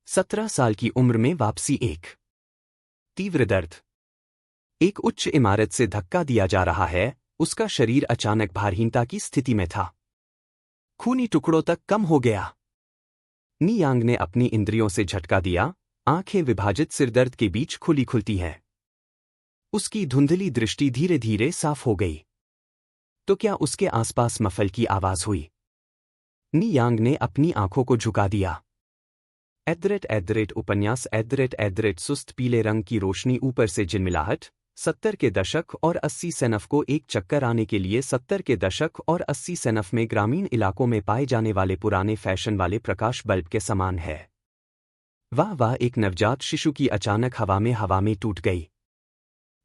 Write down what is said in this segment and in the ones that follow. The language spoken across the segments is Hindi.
17 साल की उम्र में वापसी। एक तीव्र दर्द। एक उच्च इमारत से धक्का दिया जा रहा है। उसका शरीर अचानक भारहीनता की स्थिति में था। खूनी टुकड़ों तक कम हो गया। नी यांग ने अपनी इंद्रियों से झटका दिया। आंखें विभाजित सिरदर्द के बीच खुली खुलती हैं। उसकी धुंधली दृष्टि धीरे धीरे साफ हो गई। तो क्या उसके आसपास मफल की आवाज हुई? नी यांग ने अपनी आंखों को झुका दिया। उपन्यास सुस्त पीले रंग की रोशनी ऊपर से झिलमिलाहट। 70 के दशक और 80 सनफ को एक चक्कर आने के लिए 70 के दशक और 80 सनफ में ग्रामीण इलाकों में पाए जाने वाले पुराने फैशन वाले प्रकाश बल्ब के समान है। वाह वाह! एक नवजात शिशु की अचानक हवा में टूट गई।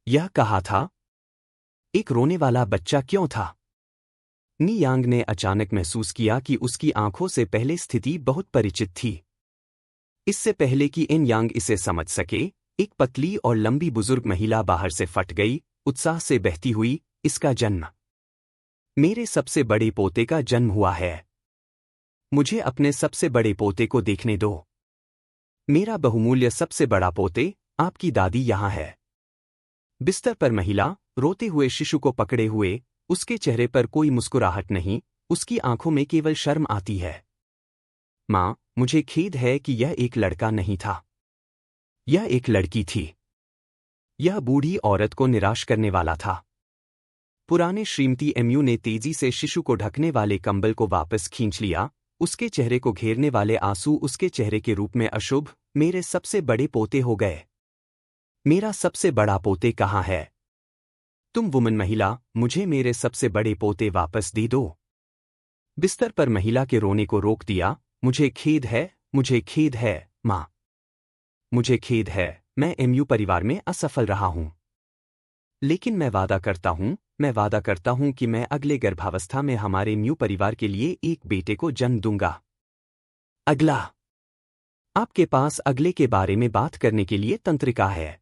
यह कहा था। एक रोने वाला बच्चा क्यों था? नी यांग ने अचानक महसूस किया कि उसकी आंखों से पहले स्थिति बहुत परिचित थी। इससे पहले कि इन यांग इसे समझ सके, एक पतली और लंबी बुजुर्ग महिला बाहर से फट गई, उत्साह से बहती हुई। इसका जन्म, मेरे सबसे बड़े पोते का जन्म हुआ है। मुझे अपने सबसे बड़े पोते को देखने दो। मेरा बहुमूल्य सबसे बड़ा पोते, आपकी दादी यहां है। बिस्तर पर महिला रोते हुए शिशु को पकड़े हुए। उसके चेहरे पर कोई मुस्कुराहट नहीं, उसकी आंखों में केवल शर्म आती है। मां, मुझे खेद है कि यह एक लड़का नहीं था। यह एक लड़की थी। यह बूढ़ी औरत को निराश करने वाला था। पुराने श्रीमती एमयू ने तेजी से शिशु को ढकने वाले कंबल को वापस खींच लिया। उसके चेहरे को घेरने वाले आंसू उसके चेहरे के रूप में अशुभ। मेरे सबसे बड़े पोते हो गए। मेरा सबसे बड़ा पोते कहाँ है? तुम वुमन महिला, मुझे मेरे सबसे बड़े पोते वापस दे दो। बिस्तर पर महिला के रोने को रोक दिया। मुझे खेद है, मां। मुझे खेद है, मैं एमयू परिवार में असफल रहा हूं। लेकिन मैं वादा करता हूं कि मैं अगले गर्भावस्था में हमारे एमयू परिवार के लिए एक बेटे को जन्म दूंगा। अगला। आपके पास अगले के बारे में बात करने के लिए तंत्रिका है।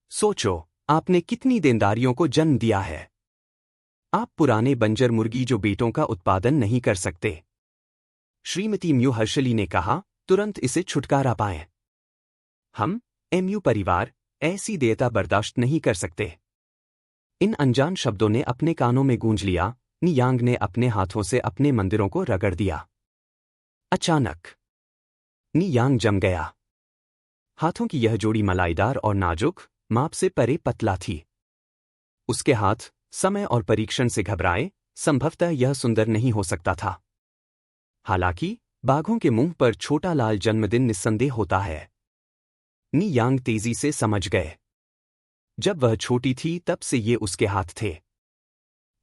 सोचो, आपने कितनी देनदारियों को जन्म दिया है। आप पुराने बंजर मुर्गी जो बेटों का उत्पादन नहीं कर सकते। श्रीमती म्यू हर्षली ने कहा, तुरंत इसे छुटकारा पाएं। हम, एमयू परिवार, ऐसी देयता बर्दाश्त नहीं कर सकते। इन अनजान शब्दों ने अपने कानों में गूंज लिया। नी यांग ने अपने हाथों से अपने मंदिरों को रगड़ दिया। अचानक नी यांग जम गया। हाथों की यह जोड़ी मलाईदार और नाजुक, माप से परे पतला थी। उसके हाथ, समय और परीक्षण से घबराए। संभवतः यह सुंदर नहीं हो सकता था। हालांकि बाघों के मुंह पर छोटा लाल जन्मदिन निस्संदेह होता है। नी यांग तेजी से समझ गए। जब वह छोटी थी तब से ये उसके हाथ थे।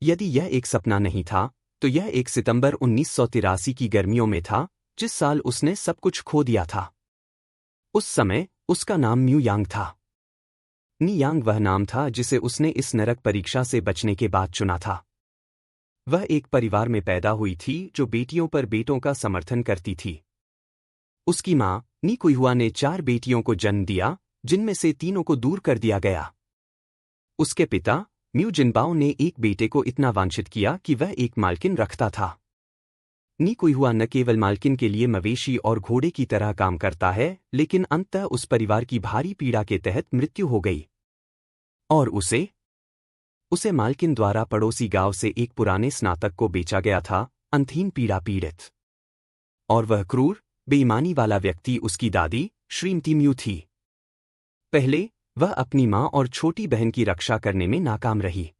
यदि यह एक सपना नहीं था, तो यह एक सितंबर 1983 की गर्मियों में था, जिस साल उसने सब कुछ खो दिया था। उस समय उसका नाम म्यू यांग था। नी यांग वह नाम था जिसे उसने इस नरक परीक्षा से बचने के बाद चुना था। वह एक परिवार में पैदा हुई थी जो बेटियों पर बेटों का समर्थन करती थी। उसकी मां, नी कुइहुआ ने 4 बेटियों को जन्म दिया, जिनमें से 3 को दूर कर दिया गया। उसके पिता, म्यू जिनबाओ ने एक बेटे को इतना वांछित किया कि वह एक मालकिन रखता था। नी कुइहुआ न केवल मालकिन के लिए मवेशी और घोड़े की तरह काम करता है, लेकिन अंततः उस परिवार की भारी पीड़ा के तहत मृत्यु हो गई। और उसे मालकिन द्वारा पड़ोसी गांव से एक पुराने स्नातक को बेचा गया था, अंतहीन पीड़ा पीड़ित। और वह क्रूर, बेईमानी वाला व्यक्ति उसकी दादी, श्रीमती म्यू थी। पहले, वह अपनी मां और छोटी बहन की रक्षा करने में नाकाम रही।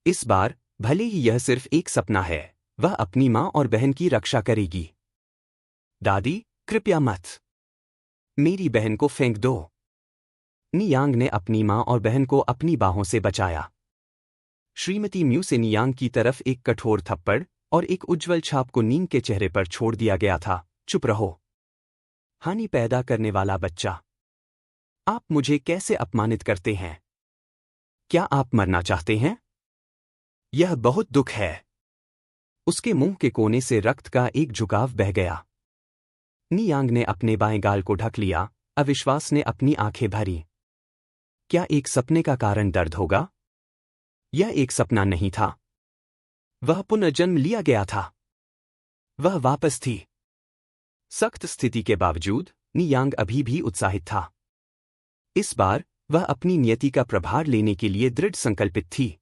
इस बार, भले ही यह सिर्फ एक सपना है, वह अपनी मां और बहन की रक्षा करेगी। दादी, कृपया मत। मेरी बहन को फेंक दो। नी यांग ने अपनी मां और बहन को अपनी बाहों से बचाया। श्रीमती म्यू से नी यांग की तरफ एक कठोर थप्पड़ और एक उज्ज्वल छाप को नींग के चेहरे पर छोड़ दिया गया था। चुप रहो। हानि पैदा करने वाला बच्चा। आप मुझे कैसे अपमानित करते हैं? क्या आप मरना चाहते हैं? यह बहुत दुख है। उसके मुंह के कोने से रक्त का एक झुकाव बह गया। नी यांग ने अपने बाएं गाल को ढक लिया। अविश्वास ने अपनी आंखें भरी। क्या एक सपने का कारण दर्द होगा? यह एक सपना नहीं था। वह पुनर्जन्म लिया गया था। वह वापस थी। सख्त स्थिति के बावजूद नियांग अभी भी उत्साहित था। इस बार वह अपनी नियति का प्रभार लेने के लिए दृढ़ संकल्पित थी,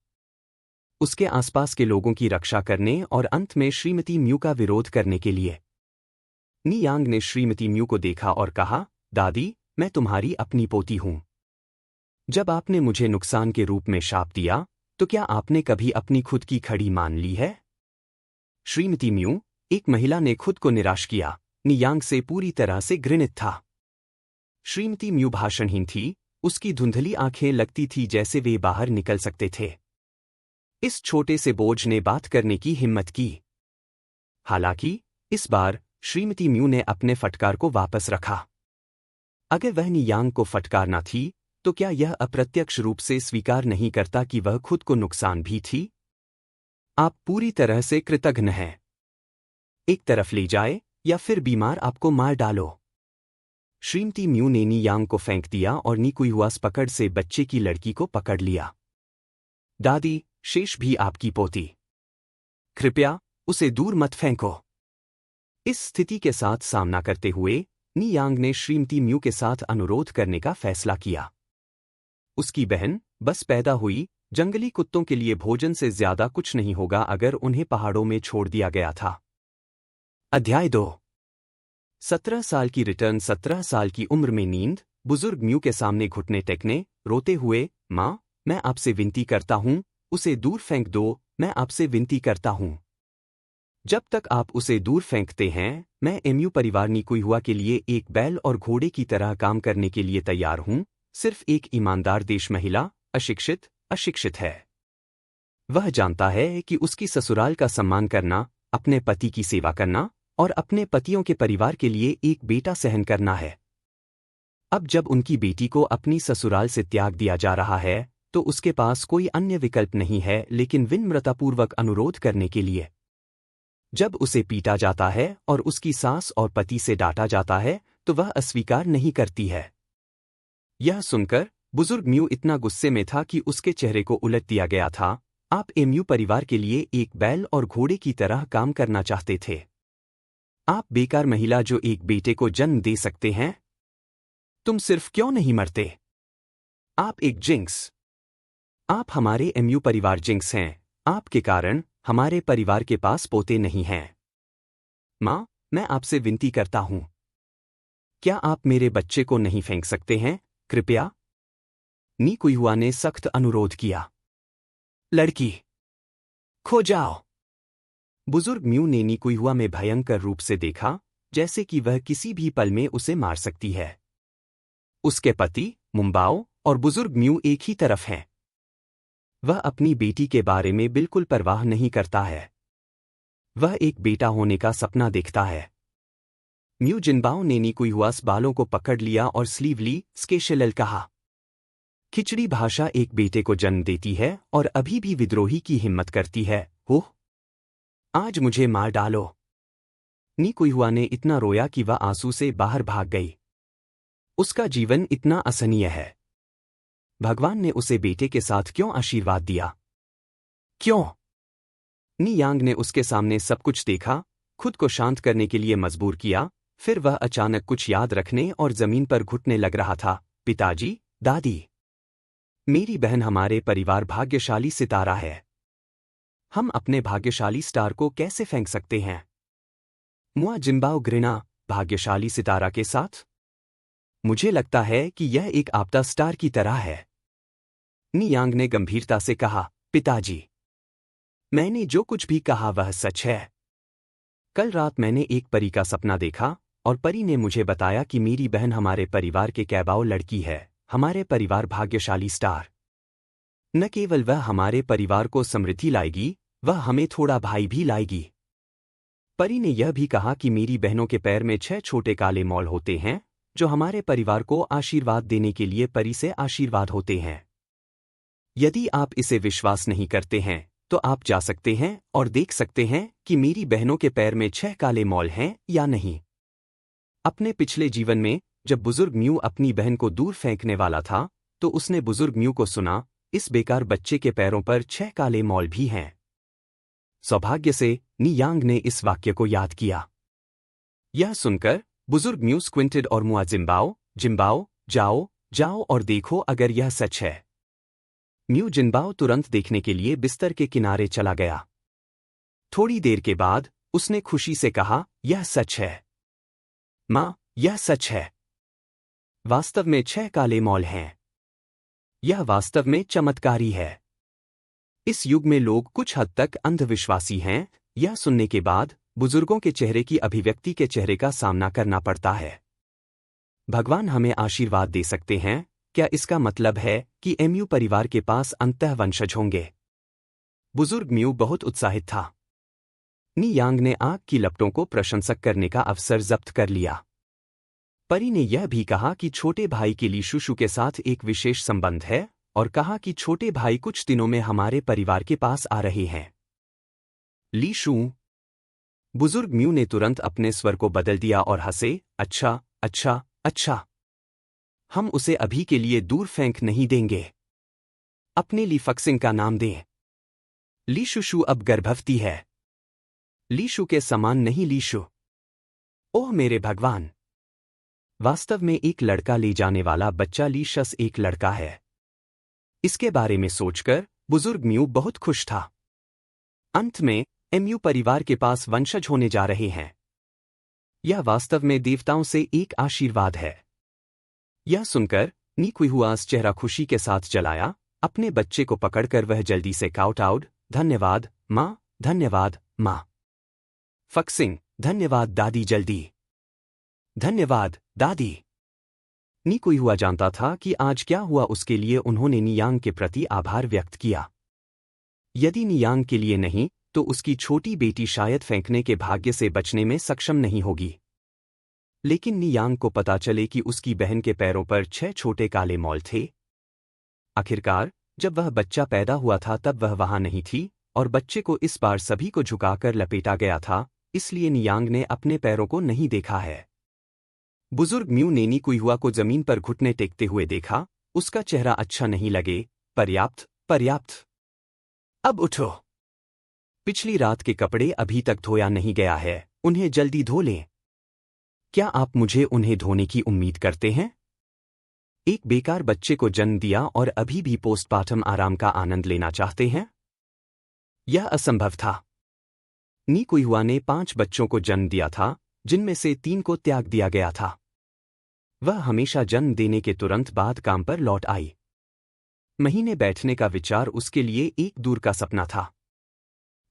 उसके आसपास के लोगों की रक्षा करने और अंत में श्रीमती म्यू का विरोध करने के लिए। नियांग ने श्रीमती म्यू को देखा और कहा, दादी, मैं तुम्हारी अपनी पोती हूं। जब आपने मुझे नुकसान के रूप में शाप दिया, तो क्या आपने कभी अपनी खुद की खड़ी मान ली है? श्रीमती म्यू, एक महिला ने खुद को निराश किया, नियांग से पूरी तरह से घृणित था। श्रीमती म्यू भाषणहीन थी, उसकी धुंधली आंखें लगती थी जैसे वे बाहर निकल सकते थे। इस छोटे से बोझ ने बात करने की हिम्मत की। हालांकि इस बार श्रीमती म्यू ने अपने फटकार को वापस रखा। अगर वह नियांग को फटकारना थी, तो क्या यह अप्रत्यक्ष रूप से स्वीकार नहीं करता कि वह खुद को नुकसान भी थी? आप पूरी तरह से कृतघ्न हैं। एक तरफ ले जाए या फिर बीमार आपको मार डालो। श्रीमती म्यू ने नियांग को फेंक दिया और निकुइहुआस पकड़ से बच्चे की लड़की को पकड़ लिया। दादी, शेष भी आपकी पोती। कृपया उसे दूर मत फेंको। इस स्थिति के साथ सामना करते हुए नियांग ने श्रीमती म्यू के साथ अनुरोध करने का फैसला किया। उसकी बहन बस पैदा हुई, जंगली कुत्तों के लिए भोजन से ज्यादा कुछ नहीं होगा अगर उन्हें पहाड़ों में छोड़ दिया गया था। अध्याय 2। 17 साल की रिटर्न। 17 साल की उम्र में नींद, बुजुर्ग म्यू के सामने घुटने टेकने, रोते हुए, माँ, मैं आपसे विनती करता हूँ, उसे दूर फेंक दो, मैं आपसे विनती करता हूँ। जब तक आप उसे दूर फेंकते हैं, मैं एमयू परिवार निकुइहुआ के लिए एक बैल और घोड़े की तरह काम करने के लिए तैयार हूँ। सिर्फ एक ईमानदार देश महिला, अशिक्षित है। वह जानता है कि उसकी ससुराल का सम्मान करना, अपने पति की सेवा करना और अपने पतियों के परिवार के लिए एक बेटा सहन करना है। अब जब उनकी बेटी को अपनी ससुराल से त्याग दिया जा रहा है, तो उसके पास कोई अन्य विकल्प नहीं है लेकिन विनम्रतापूर्वक अनुरोध करने के लिए। जब उसे पीटा जाता है और उसकी सास और पति से डांटा जाता है, तो वह अस्वीकार नहीं करती है। यह सुनकर बुजुर्ग म्यू इतना गुस्से में था कि उसके चेहरे को उलट दिया गया था। आप एमयू परिवार के लिए एक बैल और घोड़े की तरह काम करना चाहते थे। आप बेकार महिला जो एक बेटे को जन्म दे सकते हैं। तुम सिर्फ क्यों नहीं मरते? आप एक जिंक्स। आप हमारे एमयू परिवार जिंक्स हैं। आपके कारण हमारे परिवार के पास पोते नहीं हैं। माँ, मैं आपसे विनती करता हूँ। क्या आप मेरे बच्चे को नहीं फेंक सकते हैं, कृपया? निकुइहुआ ने सख्त अनुरोध किया। लड़की, खो जाओ। बुजुर्ग म्यू ने निकुइहुआ में भयंकर रूप से देखा, जैसे कि वह किसी भी पल में उसे मार सकती है। उसके पति, मुंबाओ, और बुजुर्ग म्यू एक ही तरफ हैं। वह अपनी बेटी के बारे में बिल्कुल परवाह नहीं करता है। वह एक बेटा होने का सपना देखता है। म्यू जिनबाओ ने निकुइहुआस बालों को पकड़ लिया और स्लीवली स्केशेलल कहा। खिचड़ी भाषा एक बेटे को जन्म देती है और अभी भी विद्रोही की हिम्मत करती है। ओह, आज मुझे मार डालो। निकुइहुआ ने इतना रोया कि वह आंसू से बाहर भाग गई। उसका जीवन इतना असहनीय है। भगवान ने उसे बेटे के साथ क्यों आशीर्वाद दिया? क्यों? नियांग ने उसके सामने सब कुछ देखा, खुद को शांत करने के लिए मजबूर किया। फिर वह अचानक कुछ याद रखने और जमीन पर घुटने लग रहा था। पिताजी, दादी, मेरी बहन हमारे परिवार भाग्यशाली सितारा है। हम अपने भाग्यशाली स्टार को कैसे फेंक सकते हैं? मुआ जिम्बाओ घृणा, भाग्यशाली सितारा के साथ? मुझे लगता है कि यह एक आपदा स्टार की तरह है। नियांग ने गंभीरता से कहा, पिताजी, मैंने जो कुछ भी कहा वह सच है। कल रात मैंने एक परी का सपना देखा और परी ने मुझे बताया कि मेरी बहन हमारे परिवार के कैबाओ लड़की है, हमारे परिवार भाग्यशाली स्टार। न केवल वह हमारे परिवार को समृद्धि लाएगी, वह हमें थोड़ा भाई भी लाएगी। परी ने यह भी कहा कि मेरी बहनों के पैर में 6 छोटे काले मॉल होते हैं, जो हमारे परिवार को आशीर्वाद देने के लिए परी से आशीर्वाद होते हैं। यदि आप इसे विश्वास नहीं करते हैं, तो आप जा सकते हैं और देख सकते हैं कि मेरी बहनों के पैर में 6 काले मॉल हैं या नहीं। अपने पिछले जीवन में, जब बुजुर्ग म्यू अपनी बहन को दूर फेंकने वाला था, तो उसने बुजुर्ग म्यू को सुना, इस बेकार बच्चे के पैरों पर 6 काले मॉल भी हैं। सौभाग्य से नियांग ने इस वाक्य को याद किया। यह सुनकर बुजुर्ग म्यू स्क्विंटेड और मुआ जिम्बाओ, जिम्बाओ, जाओ, जाओ और देखो अगर यह सच है। म्यू जिन्बाओ तुरंत देखने के लिए बिस्तर के किनारे चला गया। थोड़ी देर के बाद उसने खुशी से कहा, यह सच है माँ, यह सच है। वास्तव में 6 काले मॉल हैं। यह वास्तव में चमत्कारी है। इस युग में लोग कुछ हद तक अंधविश्वासी हैं। यह सुनने के बाद बुजुर्गों के चेहरे की अभिव्यक्ति के चेहरे का सामना करना पड़ता है। भगवान हमें आशीर्वाद दे सकते हैं, क्या इसका मतलब है कि एमयू परिवार के पास अंतःवंशज होंगे? बुजुर्ग म्यू बहुत उत्साहित था। नी यांग ने आग की लपटों को प्रशंसक करने का अवसर जब्त कर लिया। परी ने यह भी कहा कि छोटे भाई के ली शुशु के साथ एक विशेष संबंध है और कहा कि छोटे भाई कुछ दिनों में हमारे परिवार के पास आ रहे हैं। ली शू। बुजुर्ग म्यू ने तुरंत अपने स्वर को बदल दिया और हंसे, अच्छा, अच्छा, अच्छा। हम उसे अभी के लिए दूर फेंक नहीं देंगे। अपने ली फक्सिंग का नाम दें। ली शुशु अब गर्भवती है। लीशु के समान नहीं लीशु। ओह मेरे भगवान! वास्तव में एक लड़का ले जाने वाला बच्चा लीशस एक लड़का है। इसके बारे में सोचकर बुजुर्ग म्यू बहुत खुश था। अंत में एमयू परिवार के पास वंशज होने जा रहे हैं। यह वास्तव में देवताओं से एक आशीर्वाद है। यह सुनकर नीक्विहुआस चेहरा खुशी के साथ जलाया। अपने बच्चे को पकड़कर वह जल्दी से काउट आउट, धन्यवाद माँ, धन्यवाद माँ। फक्सिंग, धन्यवाद दादी, जल्दी। धन्यवाद दादी। नीक्विहुआ जानता था कि आज क्या हुआ। उसके लिए उन्होंने नियांग के प्रति आभार व्यक्त किया। यदि नियांग के लिए नहीं तो उसकी छोटी बेटी शायद फेंकने के भाग्य से बचने में सक्षम नहीं होगी। लेकिन नियांग को पता चले कि उसकी बहन के पैरों पर 6 छोटे काले मॉल थे। आखिरकार जब वह बच्चा पैदा हुआ था तब वह वहां नहीं थी और बच्चे को इस बार सभी को झुकाकर लपेटा गया था, इसलिए नियांग ने अपने पैरों को नहीं देखा है। बुजुर्ग म्यू ने नीक्विहुआ को जमीन पर घुटने टेकते हुए देखा। उसका चेहरा अच्छा नहीं लगे। पर्याप्त, पर्याप्त। अब उठो। पिछली रात के कपड़े अभी तक धोया नहीं गया है, उन्हें जल्दी धो लें। क्या आप मुझे उन्हें धोने की उम्मीद करते हैं? एक बेकार बच्चे को जन्म दिया और अभी भी पोस्टपार्टम आराम का आनंद लेना चाहते हैं? यह असंभव था। नीक्विहुआ ने 5 बच्चों को जन्म दिया था, जिनमें से 3 को त्याग दिया गया था। वह हमेशा जन्म देने के तुरंत बाद काम पर लौट आई। महीने बैठने का विचार उसके लिए एक दूर का सपना था।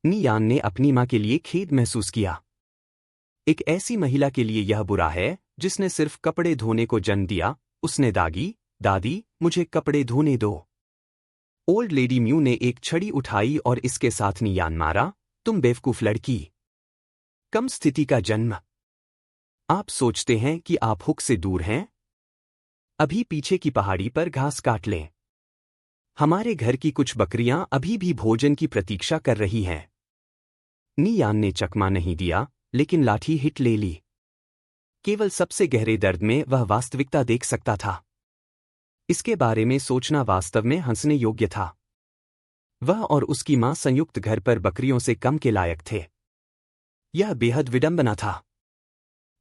नियान ने अपनी मां के लिए खेद महसूस किया। एक ऐसी महिला के लिए यह बुरा है जिसने सिर्फ कपड़े धोने को जन्म दिया। उसने दागी, दादी, मुझे कपड़े धोने दो। ओल्ड लेडी म्यू ने एक छड़ी उठाई और इसके साथ नियान मारा। तुम बेवकूफ लड़की। कम स्थिति का जन्म। आप सोचते हैं कि आप हुक से दूर हैं? अभी पीछे की पहाड़ी पर घास काट लें। हमारे घर की कुछ बकरियां अभी भी भोजन की प्रतीक्षा कर रही हैं। नियान ने चकमा नहीं दिया, लेकिन लाठी हिट ले ली। केवल सबसे गहरे दर्द में वह वास्तविकता देख सकता था। इसके बारे में सोचना वास्तव में हंसने योग्य था। वह और उसकी मां संयुक्त घर पर बकरियों से कम के लायक थे। यह बेहद विडंबना था।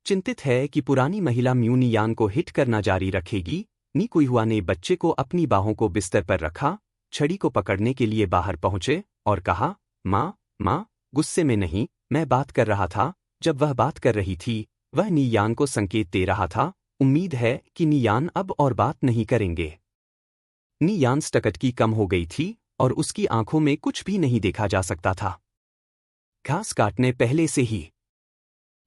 चिंतित है कि पुरानी महिला म्यू नियान को हिट करना जारी रखेगी। नीक्विहुआ ने बच्चे को अपनी बाहों को बिस्तर पर रखा, छड़ी को पकड़ने के लिए बाहर पहुंचे और कहा, माँ, माँ, गुस्से में नहीं, मैं बात कर रहा था। जब वह बात कर रही थी वह नियान को संकेत दे रहा था। उम्मीद है कि नियान अब और बात नहीं करेंगे। नियान स्टकटकी कम हो गई थी और उसकी आंखों में कुछ भी नहीं देखा जा सकता था। घास काटने पहले से ही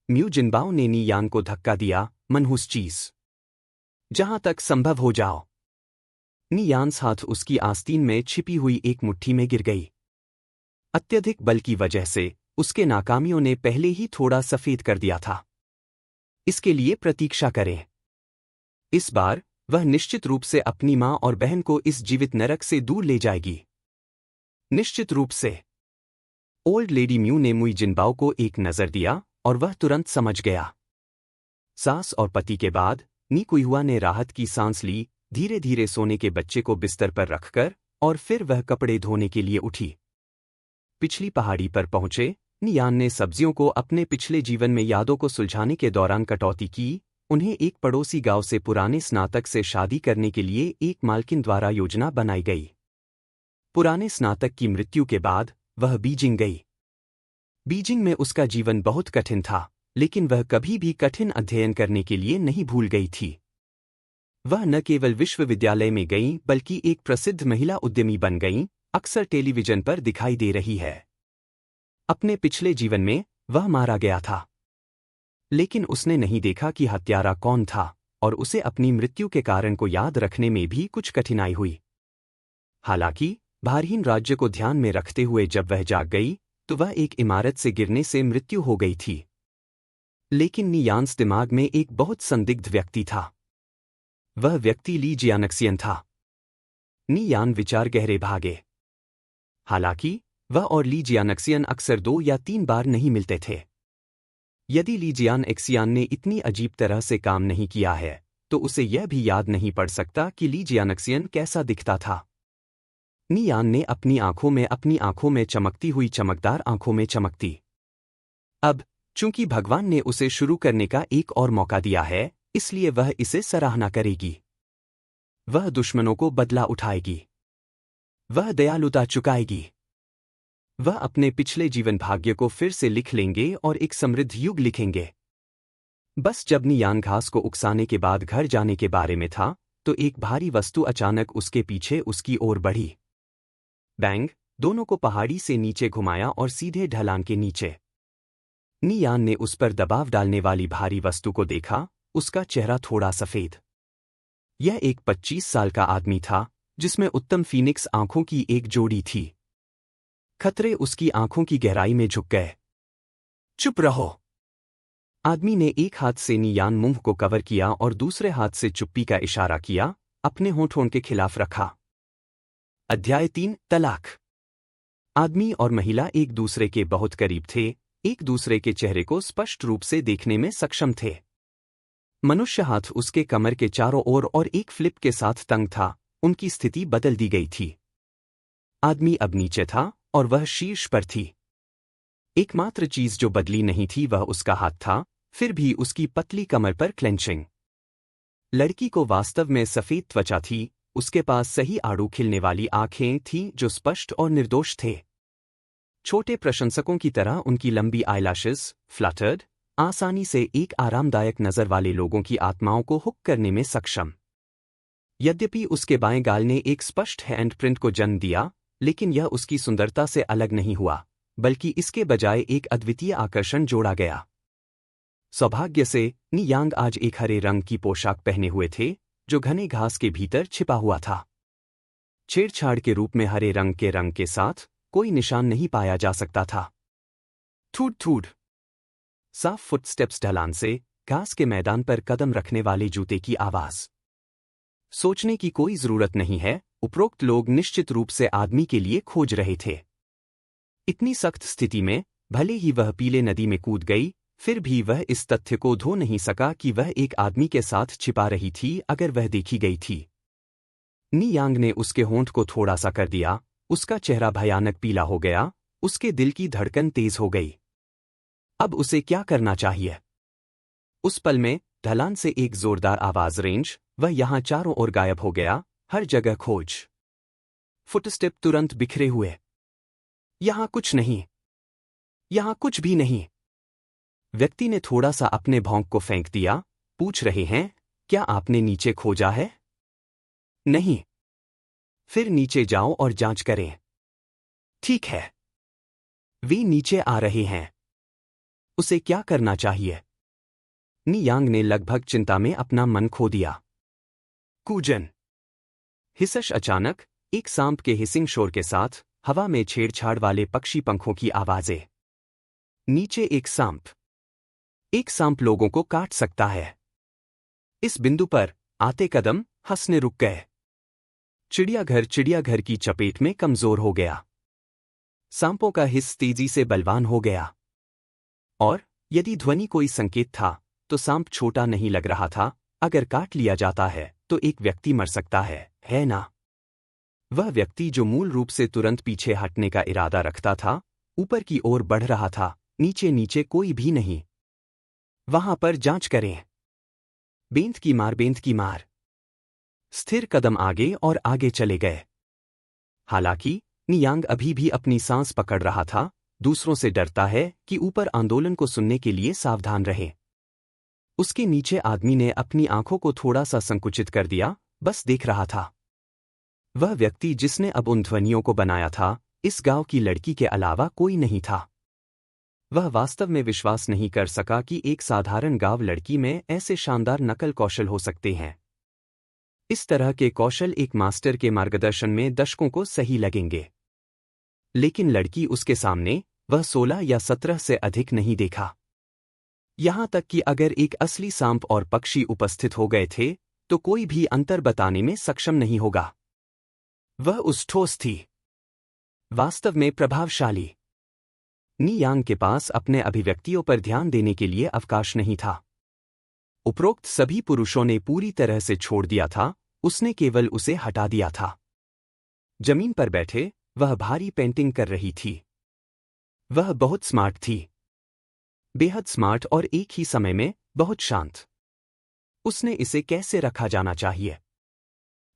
म्यू जिनबाओ ने नियान को धक्का दिया। मनहूस चीज, जहां तक संभव हो जाओ। नियांस हाथ उसकी आस्तीन में छिपी हुई एक मुट्ठी में गिर गई। अत्यधिक बल की वजह से उसके नाकामियों ने पहले ही थोड़ा सफेद कर दिया था। इसके लिए प्रतीक्षा करें। इस बार वह निश्चित रूप से अपनी मां और बहन को इस जीवित नरक से दूर ले जाएगी। निश्चित रूप से। ओल्ड लेडी म्यू ने मुई जिनबाओ को एक नजर दिया और वह तुरंत समझ गया। सास और पति के बाद नीक्विहुआ ने राहत की सांस ली, धीरे धीरे सोने के बच्चे को बिस्तर पर रखकर, और फिर वह कपड़े धोने के लिए उठी। पिछली पहाड़ी पर पहुंचे, नियान ने सब्जियों को अपने पिछले जीवन में यादों को सुलझाने के दौरान कटौती की। उन्हें एक पड़ोसी गांव से पुराने स्नातक से शादी करने के लिए एक मालकिन द्वारा योजना बनाई गई। पुराने स्नातक की मृत्यु के बाद वह बीजिंग गई। बीजिंग में उसका जीवन बहुत कठिन था, लेकिन वह कभी भी कठिन अध्ययन करने के लिए नहीं भूल गई थी। वह न केवल विश्वविद्यालय में गई बल्कि एक प्रसिद्ध महिला उद्यमी बन गईं, अक्सर टेलीविजन पर दिखाई दे रही है। अपने पिछले जीवन में वह मारा गया था, लेकिन उसने नहीं देखा कि हत्यारा कौन था, और उसे अपनी मृत्यु के कारण को याद रखने में भी कुछ कठिनाई हुई। हालांकि भारहीन राज्य को ध्यान में रखते हुए जब वह जाग गई तो वह एक इमारत से गिरने से मृत्यु हो गई थी। लेकिन नियांस दिमाग में एक बहुत संदिग्ध व्यक्ति था। वह व्यक्ति ली जियानक्सियन था। नियान विचार गहरे भागे। हालांकि वह और ली जियानक्सियन अक्सर 2 या 3 बार नहीं मिलते थे। यदि ली जियानक्सियन ने इतनी अजीब तरह से काम नहीं किया है तो उसे यह भी याद नहीं पड़ सकता कि ली जियानक्सियन कैसा दिखता था। नियान ने अपनी आंखों में चमकती हुई चमकदार आंखों में चमकती। अब चूंकि भगवान ने उसे शुरू करने का एक और मौका दिया है, इसलिए वह इसे सराहना करेगी। वह दुश्मनों को बदला उठाएगी। वह दयालुता चुकाएगी। वह अपने पिछले जीवन भाग्य को फिर से लिख लेंगे और एक समृद्ध युग लिखेंगे। बस जब नियान घास को उकसाने के बाद घर जाने के बारे में था तो एक भारी वस्तु अचानक उसके पीछे उसकी ओर बढ़ी। बैंग! दोनों को पहाड़ी से नीचे घुमाया और सीधे ढलान के नीचे। नियान ने उस पर दबाव डालने वाली भारी वस्तु को देखा। उसका चेहरा थोड़ा सफेद। यह एक 25 साल का आदमी था जिसमें उत्तम फीनिक्स आंखों की एक जोड़ी थी। खतरे उसकी आंखों की गहराई में झुक गए। चुप रहो! आदमी ने एक हाथ से नियान मुंह को कवर किया और दूसरे हाथ से चुप्पी का इशारा किया, अपने होठों के खिलाफ रखा। अध्याय 3 तलाक। आदमी और महिला एक दूसरे के बहुत करीब थे, एक दूसरे के चेहरे को स्पष्ट रूप से देखने में सक्षम थे। मनुष्य हाथ उसके कमर के चारों ओर और एक फ्लिप के साथ तंग था। उनकी स्थिति बदल दी गई थी। आदमी अब नीचे था और वह शीर्ष पर थी। एकमात्र चीज जो बदली नहीं थी वह उसका हाथ था, फिर भी उसकी पतली कमर पर क्लेंचिंग। लड़की को वास्तव में सफेद त्वचा थी, उसके पास सही आड़ू खिलने वाली आंखें थीं जो स्पष्ट और निर्दोष थे। छोटे प्रशंसकों की तरह उनकी लंबी आईलैशेस, फ्लटर्ड, आसानी से एक आरामदायक नज़र वाले लोगों की आत्माओं को हुक करने में सक्षम। यद्यपि उसके बाएं गाल ने एक स्पष्ट हैंडप्रिंट को जन्म दिया, लेकिन यह उसकी सुंदरता से अलग नहीं हुआ, बल्कि इसके बजाय एक अद्वितीय आकर्षण जोड़ा गया। सौभाग्य से नियांग आज एक हरे रंग की पोशाक पहने हुए थे जो घने घास के भीतर छिपा हुआ था। छेड़छाड़ के रूप में हरे रंग के साथ कोई निशान नहीं पाया जा सकता था। थूड थूड। साफ फुटस्टेप्स, ढलान से घास के मैदान पर कदम रखने वाले जूते की आवाज। सोचने की कोई जरूरत नहीं है, उपरोक्त लोग निश्चित रूप से आदमी के लिए खोज रहे थे। इतनी सख्त स्थिति में भले ही वह पीले नदी में कूद गई, फिर भी वह इस तथ्य को धो नहीं सका कि वह एक आदमी के साथ छिपा रही थी अगर वह देखी गई थी। नियांग ने उसके होंठ को थोड़ा सा कर दिया, उसका चेहरा भयानक पीला हो गया, उसके दिल की धड़कन तेज हो गई। अब उसे क्या करना चाहिए? उस पल में ढलान से एक जोरदार आवाज रेंज, वह यहां चारों ओर गायब हो गया, हर जगह खोज। फुटस्टेप तुरंत बिखरे हुए। यहां कुछ नहीं, यहां कुछ भी नहीं। व्यक्ति ने थोड़ा सा अपने भौंक को फेंक दिया। पूछ रहे हैं, क्या आपने नीचे खोजा है? नहीं। फिर नीचे जाओ और जांच करें। ठीक है। वे नीचे आ रहे हैं। उसे क्या करना चाहिए? नियांग ने लगभग चिंता में अपना मन खो दिया। कूजन। हिसश। अचानक एक सांप के हिसिंग शोर के साथ हवा में छेड़छाड़ वाले पक्षी पंखों की आवाजें। नीचे एक सांप। एक सांप लोगों को काट सकता है। इस बिंदु पर आते कदम हंसने रुक गए। चिड़ियाघर की चपेट में कमजोर हो गया। सांपों का हिस्स तेजी से बलवान हो गया। और यदि ध्वनि कोई संकेत था तो सांप छोटा नहीं लग रहा था। अगर काट लिया जाता है तो एक व्यक्ति मर सकता है ना? वह व्यक्ति जो मूल रूप से तुरंत पीछे हटने का इरादा रखता था, ऊपर की ओर बढ़ रहा था, नीचे नीचे कोई भी नहीं। वहां पर जांच करें। बेंत की मार, बेंत की मार। स्थिर कदम आगे और आगे चले गए। हालांकि नियांग अभी भी अपनी सांस पकड़ रहा था, दूसरों से डरता है कि ऊपर आंदोलन को सुनने के लिए सावधान रहे। उसके नीचे आदमी ने अपनी आंखों को थोड़ा सा संकुचित कर दिया, बस देख रहा था। वह व्यक्ति जिसने अब उन ध्वनियों को बनाया था, इस गांव की लड़की के अलावा कोई नहीं था। वह वास्तव में विश्वास नहीं कर सका कि एक साधारण गांव लड़की में ऐसे शानदार नकल कौशल हो सकते हैं। इस तरह के कौशल एक मास्टर के मार्गदर्शन में दशकों को सही लगेंगे, लेकिन लड़की उसके सामने, वह 16 या 17 से अधिक नहीं देखा। यहां तक कि अगर एक असली सांप और पक्षी उपस्थित हो गए थे, तो कोई भी अंतर बताने में सक्षम नहीं होगा। वह उस ठोस थी, वास्तव में प्रभावशाली। नियांग के पास अपने अभिव्यक्तियों पर ध्यान देने के लिए अवकाश नहीं था। उपरोक्त सभी पुरुषों ने पूरी तरह से छोड़ दिया था, उसने केवल उसे हटा दिया था। जमीन पर बैठे, वह भारी पेंटिंग कर रही थी। वह बहुत स्मार्ट थी, बेहद स्मार्ट और एक ही समय में बहुत शांत। उसने इसे कैसे रखा जाना चाहिए?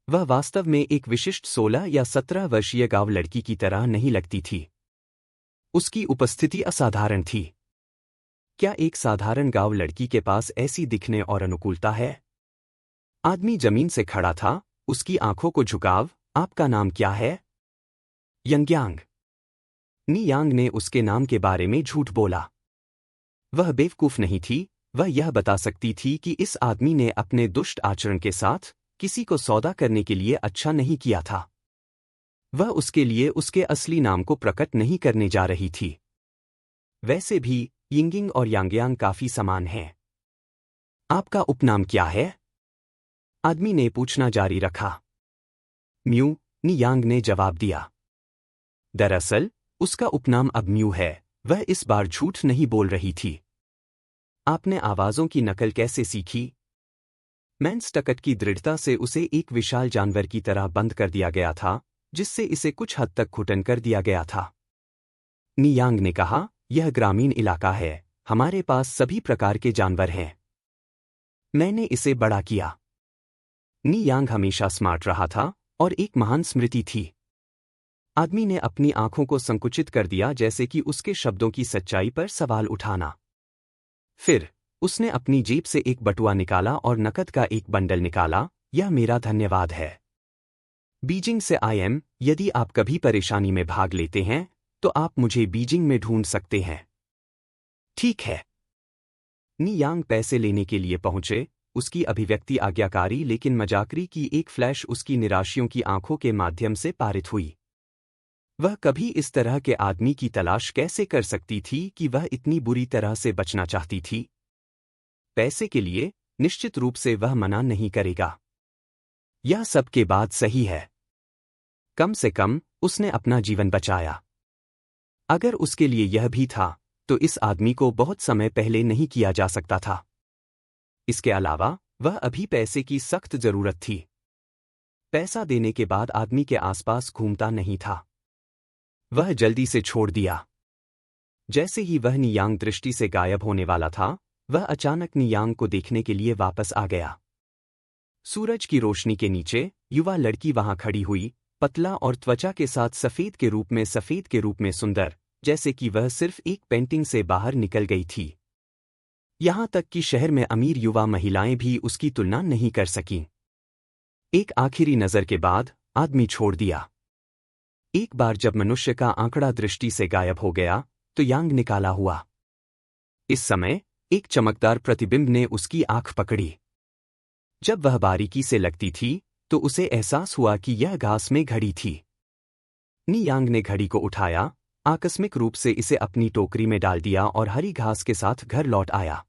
वह वास्तव में एक विशिष्ट 16 या 17 वर्षीय गांव लड़की की तरह नहीं लगती थी। उसकी उपस्थिति असाधारण थी। क्या एक साधारण गांव लड़की के पास ऐसी दिखने और अनुकूलता है? आदमी जमीन से खड़ा था, उसकी आंखों को झुकाव। आपका नाम क्या है? यंग्यांग। नियांग ने उसके नाम के बारे में झूठ बोला। वह बेवकूफ नहीं थी, वह यह बता सकती थी कि इस आदमी ने अपने दुष्ट आचरण के साथ किसी को सौदा करने के लिए अच्छा नहीं किया था। वह उसके लिए उसके असली नाम को प्रकट नहीं करने जा रही थी। वैसे भी यिंगिंग और यांग्यांग काफी समान हैं। आपका उपनाम क्या है? आदमी ने पूछना जारी रखा। म्यू, नियांग ने जवाब दिया। दरअसल उसका उपनाम अब म्यू है। वह इस बार झूठ नहीं बोल रही थी। आपने आवाजों की नकल कैसे सीखी? मैनस्टकट की दृढ़ता से उसे एक विशाल जानवर की तरह बंद कर दिया गया था, जिससे इसे कुछ हद तक घुटन कर दिया गया था। नियांग ने कहा, यह ग्रामीण इलाका है, हमारे पास सभी प्रकार के जानवर हैं। मैंने इसे बड़ा किया। नियांग हमेशा स्मार्ट रहा था और एक महान स्मृति थी। आदमी ने अपनी आंखों को संकुचित कर दिया, जैसे कि उसके शब्दों की सच्चाई पर सवाल उठाना। फिर उसने अपनी जेब से एक बटुआ निकाला और नकद का एक बंडल निकाला। यह मेरा धन्यवाद है। बीजिंग से आई यदि आप कभी परेशानी में भाग लेते हैं, तो आप मुझे बीजिंग में ढूंढ सकते हैं। ठीक है। नियांग पैसे लेने के लिए पहुंचे, उसकी अभिव्यक्ति आज्ञाकारी लेकिन मजाकरी की एक फ्लैश उसकी निराशियों की आंखों के माध्यम से पारित हुई। वह कभी इस तरह के आदमी की तलाश कैसे कर सकती थी कि वह इतनी बुरी तरह से बचना चाहती थी? पैसे के लिए निश्चित रूप से वह मना नहीं करेगा। यह सब के बाद सही है। कम से कम उसने अपना जीवन बचाया। अगर उसके लिए यह भी था, तो इस आदमी को बहुत समय पहले नहीं किया जा सकता था। इसके अलावा वह अभी पैसे की सख्त जरूरत थी। पैसा देने के बाद आदमी के आसपास घूमता नहीं था। वह जल्दी से छोड़ दिया। जैसे ही वह नियांग दृष्टि से गायब होने वाला था, वह अचानक नियांग को देखने के लिए वापस आ गया। सूरज की रोशनी के नीचे युवा लड़की वहां खड़ी हुई, पतला और त्वचा के साथ सफेद के रूप में सुंदर, जैसे कि वह सिर्फ एक पेंटिंग से बाहर निकल गई थी। यहां तक कि शहर में अमीर युवा महिलाएं भी उसकी तुलना नहीं कर सकीं। एक आखिरी नजर के बाद आदमी छोड़ दिया। एक बार जब मनुष्य का आंकड़ा दृष्टि से गायब हो गया, तो यांग निकाला हुआ। इस समय एक चमकदार प्रतिबिंब ने उसकी आंख पकड़ी। जब वह बारीकी से लगती थी, तो उसे एहसास हुआ कि यह घास में घड़ी थी। नियांग ने घड़ी को उठाया, आकस्मिक रूप से इसे अपनी टोकरी में डाल दिया और हरी घास के साथ घर लौट आया।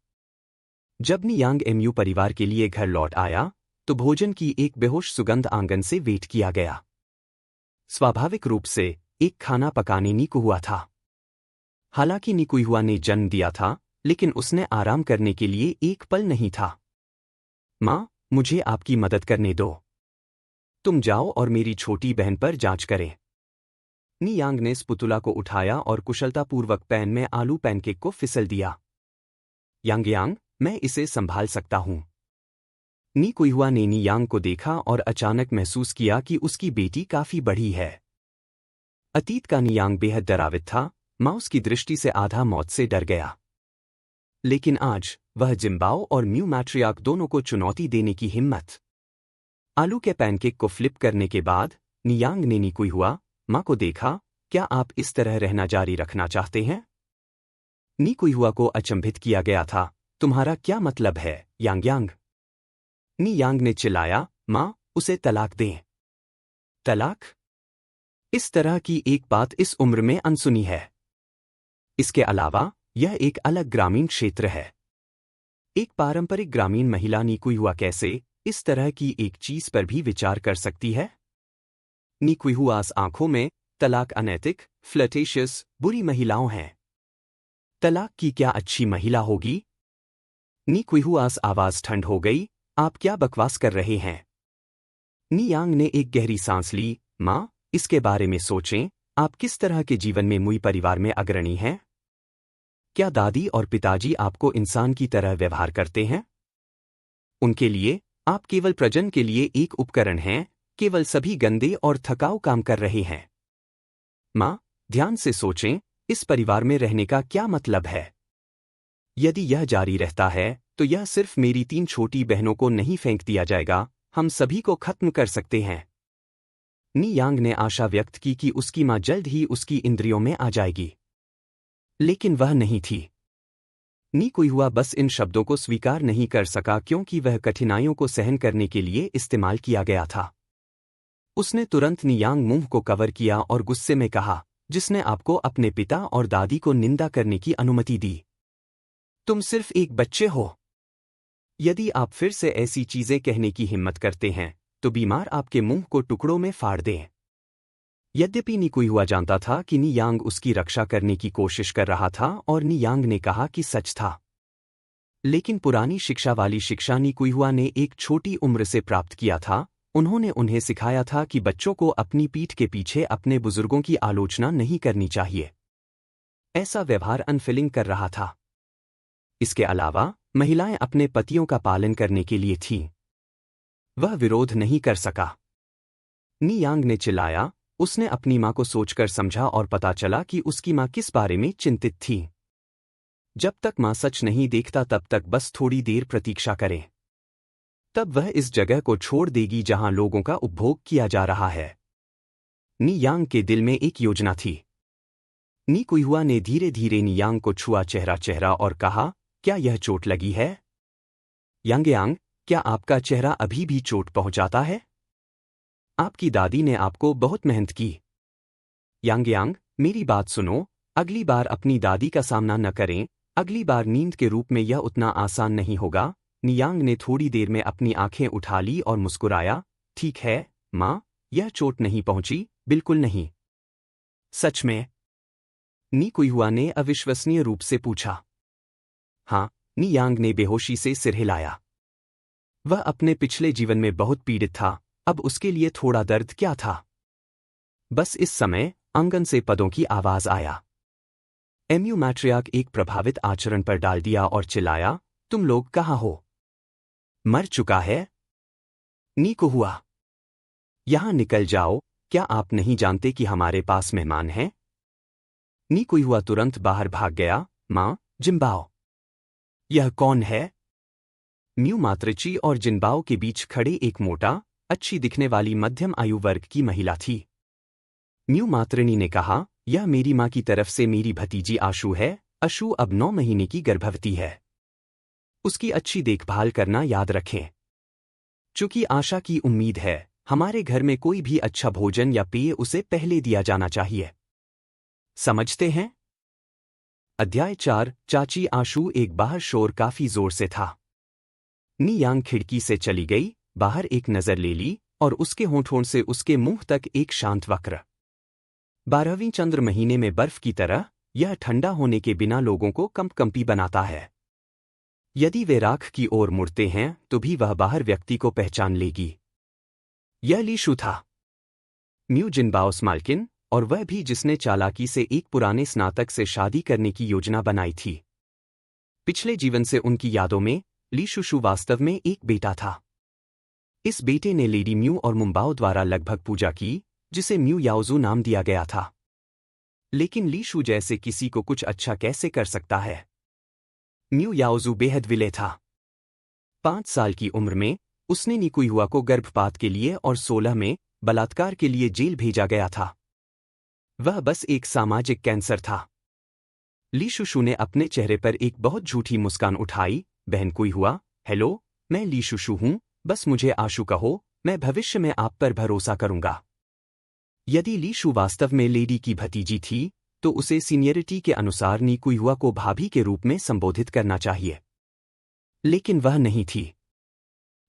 जब नियांग एमयू परिवार के लिए घर लौट आया, तो भोजन की एक बेहोश सुगंध आंगन से वेट किया गया। स्वाभाविक रूप से एक खाना पकाने निकुहुआ था। हालांकि निकुहुआ ने जन्म दिया था, लेकिन उसने आराम करने के लिए एक पल नहीं था। माँ, मुझे आपकी मदद करने दो। तुम जाओ और मेरी छोटी बहन पर जांच करें। नियांग ने स्पुतुला को उठाया और कुशलतापूर्वक पैन में आलू पैनकेक को फिसल दिया। यांग, मैं इसे संभाल सकता हूं। नी कुइहुआ ने नियांग को देखा और अचानक महसूस किया कि उसकी बेटी काफी बड़ी है। अतीत का नियांग बेहद डरावित था, माउस की दृष्टि से आधा मौत से डर गया। लेकिन आज वह जिम्बाओ और म्यू मैट्रियार्क दोनों को चुनौती देने की हिम्मत। आलू के पैनकेक को फ्लिप करने के बाद नियांग ने नी कुइहुआ माँ को देखा, क्या आप इस तरह रहना जारी रखना चाहते हैं? नी कुइहुआ को अचंभित किया गया था, तुम्हारा क्या मतलब है, यांग? नी यांग ने चिल्लाया, माँ, उसे तलाक दें। तलाक? इस तरह की एक बात इस उम्र में अनसुनी है। इसके अलावा यह एक अलग ग्रामीण क्षेत्र है। एक पारंपरिक ग्रामीण महिला नी कुइहुआ कैसे इस तरह की एक चीज पर भी विचार कर सकती है? नी कुइहुआस आंखों में तलाक अनैतिक, फ्लर्टेशियस, बुरी महिलाओं हैं। तलाक की क्या अच्छी महिला होगी? नी कुइहुआस आवाज ठंड हो गई, आप क्या बकवास कर रहे हैं? नियांग ने एक गहरी सांस ली, माँ, इसके बारे में सोचें, आप किस तरह के जीवन में मुई परिवार में अग्रणी हैं? क्या दादी और पिताजी आपको इंसान की तरह व्यवहार करते हैं? उनके लिए आप केवल प्रजनन के लिए एक उपकरण हैं, केवल सभी गंदे और थकाऊ काम कर रहे हैं। माँ, ध्यान से सोचें, इस परिवार में रहने का क्या मतलब है? यदि यह जारी रहता है तो यह सिर्फ मेरी 3 छोटी बहनों को नहीं फेंक दिया जाएगा, हम सभी को खत्म कर सकते हैं। नियांग ने आशा व्यक्त की कि उसकी माँ जल्द ही उसकी इंद्रियों में आ जाएगी। लेकिन वह नहीं थी। नी कुइहुआ बस इन शब्दों को स्वीकार नहीं कर सका क्योंकि वह कठिनाइयों को सहन करने के लिए इस्तेमाल किया गया था। उसने तुरंत नियांग मुंह को कवर किया और गुस्से में कहा, जिसने आपको अपने पिता और दादी को निंदा करने की अनुमति दी? तुम सिर्फ एक बच्चे हो। यदि आप फिर से ऐसी चीजें कहने की हिम्मत करते हैं तो बीमार आपके मुंह को टुकड़ों में फाड़ दें। यद्यपि नी कुइहुआ जानता था कि नियांग उसकी रक्षा करने की कोशिश कर रहा था और नियांग ने कहा कि सच था। लेकिन पुरानी शिक्षा वाली शिक्षा नी कुइहुआ ने एक छोटी उम्र से प्राप्त किया था। उन्होंने उन्हें सिखाया था कि बच्चों को अपनी पीठ के पीछे अपने बुजुर्गों की आलोचना नहीं करनी चाहिए। ऐसा व्यवहार अनफिलिंग कर रहा था। इसके अलावा महिलाएं अपने पतियों का पालन करने के लिए थीं। वह विरोध नहीं कर सका। नियांग ने चिल्लाया, उसने अपनी मां को सोचकर समझा और पता चला कि उसकी मां किस बारे में चिंतित थी। जब तक मां सच नहीं देखता तब तक बस थोड़ी देर प्रतीक्षा करें। तब वह इस जगह को छोड़ देगी जहां लोगों का उपभोग किया जा रहा है। नियांग के दिल में एक योजना थी। नी कुइहुआ ने धीरे धीरे नियांग को छुआ चेहरा और कहा, क्या यह चोट लगी है? यांग, क्या आपका चेहरा अभी भी चोट पहुंचाता है? आपकी दादी ने आपको बहुत मेहनत की। यांग, मेरी बात सुनो, अगली बार अपनी दादी का सामना न करें। अगली बार नींद के रूप में यह उतना आसान नहीं होगा। नियांग ने थोड़ी देर में अपनी आंखें उठा ली और मुस्कुराया, ठीक है माँ, यह चोट नहीं पहुंची, बिल्कुल नहीं। सच में? नी कुइहुआ ने अविश्वसनीय रूप से पूछा। हाँ, नियांग ने बेहोशी से सिर हिलाया। वह अपने पिछले जीवन में बहुत पीड़ित था, अब उसके लिए थोड़ा दर्द क्या था? बस इस समय आंगन से पदों की आवाज आया। म्यू मैट्रियार्क एक प्रभावित आचरण पर डाल दिया और चिल्लाया, तुम लोग कहाँ हो? मर चुका है? नी कुइहुआ, यहां निकल जाओ, क्या आप नहीं जानते कि हमारे पास मेहमान हैं? नी कुइहुआ तुरंत बाहर भाग गया, माँ, जिम्बाओ। यह कौन है? म्यू मातृची और जिन्बाओ के बीच खड़े एक मोटा, अच्छी दिखने वाली मध्यम आयु वर्ग की महिला थी। म्यू मातृनी ने कहा, यह मेरी माँ की तरफ से मेरी भतीजी आशु है। आशु अब 9 महीने की गर्भवती है। उसकी अच्छी देखभाल करना याद रखें। चूंकि आशा की उम्मीद है, हमारे घर में कोई भी अच्छा भोजन या पेय उसे पहले दिया जाना चाहिए। समझते हैं? अध्याय 4, चाची आशु। एक बाहर शोर काफी जोर से था। नियांग खिड़की से चली गई, बाहर एक नजर ले ली और उसके होंठों से उसके मुंह तक एक शांत वक्र। 12वीं चंद्र महीने में बर्फ की तरह यह ठंडा होने के बिना लोगों को कंपकंपी बनाता है। यदि वे राख की ओर मुड़ते हैं तो भी वह बाहर व्यक्ति को पहचान लेगी। यह लीशु था। म्यू जिन्बाओस मालकिन और वह भी जिसने चालाकी से एक पुराने स्नातक से शादी करने की योजना बनाई थी। पिछले जीवन से उनकी यादों में ली शुशु वास्तव में एक बेटा था। इस बेटे ने लेडी म्यू और मुंबाओ द्वारा लगभग पूजा की, जिसे म्यू याओजू नाम दिया गया था। लेकिन ली शू जैसे किसी को कुछ अच्छा कैसे कर सकता है? म्यू याओजू बेहद विले था। 5 साल की उम्र में उसने निकुई को गर्भपात के लिए और 16 में बलात्कार के लिए जेल भेजा गया था। वह बस एक सामाजिक कैंसर था। ली शुशु ने अपने चेहरे पर एक बहुत झूठी मुस्कान उठाई। बहन कुई हुआ, हेलो, मैं ली शुशु हूं, बस मुझे आशु कहो, मैं भविष्य में आप पर भरोसा करूंगा। यदि ली शू वास्तव में लेडी की भतीजी थी, तो उसे सीनियरिटी के अनुसार निकुई को भाभी के रूप में संबोधित करना चाहिए। लेकिन वह नहीं थी।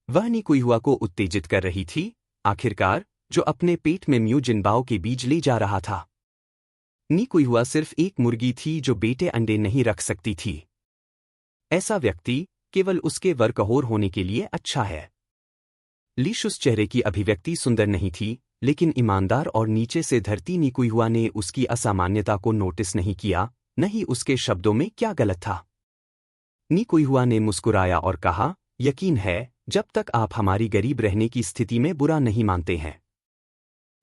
वह निकुई को उत्तेजित कर रही थी, आखिरकार, जो अपने पेट में म्यू जिनबाओ के बीज ले जा रहा था। निकुई सिर्फ एक मुर्गी थी जो बेटे अंडे नहीं रख सकती थी। ऐसा व्यक्ति केवल उसके वर्कहोर होने के लिए अच्छा है। ली शुस चेहरे की अभिव्यक्ति सुंदर नहीं थी, लेकिन ईमानदार और नीचे से धरती निकुई ने उसकी असामान्यता को नोटिस नहीं किया, न ही उसके शब्दों में क्या गलत था। निकुई ने मुस्कुराया और कहा, यकीन है, जब तक आप हमारी गरीब रहने की स्थिति में बुरा नहीं मानते हैं।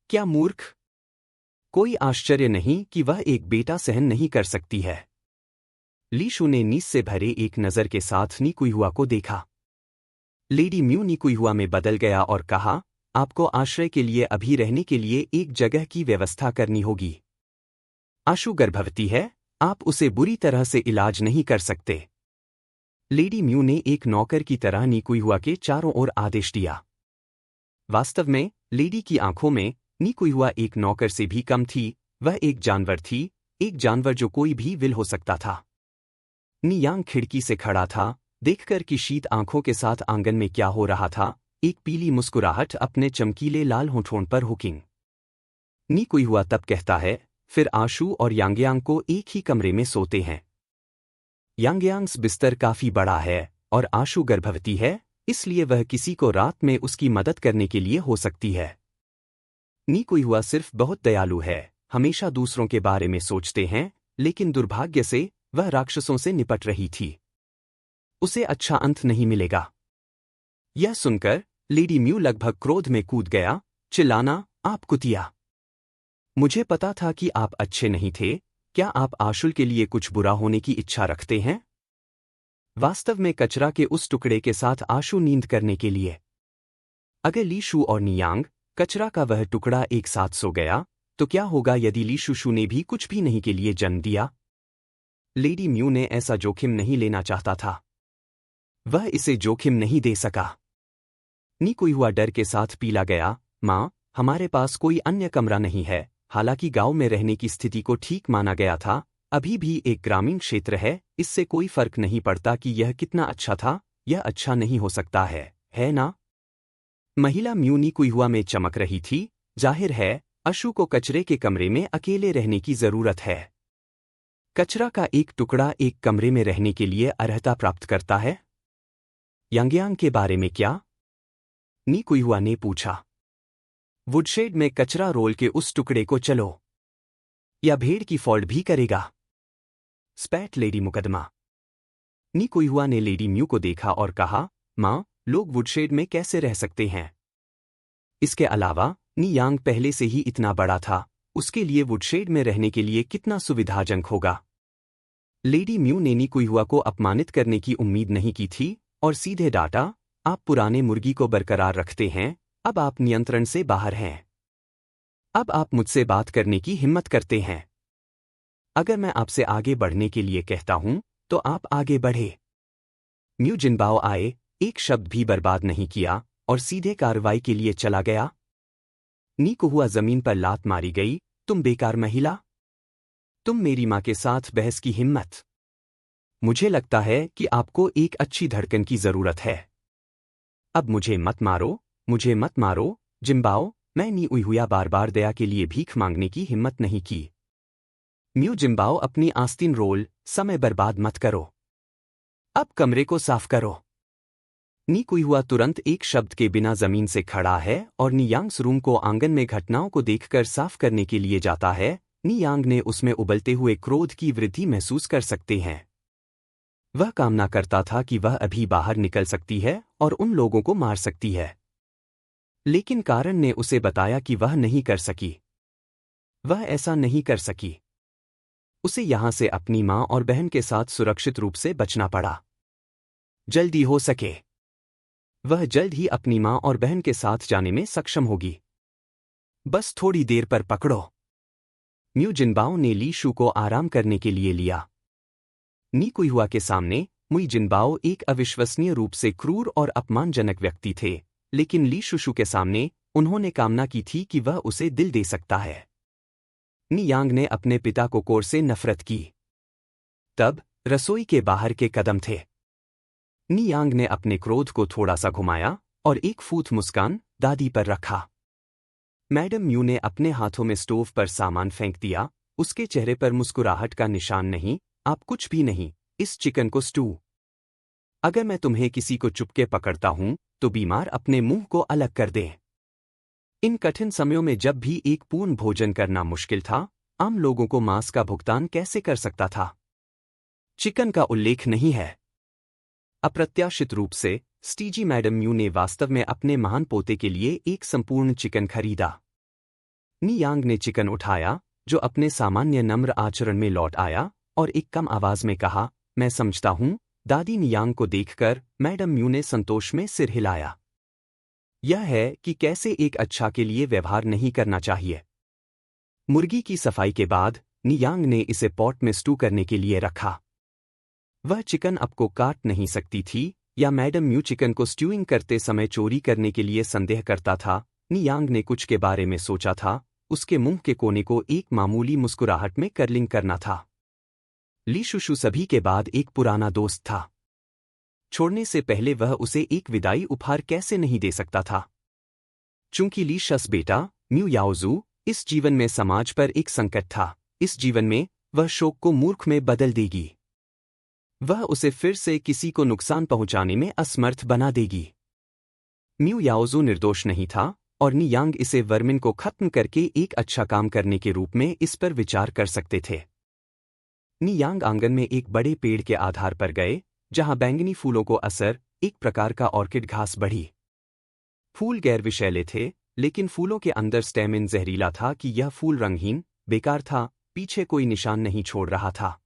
क्या मूर्ख! कोई आश्चर्य नहीं कि वह एक बेटा सहन नहीं कर सकती है। ली शू ने नीस से भरे एक नज़र के साथ निकुई को देखा। लेडी म्यू निकुई में बदल गया और कहा, आपको आश्रय के लिए अभी रहने के लिए एक जगह की व्यवस्था करनी होगी। आशु गर्भवती है, आप उसे बुरी तरह से इलाज नहीं कर सकते। लेडी म्यू ने एक नौकर की तरह निकुई के चारों ओर आदेश दिया। वास्तव में, लेडी की आंखों में निकुई एक नौकर से भी कम थी। वह एक जानवर थी, एक जानवर जो कोई भी विल हो सकता था। नियांग खिड़की से खड़ा था, देखकर कि शीत आंखों के साथ आंगन में क्या हो रहा था, एक पीली मुस्कुराहट अपने चमकीले लाल होठों पर हुकिंग। निकुई तब कहता है, फिर आशु और यांगयांग को एक ही कमरे में सोते हैं। यांगयांग्स बिस्तर काफी बड़ा है और आशु गर्भवती है, इसलिए वह किसी को रात में उसकी मदद करने के लिए हो सकती है। निकुई सिर्फ बहुत दयालु है, हमेशा दूसरों के बारे में सोचते हैं, लेकिन दुर्भाग्य से वह राक्षसों से निपट रही थी। उसे अच्छा अंत नहीं मिलेगा। यह सुनकर लेडी म्यू लगभग क्रोध में कूद गया, चिल्लाना, आप कुतिया! मुझे पता था कि आप अच्छे नहीं थे। क्या आप आशुल के लिए कुछ बुरा होने की इच्छा रखते हैं? वास्तव में कचरा के उस टुकड़े के साथ आशु नींद करने के लिए। अगर ली शू और नियांग, कचरा का वह टुकड़ा एक साथ सो गया, तो क्या होगा यदि ली शुशु ने भी कुछ भी नहीं के लिए जन्म दिया? लेडी म्यू ने ऐसा जोखिम नहीं लेना चाहता था। वह इसे जोखिम नहीं दे सका। निकुई डर के साथ पीला गया, माँ, हमारे पास कोई अन्य कमरा नहीं है। हालांकि गांव में रहने की स्थिति को ठीक माना गया था, अभी भी एक ग्रामीण क्षेत्र है, इससे कोई फर्क नहीं पड़ता कि यह कितना अच्छा था, यह अच्छा नहीं हो सकता है ना? महिला म्यू निकुई में चमक रही थी। जाहिर है, आशु को कचरे के कमरे में अकेले रहने की जरूरत है। कचरा का एक टुकड़ा एक कमरे में रहने के लिए अर्हता प्राप्त करता है? यांगयांग के बारे में क्या? निकुई ने पूछा। वुडशेड में कचरा रोल के उस टुकड़े को चलो, या भेड़ की फॉल्ट भी करेगा। स्पैट लेडी मुकदमा। निकुई ने लेडी म्यू को देखा और कहा, माँ, लोग वुडशेड में कैसे रह सकते हैं? इसके अलावा, नियांग पहले से ही इतना बड़ा था, उसके लिए वुडशेड में रहने के लिए कितना सुविधाजनक होगा। लेडी म्यू ने निकुई को अपमानित करने की उम्मीद नहीं की थी और सीधे डांटा, आप पुराने मुर्गी को बरकरार रखते हैं, अब आप नियंत्रण से बाहर हैं। अब आप मुझसे बात करने की हिम्मत करते हैं। अगर मैं आपसे आगे बढ़ने के लिए कहता हूं, तो आप आगे बढ़े। म्यू जिनबाओ आए, एक शब्द भी बर्बाद नहीं किया और सीधे कार्रवाई के लिए चला गया। निकुई जमीन पर लात मारी गई, तुम बेकार महिला! तुम मेरी मां के साथ बहस की हिम्मत! मुझे लगता है कि आपको एक अच्छी धड़कन की जरूरत है। अब मुझे मत मारो, मुझे मत मारो, जिनबाओ! मैं निकुई बार बार दया के लिए भीख मांगने की हिम्मत नहीं की। म्यू जिनबाओ, अपनी आस्तीन रोल, समय बर्बाद मत करो। अब कमरे को साफ करो। नी कुईहुआ तुरंत एक शब्द के बिना जमीन से खड़ा है और नियांग्स रूम को आंगन में घटनाओं को देखकर साफ करने के लिए जाता है। नियांग ने उसमें उबलते हुए क्रोध की वृद्धि महसूस कर सकते हैं। वह कामना करता था कि वह अभी बाहर निकल सकती है और उन लोगों को मार सकती है, लेकिन कारण ने उसे बताया कि वह नहीं कर सकी। वह ऐसा नहीं कर सकी। उसे यहां से अपनी मां और बहन के साथ सुरक्षित रूप से बचना पड़ा। जल्दी हो सके वह जल्द ही अपनी मां और बहन के साथ जाने में सक्षम होगी। बस थोड़ी देर पर पकड़ो। म्यू जिनबाओ ने ली शू को आराम करने के लिए लिया। नी कुईहुआ के सामने मुई जिनबाओ एक अविश्वसनीय रूप से क्रूर और अपमानजनक व्यक्ति थे, लेकिन ली शुशु के सामने उन्होंने कामना की थी कि वह उसे दिल दे सकता है। नियांग ने अपने पिता को कोर से नफरत की। तब रसोई के बाहर के कदम थे। नियांग ने अपने क्रोध को थोड़ा सा घुमाया और एक फूट मुस्कान दादी पर रखा। मैडम म्यू ने अपने हाथों में स्टोव पर सामान फेंक दिया। उसके चेहरे पर मुस्कुराहट का निशान नहीं। आप कुछ भी नहीं, इस चिकन को स्टू। अगर मैं तुम्हें किसी को चुपके पकड़ता हूं तो बीमार अपने मुंह को अलग कर दें। इन कठिन समयों में जब भी एक पूर्ण भोजन करना मुश्किल था, आम लोगों को मांस का भुगतान कैसे कर सकता था? चिकन का उल्लेख नहीं है। अप्रत्याशित रूप से स्टीजी मैडम म्यू ने वास्तव में अपने महान पोते के लिए एक संपूर्ण चिकन खरीदा। नियांग ने चिकन उठाया, जो अपने सामान्य नम्र आचरण में लौट आया, और एक कम आवाज में कहा, मैं समझता हूं। दादी नियांग को देखकर मैडम म्यू ने संतोष में सिर हिलाया। यह है कि कैसे एक अच्छा के लिए व्यवहार नहीं करना चाहिए। मुर्गी की सफाई के बाद नियांग ने इसे पॉट में स्टू करने के लिए रखा। वह चिकन अब को काट नहीं सकती थी, या मैडम म्यू चिकन को स्ट्यूइंग करते समय चोरी करने के लिए संदेह करता था। नियांग ने कुछ के बारे में सोचा था। उसके मुंह के कोने को एक मामूली मुस्कुराहट में कर्लिंग करना था। ली शुशु सभी के बाद एक पुराना दोस्त था। छोड़ने से पहले वह उसे एक विदाई उपहार कैसे नहीं दे सकता था? चूंकि ली शस बेटा म्यू याओजू इस जीवन में समाज पर एक संकट था। इस जीवन में वह शोक को मूर्ख में बदल देगी। वह उसे फिर से किसी को नुकसान पहुंचाने में असमर्थ बना देगी। म्यू याओजू निर्दोष नहीं था, और नियांग इसे वर्मिन को खत्म करके एक अच्छा काम करने के रूप में इस पर विचार कर सकते थे। नियांग आंगन में एक बड़े पेड़ के आधार पर गए, जहां बैंगनी फूलों को असर एक प्रकार का ऑर्किड घास बढ़ी। फूल गैर विषैले थे, लेकिन फूलों के अंदर स्टेमिन जहरीला था कि यह फूल रंगहीन बेकार था, पीछे कोई निशान नहीं छोड़ रहा था।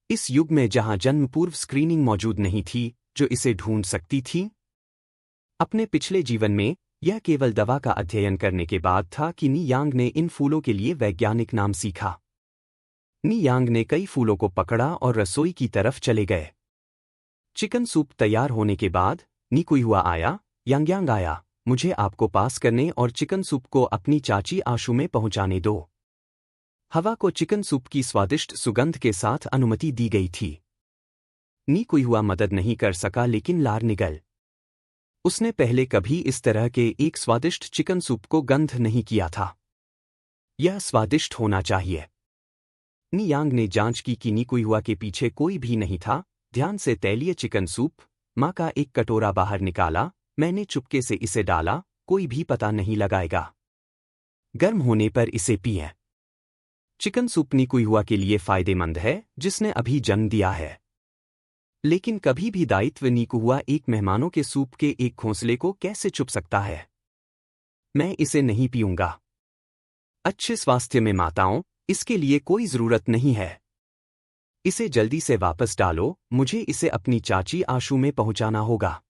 इस युग में जहां जन्म पूर्व स्क्रीनिंग मौजूद नहीं थी जो इसे ढूंढ सकती थी। अपने पिछले जीवन में यह केवल दवा का अध्ययन करने के बाद था कि नियांग ने इन फूलों के लिए वैज्ञानिक नाम सीखा। नियांग ने कई फूलों को पकड़ा और रसोई की तरफ चले गए। चिकन सूप तैयार होने के बाद नी कुईहुआ आया। यांग्यांग आया, मुझे आपको पास करने और चिकन सूप को अपनी चाची आशु में पहुंचाने दो। हवा को चिकन सूप की स्वादिष्ट सुगंध के साथ अनुमति दी गई थी। नी कुईहुआ मदद नहीं कर सका, लेकिन लार निगल। उसने पहले कभी इस तरह के एक स्वादिष्ट चिकन सूप को गंध नहीं किया था। यह स्वादिष्ट होना चाहिए। नियांग ने जांच की कि नी कुईहुआ के पीछे कोई भी नहीं था। ध्यान से तैलीय चिकन सूप। माँ का एक कटोरा बाहर निकाला। मैंने चुपके से इसे डाला, कोई भी पता नहीं लगाएगा। गर्म होने पर इसे पिएं। चिकन सूप नी कुईहुआ के लिए फायदेमंद है, जिसने अभी जन्म दिया है। लेकिन कभी भी दायित्व नी कुईहुआ एक मेहमानों के सूप के एक घोंसले को कैसे चुप सकता है? मैं इसे नहीं पीऊंगा। अच्छे स्वास्थ्य में माताओं, इसके लिए कोई जरूरत नहीं है। इसे जल्दी से वापस डालो, मुझे इसे अपनी चाची आशु में पहुंचाना होगा।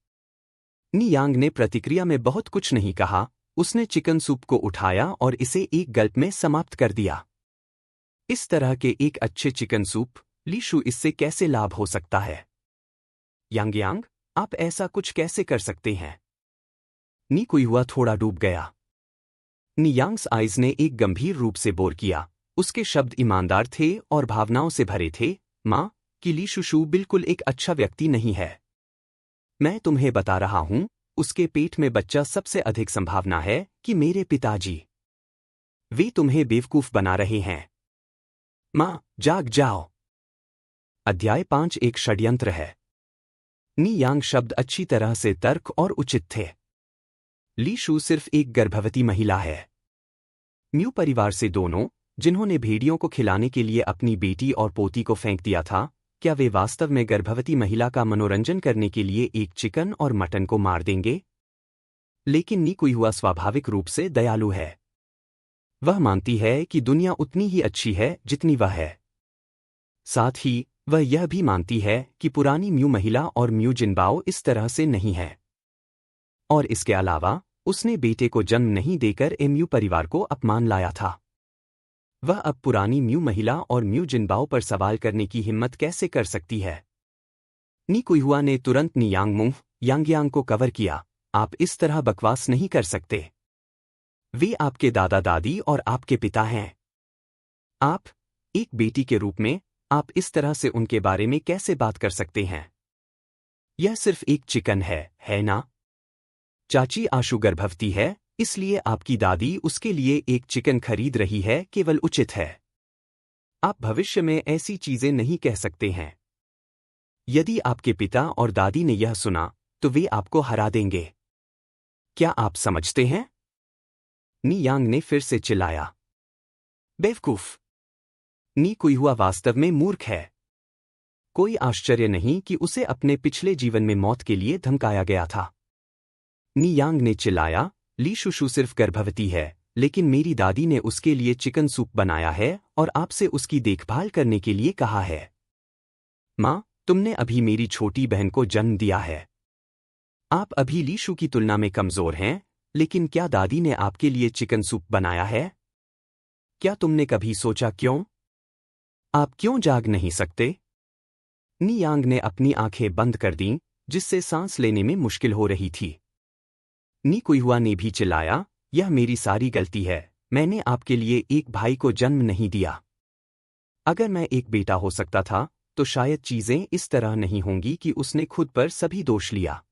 नियांग ने प्रतिक्रिया में बहुत कुछ नहीं कहा। उसने चिकन सूप को उठाया और इसे एक गल्प में समाप्त कर दिया। इस तरह के एक अच्छे चिकन सूप, लीशु इससे कैसे लाभ हो सकता है? यांग्यांग, आप ऐसा कुछ कैसे कर सकते हैं? नी कुईहुआ थोड़ा डूब गया। नियांग्स आइज ने एक गंभीर रूप से बोर किया। उसके शब्द ईमानदार थे और भावनाओं से भरे थे। माँ, कि ली शुशु बिल्कुल एक अच्छा व्यक्ति नहीं है। मैं तुम्हें बता रहा हूं, उसके पेट में बच्चा सबसे अधिक संभावना है कि मेरे पिताजी। वे तुम्हें बेवकूफ बना रहे हैं। माँ, जाग जाओ। अध्याय 5 एक षड्यंत्र है। नी यांग शब्द अच्छी तरह से तर्क और उचित थे। ली शू सिर्फ एक गर्भवती महिला है। म्यू परिवार से दोनों, जिन्होंने भेड़ियों को खिलाने के लिए अपनी बेटी और पोती को फेंक दिया था, क्या वे वास्तव में गर्भवती महिला का मनोरंजन करने के लिए एक चिकन और मटन को मार देंगे? लेकिन नी कुइहुआ स्वाभाविक रूप से दयालु है। वह मानती है कि दुनिया उतनी ही अच्छी है जितनी वह है। साथ ही वह यह भी मानती है कि पुरानी म्यू महिला और म्यू जिनबाओ इस तरह से नहीं है। और इसके अलावा उसने बेटे को जन्म नहीं देकर म्यू परिवार को अपमान लाया था। वह अब पुरानी म्यू महिला और म्यू जिनबाओ पर सवाल करने की हिम्मत कैसे कर सकती है? नी कुइहुआ ने तुरंत नी यांगयांग को कवर किया। आप इस तरह बकवास नहीं कर सकते। वे आपके दादा दादी और आपके पिता हैं। आप एक बेटी के रूप में आप इस तरह से उनके बारे में कैसे बात कर सकते हैं? यह सिर्फ एक चिकन है ना? चाची आशु गर्भवती है, इसलिए आपकी दादी उसके लिए एक चिकन खरीद रही है, केवल उचित है। आप भविष्य में ऐसी चीजें नहीं कह सकते हैं। यदि आपके पिता और दादी ने यह सुना तो वे आपको हरा देंगे। क्या आप समझते हैं? नी यांग ने फिर से चिल्लाया। बेवकूफ! नी कुइहुआ वास्तव में मूर्ख है। कोई आश्चर्य नहीं कि उसे अपने पिछले जीवन में मौत के लिए धमकाया गया था। नी यांग ने चिल्लाया, ली शुशु सिर्फ गर्भवती है, लेकिन मेरी दादी ने उसके लिए चिकन सूप बनाया है और आपसे उसकी देखभाल करने के लिए कहा है। माँ, तुमने अभी मेरी छोटी बहन को जन्म दिया है। आप अभी ली शू की तुलना में कमजोर हैं, लेकिन क्या दादी ने आपके लिए चिकन सूप बनाया है? क्या तुमने कभी सोचा क्यों? आप क्यों जाग नहीं सकते? नी यांग ने अपनी आंखें बंद कर दीं, जिससे सांस लेने में मुश्किल हो रही थी। नी कुइहुआ ने भी चिल्लाया, यह मेरी सारी गलती है, मैंने आपके लिए एक भाई को जन्म नहीं दिया। अगर मैं एक बेटा हो सकता था, तो शायद चीजें इस तरह नहीं होंगी कि उसने खुद पर सभी दोष लिया।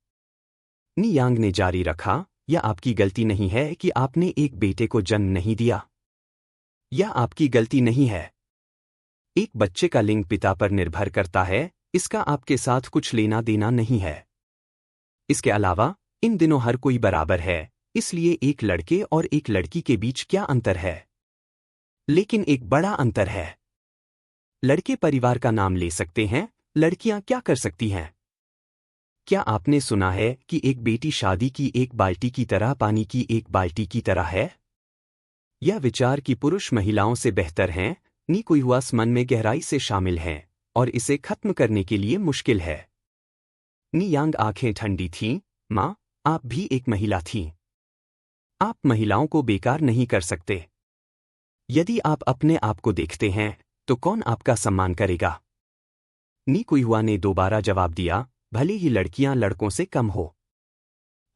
नी यांग ने जारी रखा, यह आपकी गलती नहीं है कि आपने एक बेटे को जन्म नहीं दिया। यह आपकी गलती नहीं है। एक बच्चे का लिंग पिता पर निर्भर करता है, इसका आपके साथ कुछ लेना देना नहीं है। इसके अलावा इन दिनों हर कोई बराबर है, इसलिए एक लड़के और एक लड़की के बीच क्या अंतर है? लेकिन एक बड़ा अंतर है। लड़के परिवार का नाम ले सकते हैं, लड़कियां क्या कर सकती हैं? क्या आपने सुना है कि एक बेटी शादी की एक बाल्टी की तरह, पानी की एक बाल्टी की तरह है? यह विचार कि पुरुष महिलाओं से बेहतर हैं, नी कुइहुआ मन में गहराई से शामिल हैं, और इसे खत्म करने के लिए मुश्किल है। नी यांग आंखें ठंडी थीं, माँ, आप भी एक महिला थीं। आप महिलाओं को बेकार नहीं कर सकते। यदि आप अपने आप को देखते हैं, तो कौन आपका सम्मान करेगा? नी कुइहुआ ने दोबारा जवाब दिया, भले ही लड़कियां लड़कों से कम हो।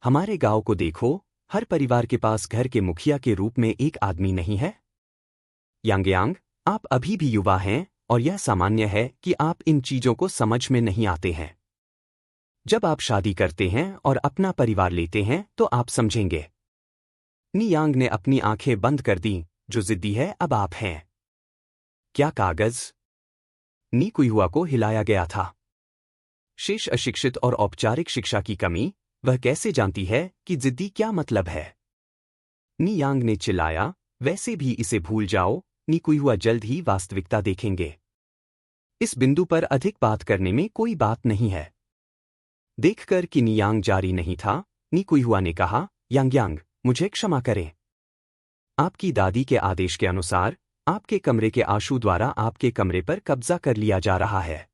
हमारे गांव को देखो, हर परिवार के पास घर के मुखिया के रूप में एक आदमी नहीं है। यांगयांग, आप अभी भी युवा हैं, और यह सामान्य है कि आप इन चीजों को समझ में नहीं आते हैं। जब आप शादी करते हैं और अपना परिवार लेते हैं तो आप समझेंगे। नी यांग ने अपनी आंखें बंद कर दीं, जो जिद्दी है अब आप हैं। क्या कागज? नी कुइहुआ को हिलाया गया था। शेष अशिक्षित और औपचारिक शिक्षा की कमी, वह कैसे जानती है कि जिद्दी क्या मतलब है? नी यांग ने चिल्लाया, वैसे भी इसे भूल जाओ, नी कुइहुआ जल्द ही वास्तविकता देखेंगे। इस बिंदु पर अधिक बात करने में कोई बात नहीं है। देखकर कि नी यांग जारी नहीं था, नी कुइहुआ ने कहा, यांगयांग, मुझे क्षमा करें। आपकी दादी के आदेश के अनुसार आपके कमरे के आशु द्वारा आपके कमरे पर कब्जा कर लिया जा रहा है।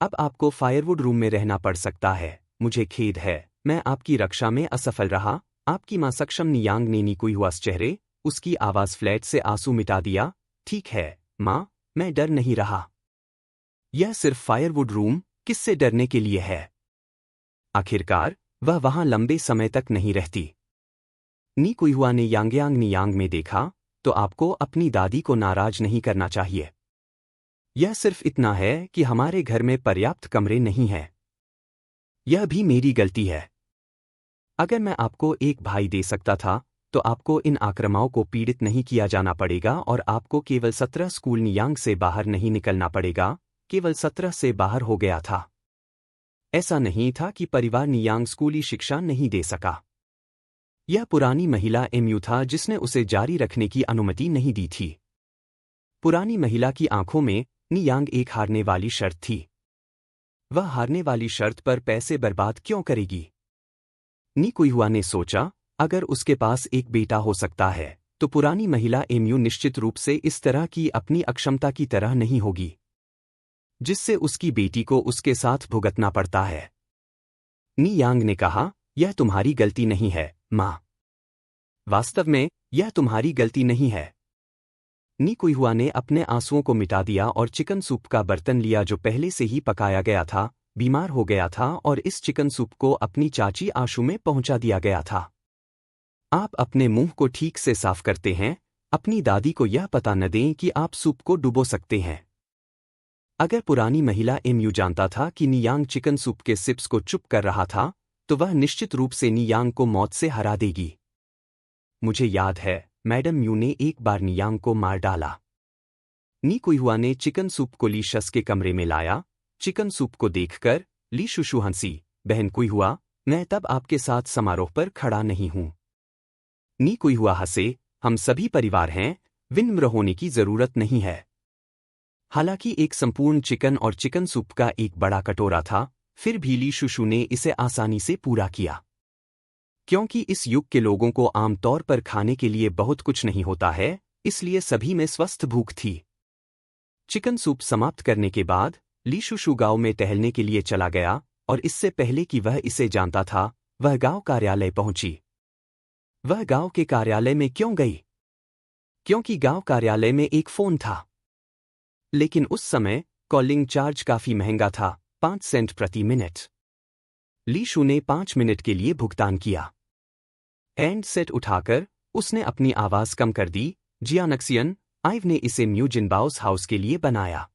अब आपको फायरवुड रूम में रहना पड़ सकता है। मुझे खेद है, मैं आपकी रक्षा में असफल रहा। आपकी मां सक्षम। नी यांग ने नी कुइहुआ चेहरे, उसकी आवाज फ्लैट से आंसू मिटा दिया। ठीक है मां, मैं डर नहीं रहा। यह सिर्फ फायरवुड रूम, किससे डरने के लिए है? आखिरकार वह वहां लंबे समय तक नहीं रहती। नी कुइहुआ ने नी यांग में देखा, तो आपको अपनी दादी को नाराज नहीं करना चाहिए। यह सिर्फ इतना है कि हमारे घर में पर्याप्त कमरे नहीं हैं। यह भी मेरी गलती है। अगर मैं आपको एक भाई दे सकता था, तो आपको इन आक्रमणों को पीड़ित नहीं किया जाना पड़ेगा और आपको केवल 17 स्कूल नी यांग से बाहर नहीं निकलना पड़ेगा, केवल 17 से बाहर हो गया था। ऐसा नहीं था कि परिवार नियांग स्कूली शिक्षा नहीं दे सका। यह पुरानी महिला एमयू था जिसने उसे जारी रखने की अनुमति नहीं दी थी। पुरानी महिला की आंखों में नियांग एक हारने वाली शर्त थी। वह हारने वाली शर्त पर पैसे बर्बाद क्यों करेगी? नी कुइहुआ ने सोचा, अगर उसके पास एक बेटा हो सकता है तो पुरानी महिला एमयू निश्चित रूप से इस तरह की अपनी अक्षमता की तरह नहीं होगी, जिससे उसकी बेटी को उसके साथ भुगतना पड़ता है। नी यांग ने कहा, यह तुम्हारी गलती नहीं है, माँ। वास्तव में यह तुम्हारी गलती नहीं है। नी कुइहुआ ने अपने आंसुओं को मिटा दिया और चिकन सूप का बर्तन लिया जो पहले से ही पकाया गया था, बीमार हो गया था और इस चिकन सूप को अपनी चाची आशु में पहुंचा दिया गया था। आप अपने मुंह को ठीक से साफ करते हैं, अपनी दादी को यह पता न दें कि आप सूप को डुबो सकते हैं। अगर पुरानी महिला एमयू जानता था कि नियांग चिकन सूप के सिप्स को चुप कर रहा था, तो वह निश्चित रूप से नियांग को मौत से हरा देगी। मुझे याद है, मैडम म्यू ने एक बार नियांग को मार डाला। नी कुइहुआ ने चिकन सूप को ली शस के कमरे में लाया। चिकन सूप को देखकर ली शुशु हंसी, बहन कुइहुआ, मैं तब आपके साथ समारोह पर खड़ा नहीं हूं। नी कुइहुआ हंसे, हम सभी परिवार हैं, विनम्र होने की जरूरत नहीं है। हालांकि एक संपूर्ण चिकन और चिकन सूप का एक बड़ा कटोरा था, फिर भी ली शुशु ने इसे आसानी से पूरा किया। क्योंकि इस युग के लोगों को आमतौर पर खाने के लिए बहुत कुछ नहीं होता है, इसलिए सभी में स्वस्थ भूख थी। चिकन सूप समाप्त करने के बाद ली शुशु गांव में टहलने के लिए चला गया और इससे पहले कि वह इसे जानता था, वह गांव कार्यालय पहुंची। वह गांव के कार्यालय में क्यों गई? क्योंकि गांव कार्यालय में एक फोन था। लेकिन उस समय कॉलिंग चार्ज काफी महंगा था, 5 सेंट प्रति मिनट। ली शू ने 5 मिनट के लिए भुगतान किया। एंड सेट उठाकर उसने अपनी आवाज कम कर दी। जियानक्सियन, आइव ने इसे म्यू जिनबाओस हाउस के लिए बनाया।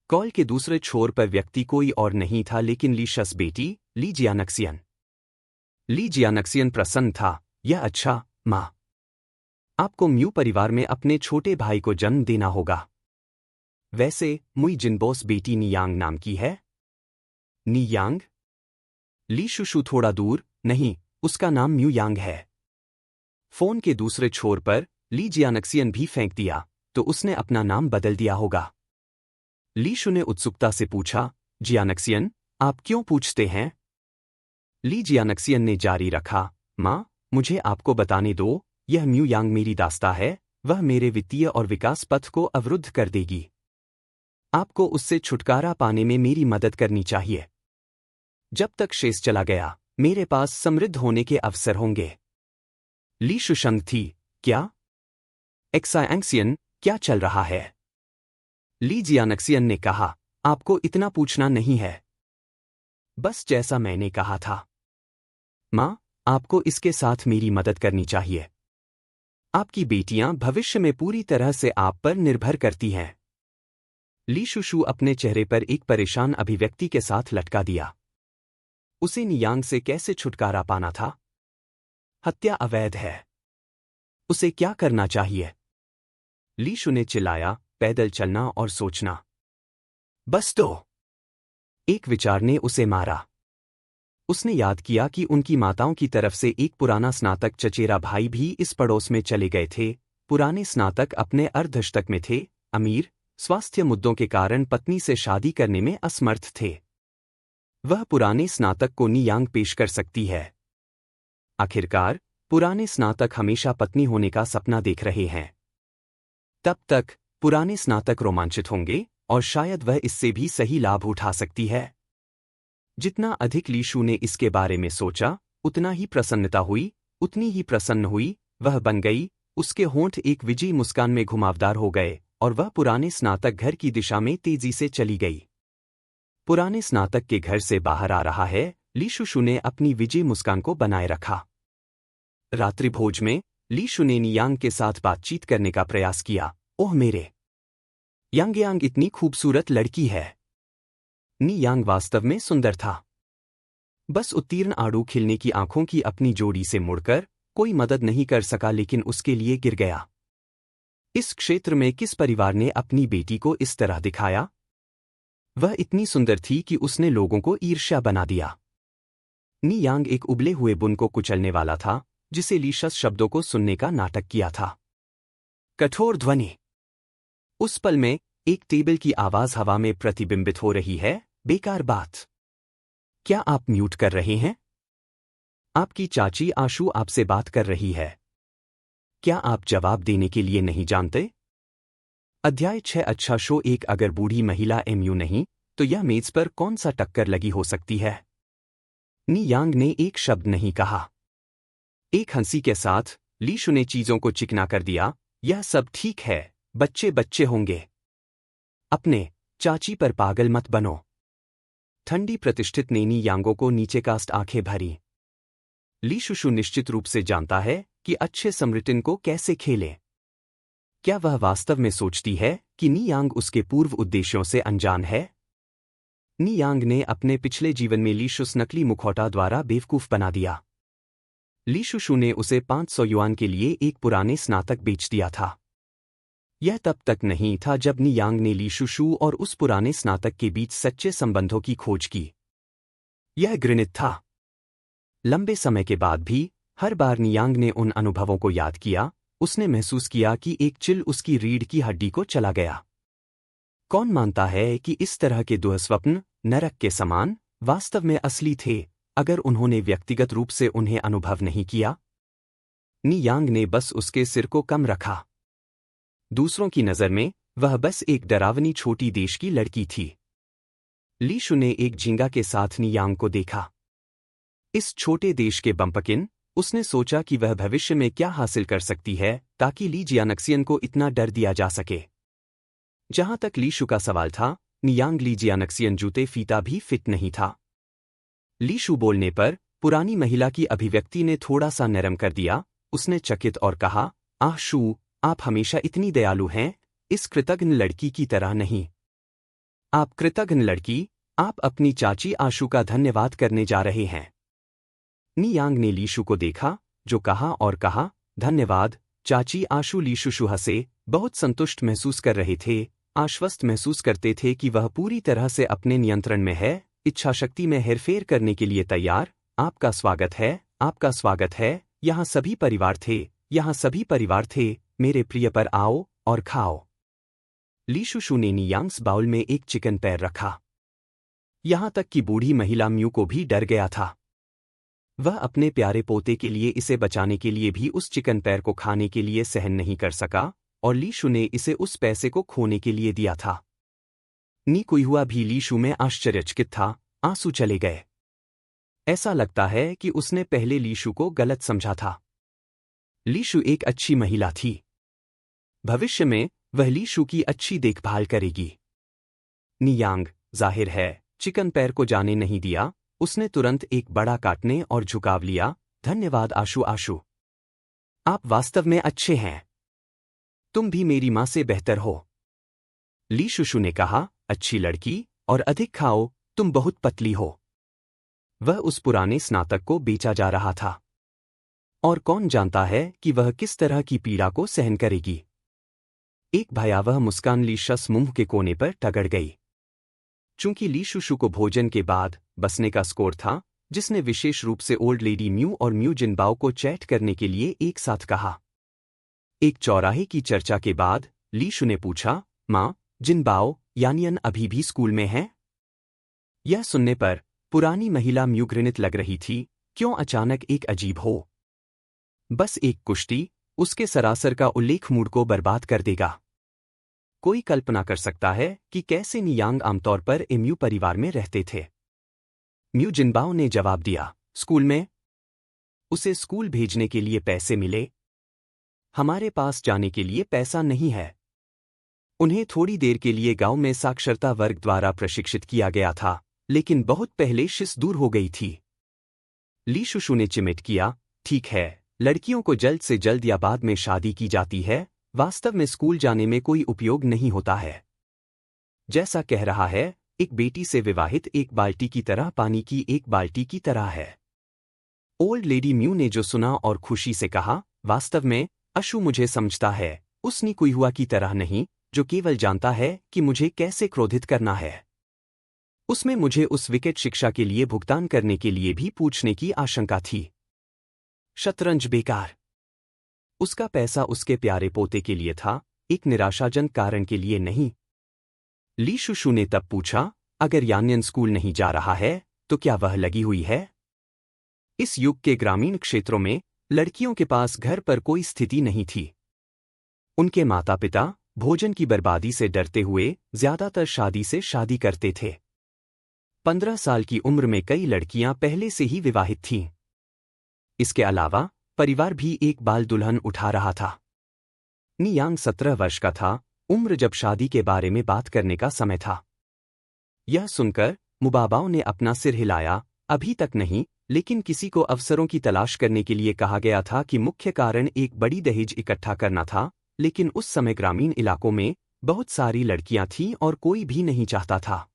कॉल के दूसरे छोर पर व्यक्ति कोई और नहीं था लेकिन ली शस बेटी, ली जियानक्सियन। ली जियानक्सियन प्रसन्न था, यह अच्छा, माँ। आपको म्यू परिवार में अपने छोटे भाई को जन्म देना होगा। वैसे मुई जिनबोस बेटी नियांग नाम की है। नियांग? ली शुशु थोड़ा दूर, नहीं, उसका नाम म्यू यांग है। फोन के दूसरे छोर पर ली जियानक्सियन भी फेंक दिया, तो उसने अपना नाम बदल दिया होगा। ली शू ने उत्सुकता से पूछा, जियानक्सियन, आप क्यों पूछते हैं? ली जियानक्सियन ने जारी रखा, माँ, मुझे आपको बताने दो, यह म्यू यांग मेरी दास्ता है, वह मेरे वित्तीय और विकास पथ को अवरुद्ध कर देगी। आपको उससे छुटकारा पाने में मेरी मदद करनी चाहिए। जब तक शेष चला गया, मेरे पास समृद्ध होने के अवसर होंगे। ली शुशंग थी, क्या? एक्साएंक्सियन, क्या चल रहा है? ली जियानक्सियन ने कहा, आपको इतना पूछना नहीं है। बस जैसा मैंने कहा था। माँ, आपको इसके साथ मेरी मदद करनी चाहिए। आपकी बेटियां भविष्य में पूरी तरह से आप पर निर्भर करती हैं। ली शुशु अपने चेहरे पर एक परेशान अभिव्यक्ति के साथ लटका दिया। उसे नियांग से कैसे छुटकारा पाना था? हत्या अवैध है। उसे क्या करना चाहिए? ली शू ने चिल्लाया, पैदल चलना और सोचना। बस तो। एक विचार ने उसे मारा। उसने याद किया कि उनकी माताओं की तरफ से एक पुराना स्नातक चचेरा भाई भी इस पड़ोस में चले गए थे। पुराने स्नातक अपने अर्धशतक में थे, अमीर, स्वास्थ्य मुद्दों के कारण पत्नी से शादी करने में असमर्थ थे। वह पुराने स्नातक को नियांग पेश कर सकती है। आखिरकार, पुराने स्नातक हमेशा पत्नी होने का सपना देख रहे हैं। तब तक पुराने स्नातक रोमांचित होंगे और शायद वह इससे भी सही लाभ उठा सकती है। जितना अधिक ली शू ने इसके बारे में सोचा, उतना ही प्रसन्नता हुई, उतनी ही प्रसन्न हुई, वह बन गई, उसके होंठ एक विजयी मुस्कान में घुमावदार हो गए और वह पुराने स्नातक घर की दिशा में तेजी से चली गई। पुराने स्नातक के घर से बाहर आ रहा है, ली शुशु ने अपनी विजयी मुस्कान को बनाए रखा। रात्रि भोज में ली शू ने नियांग के साथ बातचीत करने का प्रयास किया। ओह मेरे यांग इतनी खूबसूरत लड़की है। नियांग वास्तव में सुंदर था। बस उत्तीर्ण आड़ू खिलने की आंखों की अपनी जोड़ी से मुड़कर कोई मदद नहीं कर सका, लेकिन उसके लिए गिर गया। इस क्षेत्र में किस परिवार ने अपनी बेटी को इस तरह दिखाया? वह इतनी सुंदर थी कि उसने लोगों को ईर्ष्या बना दिया। नी यांग एक उबले हुए बुन को कुचलने वाला था, जिसे ली शस शब्दों को सुनने का नाटक किया था। कठोर ध्वनि। उस पल में एक टेबल की आवाज हवा में प्रतिबिंबित हो रही है। बेकार बात। क्या आप म्यूट कर रहे हैं? आपकी चाची आशु आपसे बात कर रही है। क्या आप जवाब देने के लिए नहीं जानते? अध्याय 6। अच्छा शो। एक अगर बूढ़ी महिला एमयू नहीं, तो यह मेज पर कौन सा टक्कर लगी हो सकती है? नी यांग ने एक शब्द नहीं कहा। एक हंसी के साथ ली शु ने चीजों को चिकना कर दिया। यह सब ठीक है, बच्चे बच्चे होंगे। अपने चाची पर पागल मत बनो। ठंडी प्रतिष्ठित ने नी यांगों को नीचे कास्ट आंखें भरी। ली शुशु निश्चित रूप से जानता है कि अच्छे समृटिन को कैसे खेलें। क्या वह वास्तव में सोचती है कि नी यांग उसके पूर्व उद्देश्यों से अनजान है? नी यांग ने अपने पिछले जीवन में ली शुस नकली मुखौटा द्वारा बेवकूफ बना दिया। ली शुशु ने उसे 500 युआन के लिए एक पुराने स्नातक बेच दिया था। यह तब तक नहीं था जब नी यांग ने ली शुशु और उस पुराने स्नातक के बीच सच्चे संबंधों की खोज की। यह घृणित था। लंबे समय के बाद भी हर बार नी यांग ने उन अनुभवों को याद किया, उसने महसूस किया कि एक चिल उसकी रीढ़ की हड्डी को चला गया। कौन मानता है कि इस तरह के दुःस्वप्न नरक के समान वास्तव में असली थे, अगर उन्होंने व्यक्तिगत रूप से उन्हें अनुभव नहीं किया? नी यांग ने बस उसके सिर को कम रखा। दूसरों की नज़र में वह बस एक डरावनी छोटी देश की लड़की थी। ली शु ने एक झींगा के साथ नी यांग को देखा। इस छोटे देश के बम्पकिन, उसने सोचा कि वह भविष्य में क्या हासिल कर सकती है ताकि ली जियानक्सियन को इतना डर दिया जा सके। जहां तक ली शु का सवाल था, नी यांग ली जियानक्सियन जूते फीता भी फिट नहीं था। ली शु बोलने पर पुरानी महिला की अभिव्यक्ति ने थोड़ा सा नरम कर दिया। उसने चकित और कहा, आह शु, आप हमेशा इतनी दयालु हैं, इस कृतघ्न लड़की की तरह नहीं। आप कृतघ्न लड़की, आप अपनी चाची आशु का धन्यवाद करने जा रहे हैं। नी यांग ने ली शु को देखा, जो कहा और कहा, धन्यवाद चाची आशु। ली शुशु हंसे, बहुत संतुष्ट महसूस कर रहे थे, आश्वस्त महसूस करते थे कि वह पूरी तरह से अपने नियंत्रण में है, इच्छाशक्ति में हेरफेर करने के लिए तैयार। आपका स्वागत है, आपका स्वागत है। यहाँ सभी परिवार थे, यहाँ सभी परिवार थे। मेरे प्रिय पर आओ और खाओ। ली शुशु ने नी यांग्स बाउल में एक चिकन पैर रखा। यहां तक कि बूढ़ी महिला म्यू को भी डर गया था। वह अपने प्यारे पोते के लिए इसे बचाने के लिए भी उस चिकन पैर को खाने के लिए सहन नहीं कर सका, और ली शु ने इसे उस पैसे को खोने के लिए दिया था। नी कुइहुआ भी ली शु में आश्चर्यचकित था, आंसू चले गए। ऐसा लगता है कि उसने पहले ली शु को गलत समझा था। ली शु एक अच्छी महिला थी। भविष्य में वह ली शु की अच्छी देखभाल करेगी। नी यांग, जाहिर है, चिकन पैर को जाने नहीं दिया। उसने तुरंत एक बड़ा काटने और झुकाव लिया। धन्यवाद आशु। आशु, आप वास्तव में अच्छे हैं। तुम भी मेरी मां से बेहतर हो। ली शुशु ने कहा, अच्छी लड़की, और अधिक खाओ, तुम बहुत पतली हो। वह उस पुराने स्नातक को बेचा जा रहा था, और कौन जानता है कि वह किस तरह की पीड़ा को सहन करेगी। एक भयावह मुस्कान ली शस मुंह के कोने पर टगड़ गई। चूंकि ली शुशु को भोजन के बाद बसने का स्कोर था, जिसने विशेष रूप से ओल्ड लेडी म्यू और म्यू जिनबाओ को चैट करने के लिए एक साथ कहा। एक चौराहे की चर्चा के बाद ली शु ने पूछा, माँ, जिनबाओ यानियन अभी भी स्कूल में हैं? यह सुनने पर पुरानी महिला म्यू घृणित लग रही थी। क्यों अचानक एक अजीब हो? बस एक कुश्ती उसके सरासर का उल्लेख मूड को बर्बाद कर देगा। कोई कल्पना कर सकता है कि कैसे नी यांग आमतौर पर म्यू परिवार में रहते थे। म्यू जिनबाओ ने जवाब दिया, स्कूल में? उसे स्कूल भेजने के लिए पैसे मिले? हमारे पास जाने के लिए पैसा नहीं है। उन्हें थोड़ी देर के लिए गांव में साक्षरता वर्ग द्वारा प्रशिक्षित किया गया था, लेकिन बहुत पहले शिस दूर हो गई थी। ली शुशु ने चिमिट किया, ठीक है, लड़कियों को जल्द से जल्द या बाद में शादी की जाती है। वास्तव में स्कूल जाने में कोई उपयोग नहीं होता है। जैसा कह रहा है, एक बेटी से विवाहित एक बाल्टी की तरह, पानी की एक बाल्टी की तरह है। ओल्ड लेडी म्यू ने जो सुना और खुशी से कहा, वास्तव में अशु मुझे समझता है, उस नी कुइहुआ की तरह नहीं, जो केवल जानता है कि मुझे कैसे क्रोधित करना है। उसमें मुझे उस विकेट शिक्षा के लिए भुगतान करने के लिए भी पूछने की आशंका थी। शतरंज बेकार। उसका पैसा उसके प्यारे पोते के लिए था, एक निराशाजनक कारण के लिए नहीं। ली शुशु ने तब पूछा, अगर यान्यन स्कूल नहीं जा रहा है तो क्या वह लगी हुई है? इस युग के ग्रामीण क्षेत्रों में लड़कियों के पास घर पर कोई स्थिति नहीं थी। उनके माता पिता भोजन की बर्बादी से डरते हुए ज्यादातर शादी से शादी करते थे। 15 साल की उम्र में कई लड़कियां पहले से ही विवाहित थीं। इसके अलावा परिवार भी एक बाल दुल्हन उठा रहा था। नियांग 17 वर्ष का था, उम्र जब शादी के बारे में बात करने का समय था। यह सुनकर मुबाबाओं ने अपना सिर हिलाया। अभी तक नहीं, लेकिन किसी को अवसरों की तलाश करने के लिए कहा गया था कि मुख्य कारण एक बड़ी दहेज इकट्ठा करना था, लेकिन उस समय ग्रामीण इलाकों में बहुत सारी लड़कियां थीं और कोई भी नहीं चाहता था।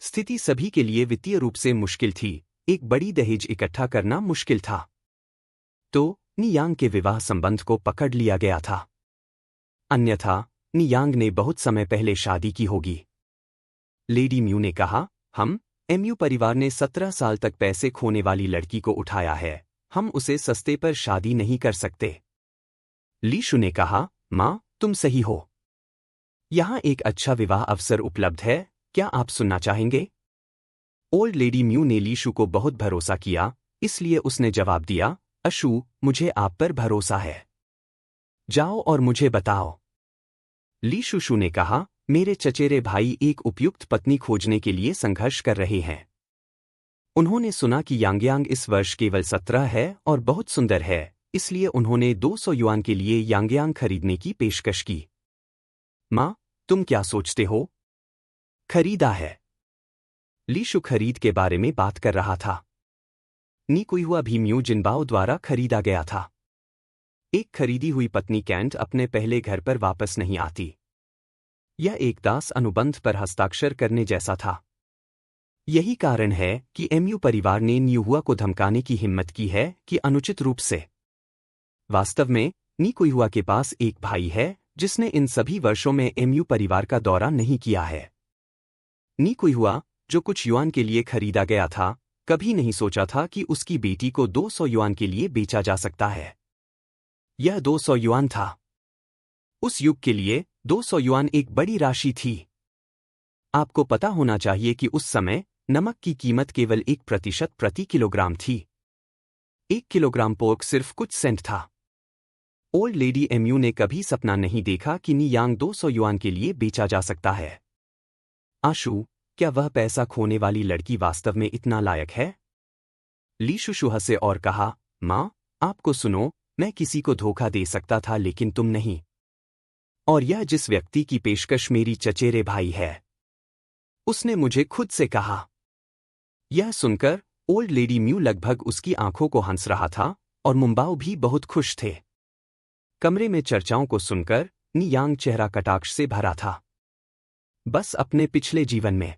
स्थिति सभी के लिए वित्तीय रूप से मुश्किल थी, एक बड़ी दहेज इकट्ठा करना मुश्किल था। तो नियांग के विवाह संबंध को पकड़ लिया गया था। अन्यथा नियांग ने बहुत समय पहले शादी की होगी। लेडी म्यू ने कहा, हम एमयू परिवार ने 17 साल तक पैसे खोने वाली लड़की को उठाया है, हम उसे सस्ते पर शादी नहीं कर सकते। ली शु ने कहा, माँ, तुम सही हो। यहाँ एक अच्छा विवाह अवसर उपलब्ध है, क्या आप सुनना चाहेंगे? ओल्ड लेडी म्यू ने ली शु को बहुत भरोसा किया, इसलिए उसने जवाब दिया, अशु, मुझे आप पर भरोसा है। जाओ और मुझे बताओ। ली शुशु ने कहा, मेरे चचेरे भाई एक उपयुक्त पत्नी खोजने के लिए संघर्ष कर रहे हैं। उन्होंने सुना कि यांगयांग इस वर्ष केवल 17 है और बहुत सुंदर है, इसलिए उन्होंने 200 युआन के लिए यांगयांग खरीदने की पेशकश की। माँ, तुम क्या सोचते हो? खरीदा है। ली शु खरीद के बारे में बात कर रहा था। निकुइहुआ भी म्यू जिनबाओ द्वारा खरीदा गया था। एक खरीदी हुई पत्नी कैंट अपने पहले घर पर वापस नहीं आती। यह एक दास अनुबंध पर हस्ताक्षर करने जैसा था। यही कारण है कि एमयू परिवार ने न्यूहुआ को धमकाने की हिम्मत की है कि अनुचित रूप से। वास्तव में निकुइहुआ के पास एक भाई है जिसने इन सभी वर्षों में एमयू परिवार का दौरा नहीं किया है। निकुइहुआ, जो कुछ युआन के लिए खरीदा गया था, कभी नहीं सोचा था कि उसकी बेटी को 200 युआन के लिए बेचा जा सकता है। यह 200 युआन था। उस युग के लिए 200 युआन एक बड़ी राशि थी। आपको पता होना चाहिए कि उस समय नमक की कीमत केवल 1% प्रति किलोग्राम थी। 1 किलोग्राम पोर्क सिर्फ कुछ सेंट था। ओल्ड लेडी एमयू ने कभी सपना नहीं देखा कि नियांग 200 युआन के लिए बेचा जा सकता है। आशु, क्या वह पैसा खोने वाली लड़की वास्तव में इतना लायक है? ली शुशु हंसे और कहा, माँ, आपको सुनो, मैं किसी को धोखा दे सकता था लेकिन तुम नहीं। और यह जिस व्यक्ति की पेशकश मेरी चचेरे भाई है, उसने मुझे खुद से कहा। यह सुनकर ओल्ड लेडी म्यू लगभग उसकी आंखों को हंस रहा था और मुंबाओ भी बहुत खुश थे। कमरे में चर्चाओं को सुनकर नियांग चेहरा कटाक्ष से भरा था। बस अपने पिछले जीवन में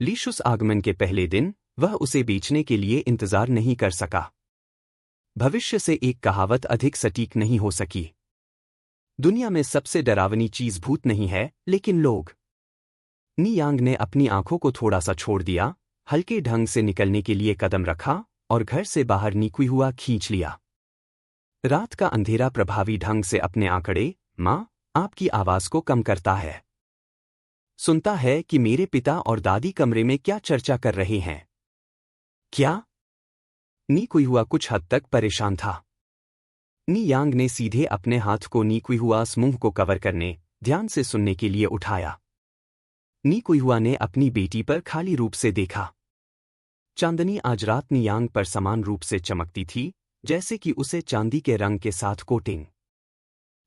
लीशुस आगमन के पहले दिन वह उसे बेचने के लिए इंतजार नहीं कर सका। भविष्य से एक कहावत अधिक सटीक नहीं हो सकी। दुनिया में सबसे डरावनी चीज भूत नहीं है, लेकिन लोग। नियांग ने अपनी आंखों को थोड़ा सा छोड़ दिया, हल्के ढंग से निकलने के लिए कदम रखा और घर से बाहर निकुइहुआ खींच लिया। रात का अंधेरा प्रभावी ढंग से अपने आंकड़े, माँ, आपकी आवाज को कम करता है। सुनता है कि मेरे पिता और दादी कमरे में क्या चर्चा कर रहे हैं। क्या? निकुइहुआ कुछ हद तक परेशान था। नियांग ने सीधे अपने हाथ को निकुइहुआ मुंह को कवर करने, ध्यान से सुनने के लिए उठाया। निकुइहुआ ने अपनी बेटी पर खाली रूप से देखा। चांदनी आज रात नियांग पर समान रूप से चमकती थी, जैसे कि उसे चांदी के रंग के साथ कोटिंग।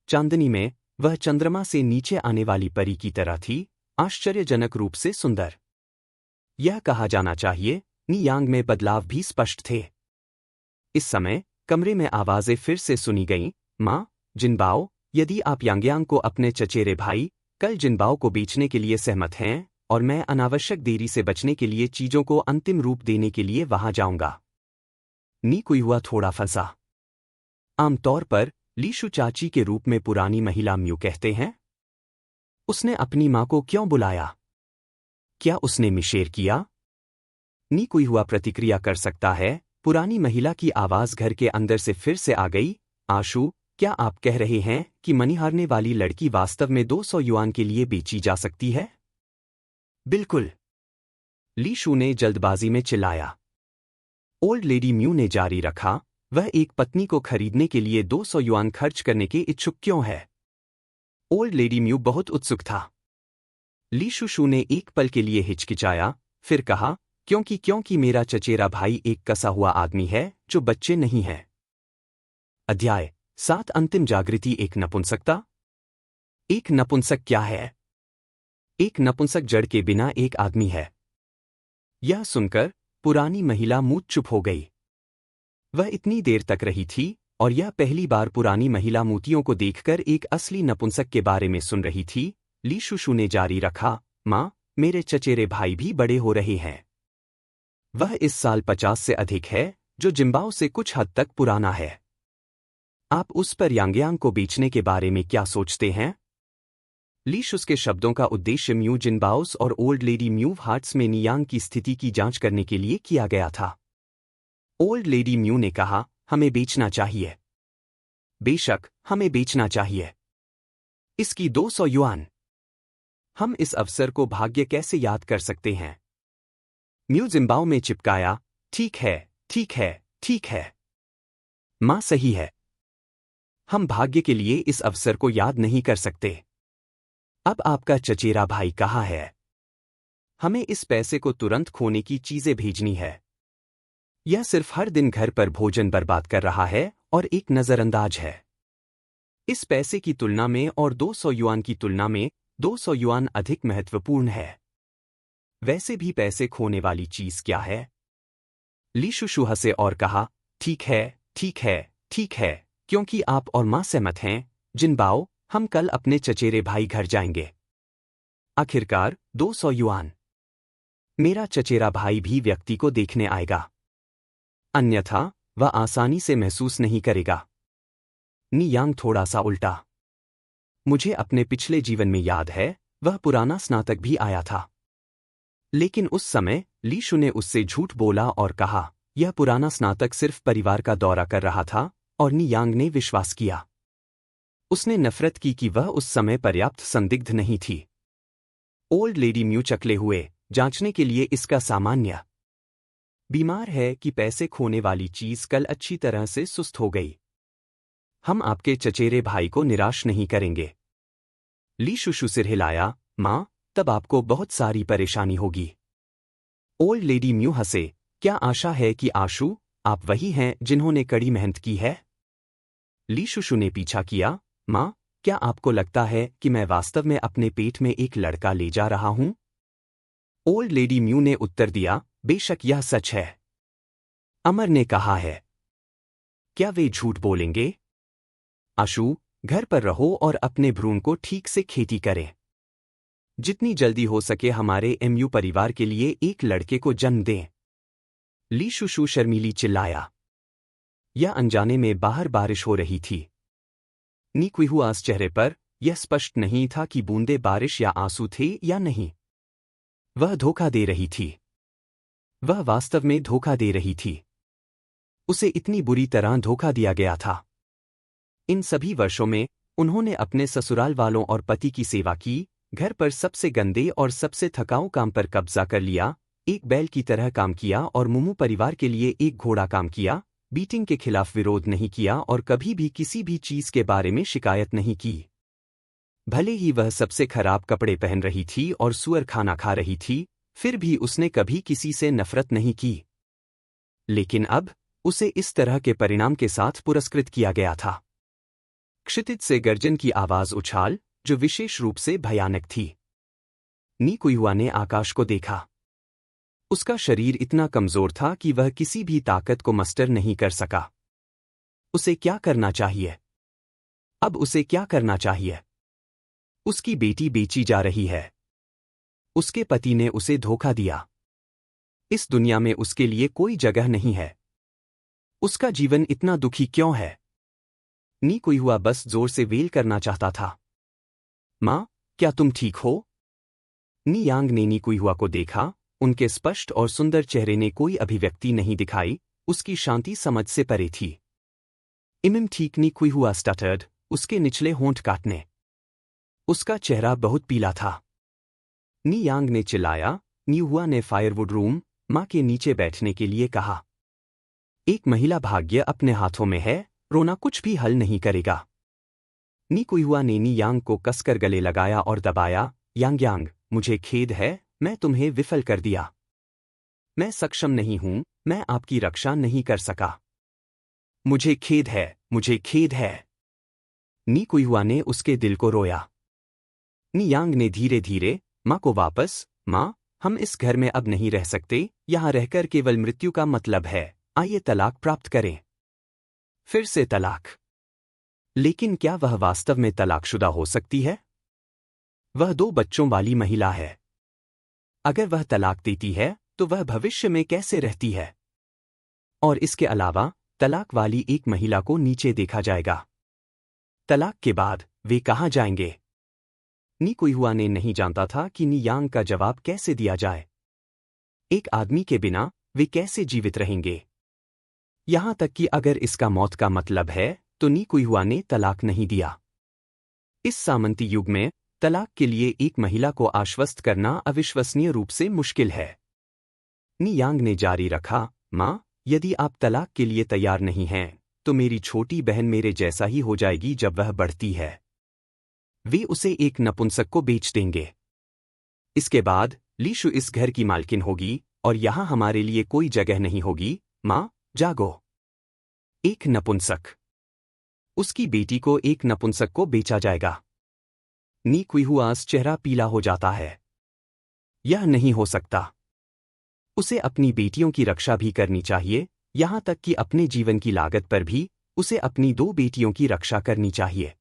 चांदनी में वह चंद्रमा से नीचे आने वाली परी की तरह थी, आश्चर्यजनक रूप से सुंदर। यह कहा जाना चाहिए, नियांग में बदलाव भी स्पष्ट थे। इस समय कमरे में आवाजें फिर से सुनी गईं, माँ, जिनबाओ, यदि आप यांगयांग को अपने चचेरे भाई कल जिनबाओ को बेचने के लिए सहमत हैं, और मैं अनावश्यक देरी से बचने के लिए चीजों को अंतिम रूप देने के लिए वहां जाऊंगा। निकुइहुआ थोड़ा फंसा। आमतौर पर लीशु चाची के रूप में पुरानी महिला म्यू कहते हैं। उसने अपनी माँ को क्यों बुलाया? क्या उसने मिशेर किया? नी कोई हुआ प्रतिक्रिया कर सकता है। पुरानी महिला की आवाज घर के अंदर से फिर से आ गई। आशु, क्या आप कह रहे हैं कि मनी हारने वाली लड़की वास्तव में 200 युआन के लिए बेची जा सकती है? बिल्कुल, ली शू ने जल्दबाजी में चिल्लाया। ओल्ड लेडी म्यू ने जारी रखा, वह एक पत्नी को खरीदने के लिए 200 युआन खर्च करने के इच्छुक क्यों है? ओल्ड लेडी म्यू बहुत उत्सुक था। ली शू ने एक पल के लिए हिचकिचाया, फिर कहा, क्योंकि मेरा चचेरा भाई एक कसा हुआ आदमी है जो बच्चे नहीं है। अध्याय 7 अंतिम जागृति। एक नपुंसकता। एक नपुंसक क्या है? एक नपुंसक जड़ के बिना एक आदमी है। यह सुनकर पुरानी महिला मूक चुप हो गई। वह इतनी देर तक रही थी और यह पहली बार पुरानी महिला मोतियों को देखकर एक असली नपुंसक के बारे में सुन रही थी। ली शू ने जारी रखा, माँ, मेरे चचेरे भाई भी बड़े हो रहे हैं। वह इस साल 50 से अधिक है, जो जिम्बाओ से कुछ हद तक पुराना है। आप उस पर यांगयांग को बेचने के बारे में क्या सोचते हैं? ली शुस के शब्दों का उद्देश्य म्यू जिनबाओस और ओल्ड लेडी म्यू हार्ट्स में नियांग की स्थिति की जांच करने के लिए किया गया था। ओल्ड लेडी म्यू ने कहा, हमें बेचना चाहिए। बेशक, हमें बेचना चाहिए। इसकी 200 युआन। हम इस अवसर को भाग्य कैसे याद कर सकते हैं? म्यू जिम्बाओ में चिपकाया, ठीक है, ठीक है, ठीक है। मां सही है। हम भाग्य के लिए इस अवसर को याद नहीं कर सकते। अब आपका चचेरा भाई कहाँ है? हमें इस पैसे को तुरंत खोने की चीजें भेजनी है। यह सिर्फ हर दिन घर पर भोजन बर्बाद कर रहा है और एक नजरअंदाज है। इस पैसे की तुलना में और 200 युआन की तुलना में 200 युआन अधिक महत्वपूर्ण है। वैसे भी पैसे खोने वाली चीज क्या है? ली शू हंसे और कहा, ठीक है, ठीक है, ठीक है, क्योंकि आप और मां सहमत हैं। जिनबाओ, हम कल अपने चचेरे भाई घर जाएंगे। आखिरकार 200 युआन। मेरा चचेरा भाई भी व्यक्ति को देखने आएगा। अन्यथा वह आसानी से महसूस नहीं करेगा। नियांग थोड़ा सा उल्टा। मुझे अपने पिछले जीवन में याद है, वह पुराना स्नातक भी आया था। लेकिन उस समय ली शू ने उससे झूठ बोला और कहा, यह पुराना स्नातक सिर्फ परिवार का दौरा कर रहा था, और नियांग ने विश्वास किया। उसने नफरत की कि वह उस समय पर्याप्त संदिग्ध नहीं थी। ओल्ड लेडी म्यू चकले हुए, जांचने के लिए इसका सामान्य बीमार है कि पैसे खोने वाली चीज कल अच्छी तरह से सुस्त हो गई। हम आपके चचेरे भाई को निराश नहीं करेंगे। ली शू सिर हिलाया, मां, तब आपको बहुत सारी परेशानी होगी। ओल्ड लेडी म्यू हंसे, क्या आशा है कि आशु, आप वही हैं जिन्होंने कड़ी मेहनत की है? ली शू ने पीछा किया, मां, क्या आपको लगता है कि मैं वास्तव में अपने पेट में एक लड़का ले जा रहा हूं? ओल्ड लेडी म्यू ने उत्तर दिया, बेशक यह सच है। अमर ने कहा है। क्या वे झूठ बोलेंगे? आशु, घर पर रहो और अपने भ्रूण को ठीक से खेती करें। जितनी जल्दी हो सके हमारे एमयू परिवार के लिए एक लड़के को जन्म दें। ली शू शर्मीली चिल्लाया। यह अनजाने में बाहर बारिश हो रही थी। नी क्विहुआस चेहरे पर यह स्पष्ट नहीं था कि बूंदे बारिश या आंसू थे या नहीं। वह धोखा दे रही थी। वह वास्तव में धोखा दे रही थी। उसे इतनी बुरी तरह धोखा दिया गया था। इन सभी वर्षों में उन्होंने अपने ससुराल वालों और पति की सेवा की, घर पर सबसे गंदे और सबसे थकाऊ काम पर कब्जा कर लिया, एक बैल की तरह काम किया और मुमू परिवार के लिए एक घोड़ा काम किया, बीटिंग के खिलाफ विरोध नहीं किया और कभी भी किसी भी चीज के बारे में शिकायत नहीं की। भले ही वह सबसे खराब कपड़े पहन रही थी और सुअर खाना खा रही थी, फिर भी उसने कभी किसी से नफरत नहीं की। लेकिन अब उसे इस तरह के परिणाम के साथ पुरस्कृत किया गया था। क्षितिज से गर्जन की आवाज उछाल, जो विशेष रूप से भयानक थी। नी कुइहुआ ने आकाश को देखा। उसका शरीर इतना कमजोर था कि वह किसी भी ताकत को मस्टर नहीं कर सका। उसे क्या करना चाहिए? अब उसे क्या करना चाहिए? उसकी बेटी बेची जा रही है। उसके पति ने उसे धोखा दिया। इस दुनिया में उसके लिए कोई जगह नहीं है। उसका जीवन इतना दुखी क्यों है? नी कुइहुआ बस जोर से वेल करना चाहता था। मां, क्या तुम ठीक हो? नी यांग ने नी कुइहुआ को देखा, उनके स्पष्ट और सुंदर चेहरे ने कोई अभिव्यक्ति नहीं दिखाई, उसकी शांति समझ से परे थी। इमिम ठीक नी कुइहुआ स्टटर्ड, उसके निचले होंठ काटने। उसका चेहरा बहुत पीला था। नी यांग ने चिल्लाया, नी हुआ ने फायरवुड रूम माँ के नीचे बैठने के लिए कहा। एक महिला भाग्य अपने हाथों में है, रोना कुछ भी हल नहीं करेगा। नी कुइहुआ ने नी यांग को कसकर गले लगाया और दबाया, यांग यांग, मुझे खेद है, मैं तुम्हें विफल कर दिया। मैं सक्षम नहीं हूं, मैं आपकी रक्षा नहीं कर सका। मुझे खेद है, मुझे खेद है। नी कुइहुआ ने उसके दिल को रोया। नी यांग ने धीरे धीरे, माँ को वापस, माँ, हम इस घर में अब नहीं रह सकते, यहाँ रहकर केवल मृत्यु का मतलब है, आइए तलाक प्राप्त करें। फिर से तलाक। लेकिन क्या वह वास्तव में तलाकशुदा हो सकती है? वह 2 बच्चों वाली महिला है। अगर वह तलाक देती है, तो वह भविष्य में कैसे रहती है? और इसके अलावा, तलाक वाली एक महिला को नीचे देखा जाएगा। तलाक के बाद, वे कहाँ जाएंगे? नी कुइहुआ ने नहीं जानता था कि नी यांग का जवाब कैसे दिया जाए। एक आदमी के बिना, वे कैसे जीवित रहेंगे? यहां तक कि अगर इसका मौत का मतलब है, तो नी कुइहुआ ने तलाक नहीं दिया। इस सामंती युग में, तलाक के लिए एक महिला को आश्वस्त करना अविश्वसनीय रूप से मुश्किल है। नी यांग ने जारी रखा, माँ, यदि आप तलाक के लिए तैयार नहीं हैं, तो मेरी छोटी बहन मेरे जैसा ही हो जाएगी जब वह बढ़ती है। वे उसे एक नपुंसक को बेच देंगे। इसके बाद, लीशु इस घर की मालकिन होगी, और यहाँ हमारे लिए कोई जगह नहीं होगी। माँ, जागो। एक नपुंसक। उसकी बेटी को एक नपुंसक को बेचा जाएगा। नी कुइहुआस चेहरा पीला हो जाता है। यह नहीं हो सकता। उसे अपनी बेटियों की रक्षा भी करनी चाहिए, यहां तक कि अपने जीवन की लागत पर भी, उसे अपनी 2 बेटियों की रक्षा करनी चाहिए।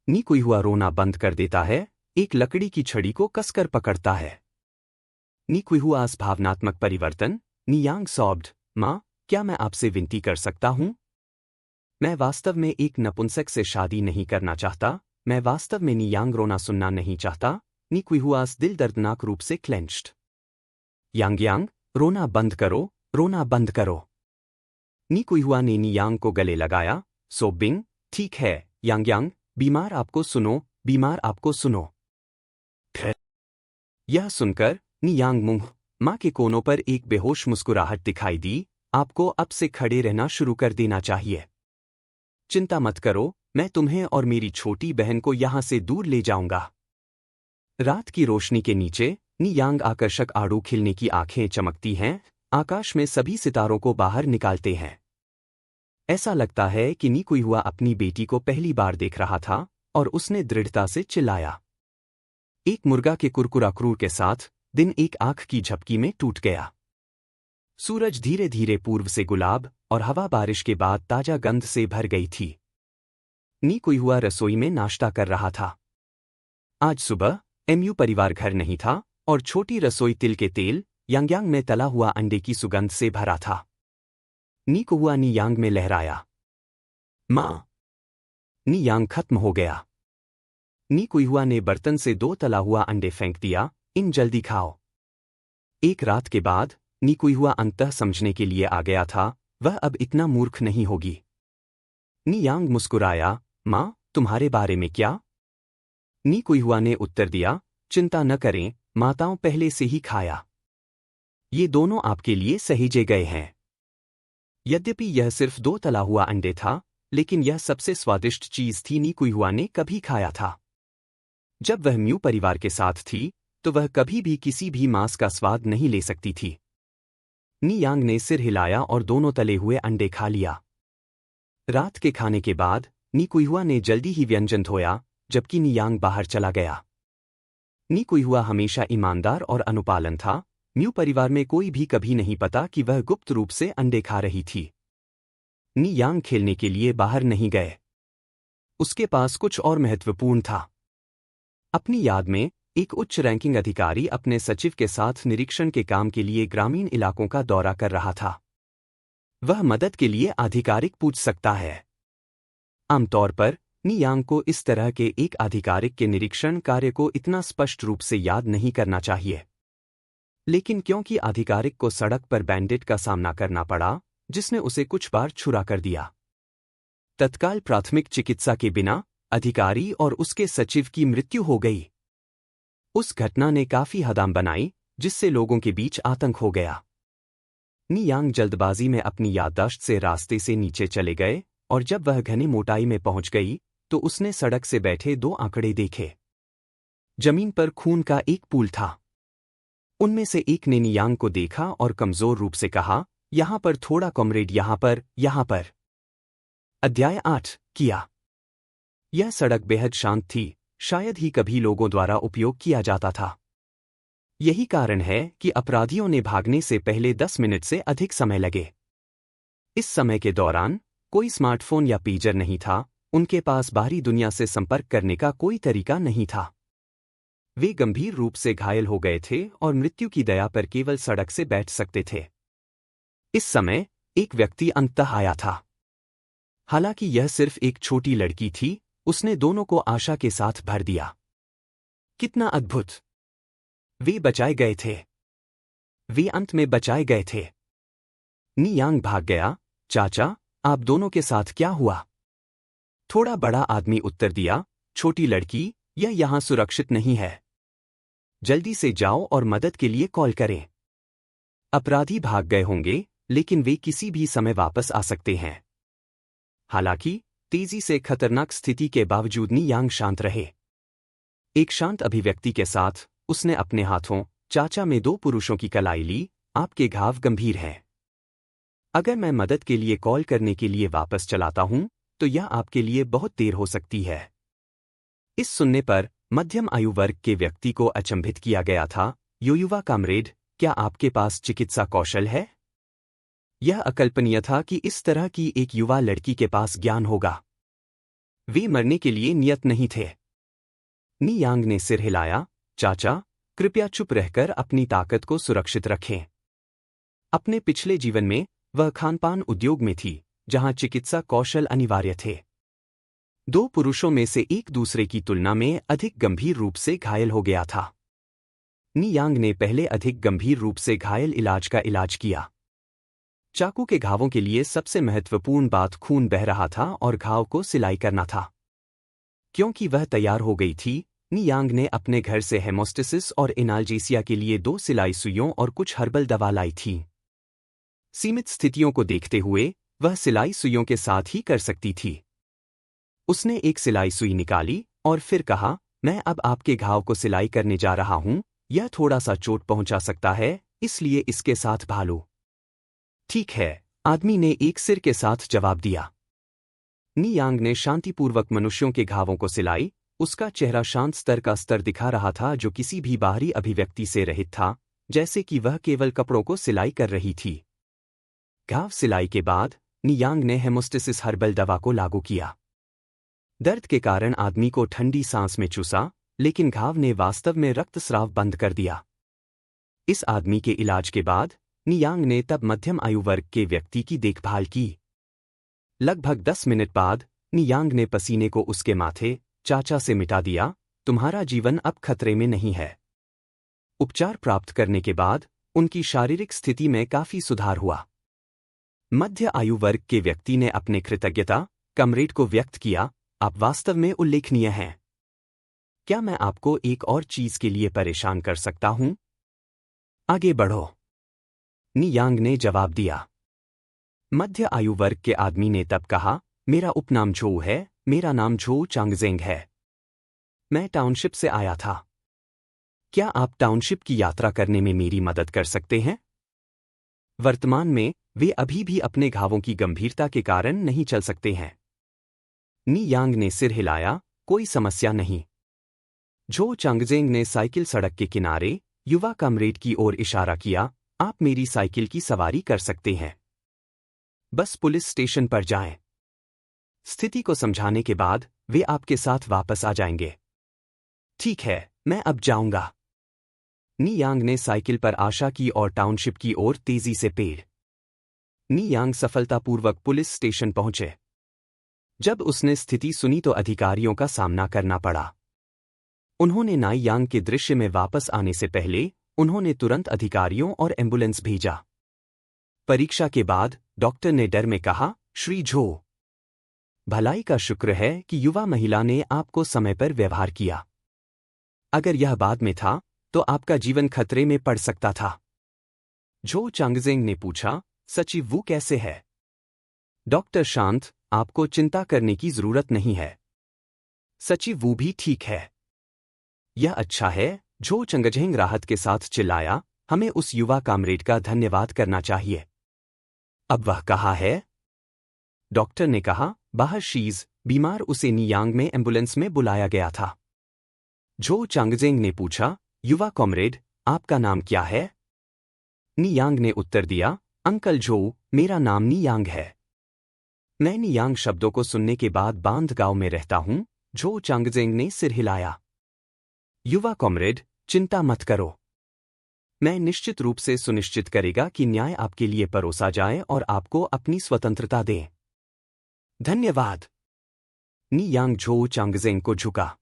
नी कुइहुआ रोना बंद कर देता है, एक लकड़ी की छड़ी को कसकर पकड़ता है। नी कुइहुआस भावनात्मक परिवर्तन, नी यांग सॉब्ड, माँ, क्या मैं आपसे विनती कर सकता हूँ? मैं वास्तव में एक नपुंसक से शादी नहीं करना चाहता, मैं वास्तव में नी यांग रोना सुनना नहीं चाहता। नी कुइहुआस दिल दर्दनाक रूप से क्लेंच्ड। यांग यांग, रोना बंद करो, रोना बंद करो। नी कुइहुआ ने नी यांग को गले लगाया, सोबिंग, ठीक है, यांग यांग, बीमार आपको सुनो, बीमार आपको सुनो। यह सुनकर, नी यांग मुंह, माँ के कोनों पर एक बेहोश मुस्कुराहट दिखाई दी, आपको अब से खड़े रहना शुरू कर देना चाहिए। चिंता मत करो, मैं तुम्हें और मेरी छोटी बहन को यहाँ से दूर ले जाऊंगा। रात की रोशनी के नीचे, नी यांग आकर्षक आड़ू खिलने की आंखें चमकती हैं, आकाश में सभी सितारों को बाहर निकालते हैं। ऐसा लगता है कि नी कुइहुआ अपनी बेटी को पहली बार देख रहा था, और उसने दृढ़ता से चिल्लाया। एक मुर्गा के कुरकुरा क्रूर के साथ, दिन एक आंख की झपकी में टूट गया। सूरज धीरे धीरे पूर्व से गुलाब, और हवा बारिश के बाद ताजा गंध से भर गई थी। नी कुइहुआ रसोई में नाश्ता कर रहा था। आज सुबह, एमयू परिवार घर नहीं था, और छोटी रसोई तिल के तेल, यांगयांग में तला हुआ अंडे की सुगंध से भरा था। नी कुइहुआ नी यांग में लहराया। माँ! नी यांग खत्म हो गया। नी कुइहुआ ने बर्तन से 2 तला हुआ अंडे फेंक दिया, इन जल्दी खाओ। एक रात के बाद, नी कुइहुआ अंततः समझने के लिए आ गया था, वह अब इतना मूर्ख नहीं होगी। नी यांग मुस्कुराया, माँ, तुम्हारे बारे में क्या? नी कुइहुआ ने उत्तर दिया, चिंता न करें, माताओं पहले से ही खाया। ये दोनों आपके लिए सहेजे गए हैं। यद्यपि यह सिर्फ 2 तला हुआ अंडे था, लेकिन यह सबसे स्वादिष्ट चीज थी नी कुइहुआ ने कभी खाया था। जब वह म्यू परिवार के साथ थी, तो वह कभी भी किसी भी मांस का स्वाद नहीं ले सकती थी। नी यांग ने सिर हिलाया और दोनों तले हुए अंडे खा लिया। रात के खाने के बाद, नी कुइहुआ ने जल्दी ही व्यंजन धोया, जबकि नी यांग बाहर चला गया। नी कुइहुआ हमेशा ईमानदार और अनुपालन था, म्यू परिवार में कोई भी कभी नहीं पता कि वह गुप्त रूप से अंडे खा रही थी। नी यांग खेलने के लिए बाहर नहीं गए। उसके पास कुछ और महत्वपूर्ण था। अपनी याद में, एक उच्च रैंकिंग अधिकारी अपने सचिव के साथ निरीक्षण के काम के लिए ग्रामीण इलाकों का दौरा कर रहा था। वह मदद के लिए आधिकारिक पूछ सकता है। आमतौर पर, नियांग को इस तरह के एक आधिकारिक के निरीक्षण कार्य को इतना स्पष्ट रूप से याद नहीं करना चाहिए, लेकिन क्योंकि आधिकारिक को सड़क पर बैंडिट का सामना करना पड़ा जिसने उसे कुछ बार छुरा कर दिया, तत्काल प्राथमिक चिकित्सा के बिना अधिकारी और उसके सचिव की मृत्यु हो गई। उस घटना ने काफी हदाम बनाई जिससे लोगों के बीच आतंक हो गया। नियांग जल्दबाजी में अपनी याददाश्त से रास्ते से नीचे चले गए और जब वह घने मोटाई में पहुंच गई तो उसने सड़क से बैठे दो आंकड़े देखे। जमीन पर खून का एक पूल था। उनमें से एक ने नियांग को देखा और कमजोर रूप से कहा, यहां पर थोड़ा कॉमरेड, यहां पर। अध्याय 8 किया। यह सड़क बेहद शांत थी, शायद ही कभी लोगों द्वारा उपयोग किया जाता था। यही कारण है कि अपराधियों ने भागने से पहले 10 मिनट से अधिक समय लगे। इस समय के दौरान कोई स्मार्टफोन या पेजर नहीं था, उनके पास बाहरी दुनिया से संपर्क करने का कोई तरीका नहीं था। वे गंभीर रूप से घायल हो गए थे और मृत्यु की दया पर केवल सड़क से बैठ सकते थे। इस समय एक व्यक्ति अंततः आया था। हालांकि यह सिर्फ एक छोटी लड़की थी, उसने दोनों को आशा के साथ भर दिया। कितना अद्भुत! वे बचाए गए थे। वे अंत में बचाए गए थे। नियांग भाग गया, चाचा, आप दोनों के साथ क्या हुआ? थोड़ा बड़ा आदमी उत्तर दिया, छोटी लड़की, यह यहां सुरक्षित नहीं है। जल्दी से जाओ और मदद के लिए कॉल करें। अपराधी भाग गए होंगे, लेकिन वे किसी भी समय वापस आ सकते हैं। हालांकि तेजी से खतरनाक स्थिति के बावजूद नियांग शांत रहे। एक शांत अभिव्यक्ति के साथ उसने अपने हाथों, चाचा, में दो पुरुषों की कलाई ली। आपके घाव गंभीर हैं। अगर मैं मदद के लिए कॉल करने के लिए वापस चलाता हूं, तो यह आपके लिए बहुत देर हो सकती है। इस सुनने पर मध्यम आयु वर्ग के व्यक्ति को अचंभित किया गया था। युवा कामरेड, क्या आपके पास चिकित्सा कौशल है? यह अकल्पनीय था कि इस तरह की एक युवा लड़की के पास ज्ञान होगा। वे मरने के लिए नियत नहीं थे। नियांग ने सिर हिलाया, चाचा, कृपया चुप रहकर अपनी ताकत को सुरक्षित रखें। अपने पिछले जीवन में वह खानपान उद्योग में थी, जहां चिकित्सा कौशल अनिवार्य थे। दो पुरुषों में से एक दूसरे की तुलना में अधिक गंभीर रूप से घायल हो गया था। नियांग ने पहले अधिक गंभीर रूप से घायल इलाज का इलाज किया। चाकू के घावों के लिए सबसे महत्वपूर्ण बात खून बह रहा था और घाव को सिलाई करना था। क्योंकि वह तैयार हो गई थी, नियांग ने अपने घर से हेमोस्टेसिस और एनाल्जेसिया के लिए 2 सिलाई सुइयों और कुछ हर्बल दवा लाई थी। सीमित स्थितियों को देखते हुए वह सिलाई सुइयों के साथ ही कर सकती थी। उसने एक सिलाई सुई निकाली और फिर कहा, मैं अब आपके घाव को सिलाई करने जा रहा हूं। यह थोड़ा सा चोट पहुंचा सकता है, इसलिए इसके साथ भालो। ठीक है, आदमी ने एक सिर के साथ जवाब दिया। नियांग ने शांतिपूर्वक मनुष्यों के घावों को सिलाई। उसका चेहरा शांत स्तर का स्तर दिखा रहा था जो किसी भी बाहरी अभिव्यक्ति से रहित था, जैसे कि वह केवल कपड़ों को सिलाई कर रही थी। घाव सिलाई के बाद नियांग ने हेमोस्टेसिस हर्बल दवा को लागू किया। दर्द के कारण आदमी को ठंडी सांस में चूसा, लेकिन घाव ने वास्तव में रक्तस्राव बंद कर दिया। इस आदमी के इलाज के बाद नियांग ने तब मध्यम आयु वर्ग के व्यक्ति की देखभाल की। लगभग 10 मिनट बाद नियांग ने पसीने को उसके माथे, चाचा, से मिटा दिया। तुम्हारा जीवन अब खतरे में नहीं है। उपचार प्राप्त करने के बाद उनकी शारीरिक स्थिति में काफी सुधार हुआ। मध्य आयु वर्ग के व्यक्ति ने अपने कृतज्ञता कमरेड को व्यक्त किया, आप वास्तव में उल्लेखनीय हैं। क्या मैं आपको एक और चीज के लिए परेशान कर सकता हूं? आगे बढ़ो, नियांग ने जवाब दिया। मध्य आयु वर्ग के आदमी ने तब कहा, मेरा उपनाम झो है, मेरा नाम झो चांगजेंग है। मैं टाउनशिप से आया था। क्या आप टाउनशिप की यात्रा करने में मेरी मदद कर सकते हैं? वर्तमान में वे अभी भी अपने घावों की गंभीरता के कारण नहीं चल सकते हैं। नियांग ने सिर हिलाया, कोई समस्या नहीं। झो चांगजेंग ने साइकिल सड़क के किनारे युवा कमरेड की ओर इशारा किया, आप मेरी साइकिल की सवारी कर सकते हैं। बस पुलिस स्टेशन पर जाएं। स्थिति को समझाने के बाद वे आपके साथ वापस आ जाएंगे। ठीक है, मैं अब जाऊंगा। नियांग ने साइकिल पर आशा की और टाउनशिप की ओर तेजी से पेड़। नियांग सफलतापूर्वक पुलिस स्टेशन पहुंचे। जब उसने स्थिति सुनी तो अधिकारियों का सामना करना पड़ा। उन्होंने नाई यांग के दृश्य में वापस आने से पहले उन्होंने तुरंत अधिकारियों और एम्बुलेंस भेजा। परीक्षा के बाद डॉक्टर ने डर में कहा, श्री झो, भलाई का शुक्र है कि युवा महिला ने आपको समय पर व्यवहार किया। अगर यह बाद में था तो आपका जीवन खतरे में पड़ सकता था। झो चांगजेंग ने पूछा, सचिव वू कैसे है? डॉक्टर शांत, आपको चिंता करने की जरूरत नहीं है। सचिव वू भी ठीक है। यह अच्छा है, झो चंगजेंग राहत के साथ चिल्लाया, हमें उस युवा कामरेड का धन्यवाद करना चाहिए। अब वह कहाँ है? डॉक्टर ने कहा, बाहर शीज बीमार, उसे नियांग में एम्बुलेंस में बुलाया गया था। झो चांगजेंग ने पूछा, युवा कॉमरेड, आपका नाम क्या है? नियांग ने उत्तर दिया, अंकल झो, मेरा नाम नियांग है। मैं नियांग शब्दों को सुनने के बाद बांध गांव में रहता हूं। झो चांगजेंग ने सिर हिलाया। युवा कॉमरेड, चिंता मत करो। मैं निश्चित रूप से सुनिश्चित करेगा कि न्याय आपके लिए परोसा जाए और आपको अपनी स्वतंत्रता दें। धन्यवाद। नियांग झो चांगजेंग को झुका।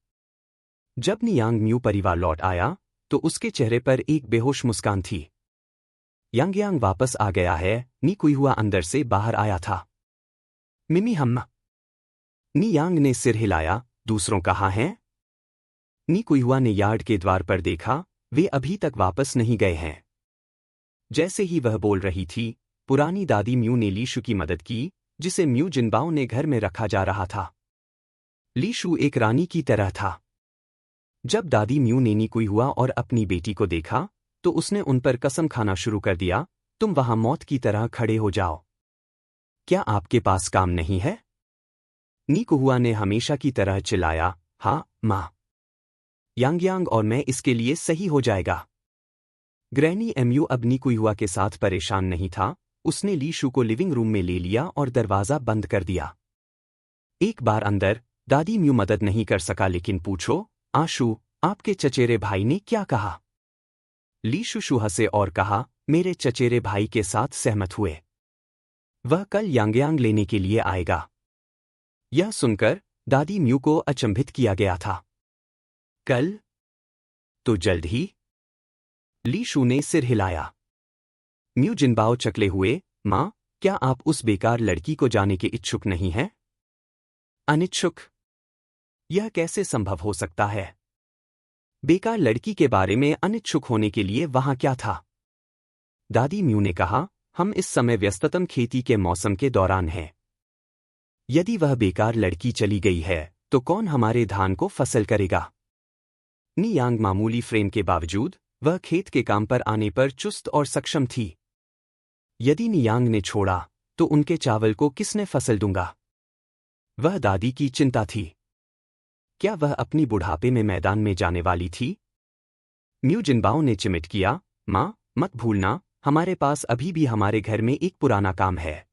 जब नियांग म्यू परिवार लौट आया तो उसके चेहरे पर एक बेहोश मुस्कान थी। यांगयांग वापस आ गया है, नी कुईहुआ अंदर से बाहर आया था। मिमी हम्मा। नियांग ने सिर हिलाया, दूसरों कहाँ हैं? नी कुईहुआ ने यार्ड के द्वार पर देखा, वे अभी तक वापस नहीं गए हैं। जैसे ही वह बोल रही थी, पुरानी दादी म्यू ने लीशु की मदद की, जिसे म्यू जिनबाओ ने घर में रखा जा रहा था। लीशु एक रानी की तरह था। जब दादी म्यू ने नी कुईहुआ और अपनी बेटी को देखा तो उसने उन पर कसम खाना शुरू कर दिया, तुम वहां मौत की तरह खड़े हो जाओ। क्या आपके पास काम नहीं है? नी कुहुआ ने हमेशा की तरह चिल्लाया, हाँ माँ। यांगयांग और मैं इसके लिए सही हो जाएगा। ग्रैनी एमयू अब नी कुईहुआ के साथ परेशान नहीं था, उसने लीशु को लिविंग रूम में ले लिया और दरवाजा बंद कर दिया। एक बार अंदर दादी म्यू मदद नहीं कर सका, लेकिन पूछो, आशु, आपके चचेरे भाई ने क्या कहा? लीशु हंसे और कहा, मेरे चचेरे भाई के साथ सहमत हुए। वह कल यांगयांग लेने के लिए आएगा। यह सुनकर दादी म्यू को अचंभित किया गया था। कल? तो जल्द ही? लीशु ने सिर हिलाया। म्यू जिनबाओ चकले हुए, माँ, क्या आप उस बेकार लड़की को जाने के इच्छुक नहीं हैं? अनिच्छुक? यह कैसे संभव हो सकता है? बेकार लड़की के बारे में अनिच्छुक होने के लिए वहां क्या था? दादी म्यू ने कहा, हम इस समय व्यस्ततम खेती के मौसम के दौरान हैं। यदि वह बेकार लड़की चली गई है तो कौन हमारे धान को फसल करेगा? नियांग मामूली फ्रेम के बावजूद वह खेत के काम पर आने पर चुस्त और सक्षम थी। यदि नियांग ने छोड़ा तो उनके चावल को किसने फसल दूंगा? वह दादी की चिंता थी। क्या वह अपनी बुढ़ापे में मैदान में जाने वाली थी? म्यू जिनबाओ ने चिमिट किया, माँ, मत भूलना, हमारे पास अभी भी हमारे घर में एक पुराना काम है।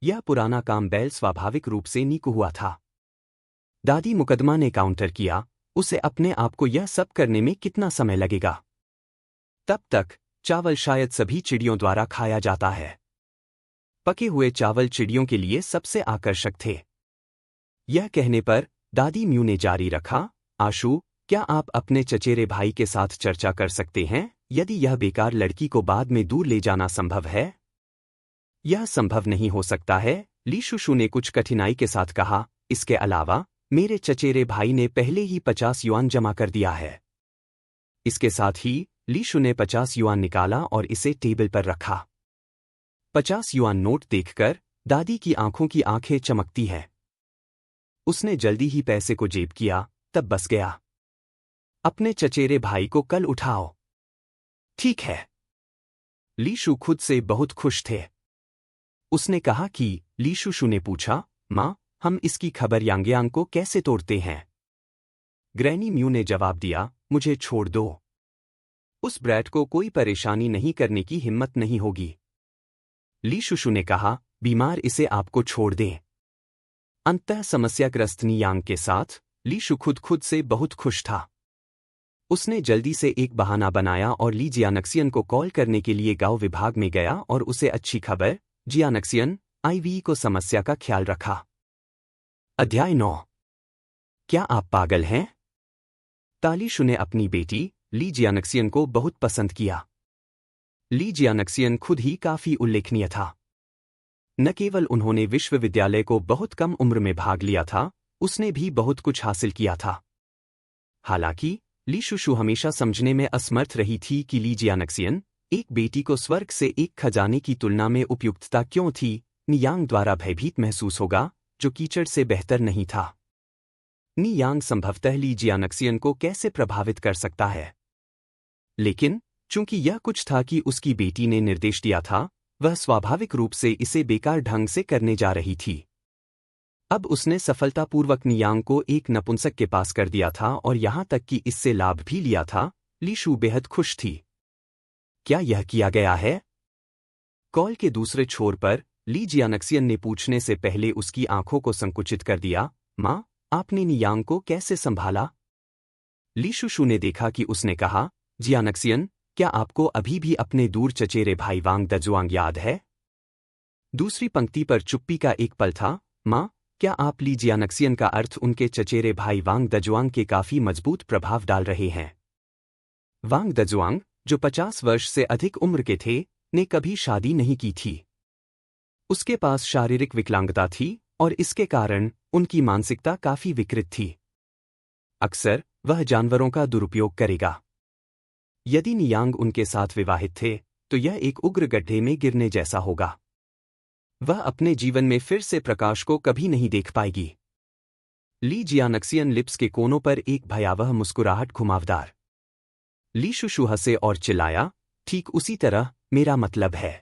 यह पुराना काम बैल स्वाभाविक रूप से नी कुहुआ था। दादी मुकदमा ने काउंटर किया, उसे अपने आप को यह सब करने में कितना समय लगेगा? तब तक चावल शायद सभी चिड़ियों द्वारा खाया जाता है। पके हुए चावल चिड़ियों के लिए सबसे आकर्षक थे। यह कहने पर दादी म्यू ने जारी रखा, आशु, क्या आप अपने चचेरे भाई के साथ चर्चा कर सकते हैं यदि यह बेकार लड़की को बाद में दूर ले जाना संभव है? यह संभव नहीं हो सकता है, लीशु ने कुछ कठिनाई के साथ कहा, इसके अलावा मेरे चचेरे भाई ने पहले ही 50 युआन जमा कर दिया है। इसके साथ ही लीशु ने 50 युआन निकाला और इसे टेबल पर रखा। 50 युआन नोट देखकर दादी की आंखों की आंखें चमकती हैं। उसने जल्दी ही पैसे को जेब किया, तब बस गया। अपने चचेरे भाई को कल उठाओ। ठीक है। लीशु खुद से बहुत खुश थे। उसने कहा कि, लीशु ने पूछा, माँ, हम इसकी खबर यांगयांग को कैसे तोड़ते हैं? ग्रैनी म्यू ने जवाब दिया, मुझे छोड़ दो। उस ब्रैट को कोई परेशानी नहीं करने की हिम्मत नहीं होगी। लीशु ने कहा, बीमार इसे आपको छोड़ दें। अंततः समस्याग्रस्त नियांग के साथ लीशु खुद से बहुत खुश था। उसने जल्दी से एक बहाना बनाया और ली जियानक्सियन को कॉल करने के लिए गांव विभाग में गया और उसे अच्छी खबर, जियानक्सियन, आईवी को समस्या का ख्याल रखा। अध्याय 9। क्या आप पागल हैं? तालीशु ने अपनी बेटी ली जियानक्सियन को बहुत पसंद किया। ली जियानक्सियन खुद ही काफी उल्लेखनीय था। न केवल उन्होंने विश्वविद्यालय को बहुत कम उम्र में भाग लिया था, उसने भी बहुत कुछ हासिल किया था। हालांकि ली शुशु हमेशा समझने में असमर्थ रही थी कि ली जियानक्सियन एक बेटी को स्वर्ग से एक खजाने की तुलना में उपयुक्तता क्यों थी, नियांग द्वारा भयभीत महसूस होगा, जो कीचड़ से बेहतर नहीं था। नियांग संभवतः ली जियानक्सियन को कैसे प्रभावित कर सकता है, लेकिन चूंकि यह कुछ था कि उसकी बेटी ने निर्देश दिया था, वह स्वाभाविक रूप से इसे बेकार ढंग से करने जा रही थी। अब उसने सफलतापूर्वक नियांग को एक नपुंसक के पास कर दिया था और यहां तक कि इससे लाभ भी लिया था। ली शू बेहद खुश थी। क्या यह किया गया है? कॉल के दूसरे छोर पर ली जियानक्सियन ने पूछने से पहले उसकी आंखों को संकुचित कर दिया, माँ, आपने नियांग को कैसे संभाला? ली शुशु ने देखा कि उसने कहा, जियानक्सियन, क्या आपको अभी भी अपने दूर चचेरे भाई वांग दजुआंग याद है? दूसरी पंक्ति पर चुप्पी का एक पल था। माँ, क्या आप ली जियानक्सियन का अर्थ उनके चचेरे भाई वांग दजुआंग के काफी मजबूत प्रभाव डाल रहे हैं? वांग दजुआंग, जो 50 वर्ष से अधिक उम्र के थे, ने कभी शादी नहीं की थी। उसके पास शारीरिक विकलांगता थी और इसके कारण उनकी मानसिकता काफी विकृत थी। अक्सर वह जानवरों का दुरुपयोग करेगा। यदि नियांग उनके साथ विवाहित थे, तो यह एक उग्र गड्ढे में गिरने जैसा होगा। वह अपने जीवन में फिर से प्रकाश को कभी नहीं देख पाएगी। ली जियानक्सियन लिप्स के कोनों पर एक भयावह मुस्कुराहट घुमावदार। ली शुशु हंसे और चिल्लाया, ठीक उसी तरह, मेरा मतलब है।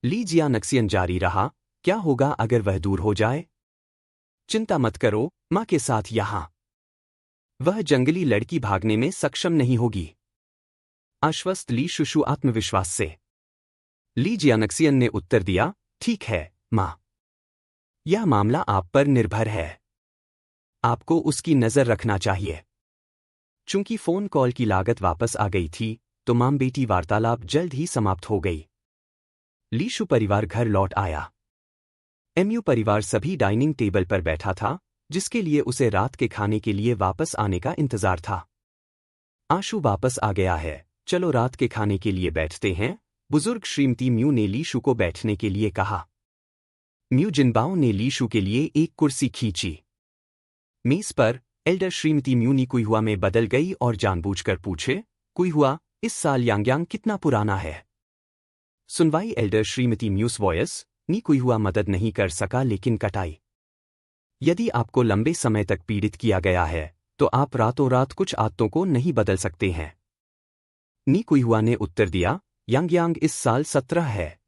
ली जियानक्सियन जारी रहा, क्या होगा अगर वह दूर हो जाए? चिंता मत करो, माँ के साथ यहां। वह जंगली लड़की भागने में सक्षम नहीं होगी। आश्वस्त ली शुशु आत्मविश्वास से। ली जियानक्सियन ने उत्तर दिया, ठीक है, माँ। यह मामला आप पर निर्भर है। आपको उसकी नजर रखना चाहिए। चूंकि फोन कॉल की लागत वापस आ गई थी, तो मां बेटी वार्तालाप जल्द ही समाप्त हो गई। ली शु परिवार घर लौट आया। एमयू परिवार सभी डाइनिंग टेबल पर बैठा था, जिसके लिए उसे रात के खाने के लिए वापस आने का इंतजार था। आशु वापस आ गया है, चलो रात के खाने के लिए बैठते हैं, बुजुर्ग श्रीमती म्यू ने ली शु को बैठने के लिए कहा। म्यू जिनबाओ ने ली शु के लिए एक कुर्सी खींची। मेज पर एल्डर श्रीमती म्यू नी कुइहुआ में बदल गई और जानबूझकर पूछे, कुइहुआ, इस साल यांगयांग कितना पुराना है? सुनवाई एल्डर श्रीमती म्यूस वॉयस, नी कुइहुआ मदद नहीं कर सका लेकिन कटाई। यदि आपको लंबे समय तक पीड़ित किया गया है, तो आप रातों रात कुछ आदतों को नहीं बदल सकते हैं। नी कुइहुआ ने उत्तर दिया, यांगयांग इस साल 17 है।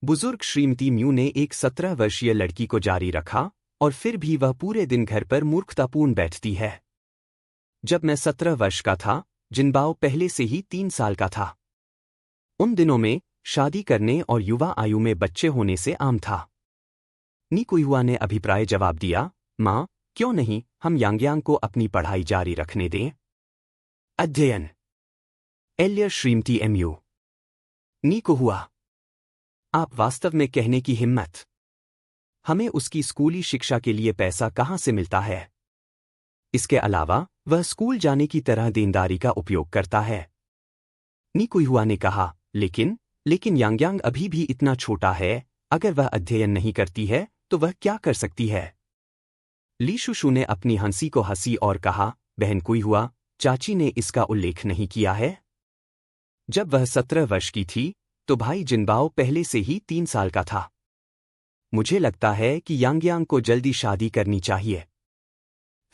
बुजुर्ग श्रीमती म्यू ने एक 17 वर्षीय लड़की को जारी रखा, और फिर भी वह पूरे दिन घर पर मूर्खतापूर्ण बैठती है। जब मैं 17 वर्ष का था, जिनबाओ पहले से ही 3 साल का था। उन दिनों में शादी करने और युवा आयु में बच्चे होने से आम था। नी कुइहुआ ने अभिप्राय जवाब दिया, माँ, क्यों नहीं हम यांगयांग को अपनी पढ़ाई जारी रखने दें? अध्ययन। एल्यर श्रीमती एमयू। नी कुइहुआ, आप वास्तव में कहने की हिम्मत? हमें उसकी स्कूली शिक्षा के लिए पैसा कहाँ से मिलता है? इसके अलावा वह स्कूल जाने की तरह देनदारी का उपयोग करता है। नी कुइहुआ ने कहा, लेकिन यांगयांग अभी भी इतना छोटा है, अगर वह अध्ययन नहीं करती है, तो वह क्या कर सकती है? ली शुशु ने अपनी हंसी को हंसी और कहा, बहन कुइहुआ, चाची ने इसका उल्लेख नहीं किया है? जब वह 17 वर्ष की थी, तो भाई जिनबाओ पहले से ही 3 साल का था। मुझे लगता है कि यांगयांग को जल्दी शादी करनी चाहिए।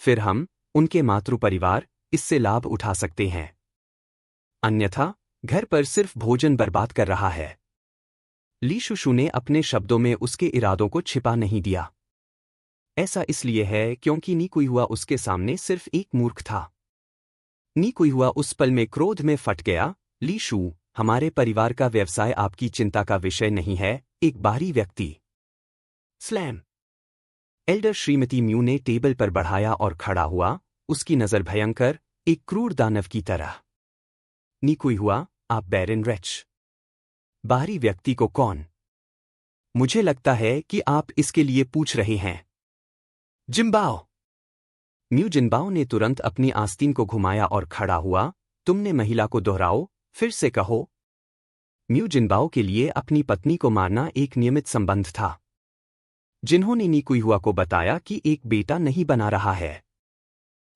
फिर हम, उनके मातृ परिवार, इससे लाभ उठा सकते हैं। अन्यथा, घर पर सिर्फ भोजन बर्बाद कर रहा है। ली शुशु ने अपने शब्दों में उसके इरादों को छिपा नहीं दिया। ऐसा इसलिए है क्योंकि नी कुइहुआ उसके सामने सिर्फ एक मूर्ख था। नी कुइहुआ उस पल में क्रोध में फट गया, ली शू, हमारे परिवार का व्यवसाय आपकी चिंता का विषय नहीं है, एक बाहरी व्यक्ति। स्लैम। एल्डर श्रीमती म्यू ने टेबल पर बढ़ाया और खड़ा हुआ, उसकी नजर भयंकर, एक क्रूर दानव की तरह। नी कुइहुआ, आप बैरन रेच। बाहरी व्यक्ति को कौन? मुझे लगता है कि आप इसके लिए पूछ रहे हैं। जिम्बाओ। म्यू जिनबाओ ने तुरंत अपनी आस्तीन को घुमाया और खड़ा हुआ। तुमने महिला को दोहराओ, फिर से कहो। म्यू जिनबाओ के लिए अपनी पत्नी को मारना एक नियमित संबंध था, जिन्होंने नी कुईहुआ को बताया कि एक बेटा नहीं बना रहा है।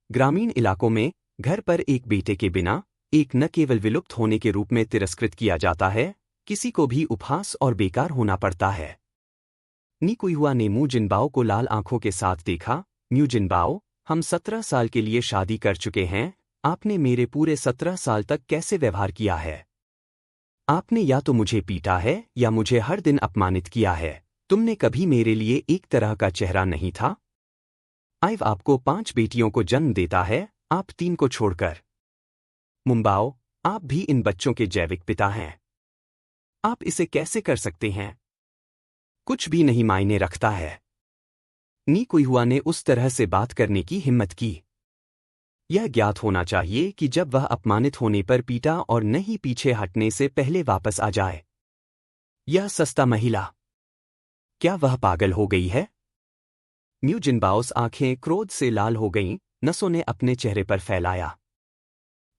ग्रामीण इलाकों में घर पर एक बेटे के बिना एक न केवल विलुप्त होने के रूप में तिरस्कृत किया जाता है, किसी को भी उपहास और बेकार होना पड़ता है। नी कुईहुआ ने म्यू जिनबाओ को लाल आंखों के साथ देखा। म्यू जिनबाओ, हम 17 साल के लिए शादी कर चुके हैं, आपने मेरे पूरे 17 साल तक कैसे व्यवहार किया है? आपने या तो मुझे पीटा है या मुझे हर दिन अपमानित किया है। तुमने कभी मेरे लिए एक तरह का चेहरा नहीं था। आइव आपको 5 बेटियों को जन्म देता है, आप 3 को छोड़कर। मुंबाओ, आप भी इन बच्चों के जैविक पिता हैं। आप इसे कैसे कर सकते हैं? कुछ भी नहीं मायने रखता है। नी कुईहुआ ने उस तरह से बात करने की हिम्मत की। यह ज्ञात होना चाहिए कि जब वह अपमानित होने पर पीटा और नहीं पीछे हटने से पहले वापस आ जाए। यह सस्ता महिला, क्या वह पागल हो गई है? म्यू जिनबाओस आंखें क्रोध से लाल हो गईं, नसों ने अपने चेहरे पर फैलाया।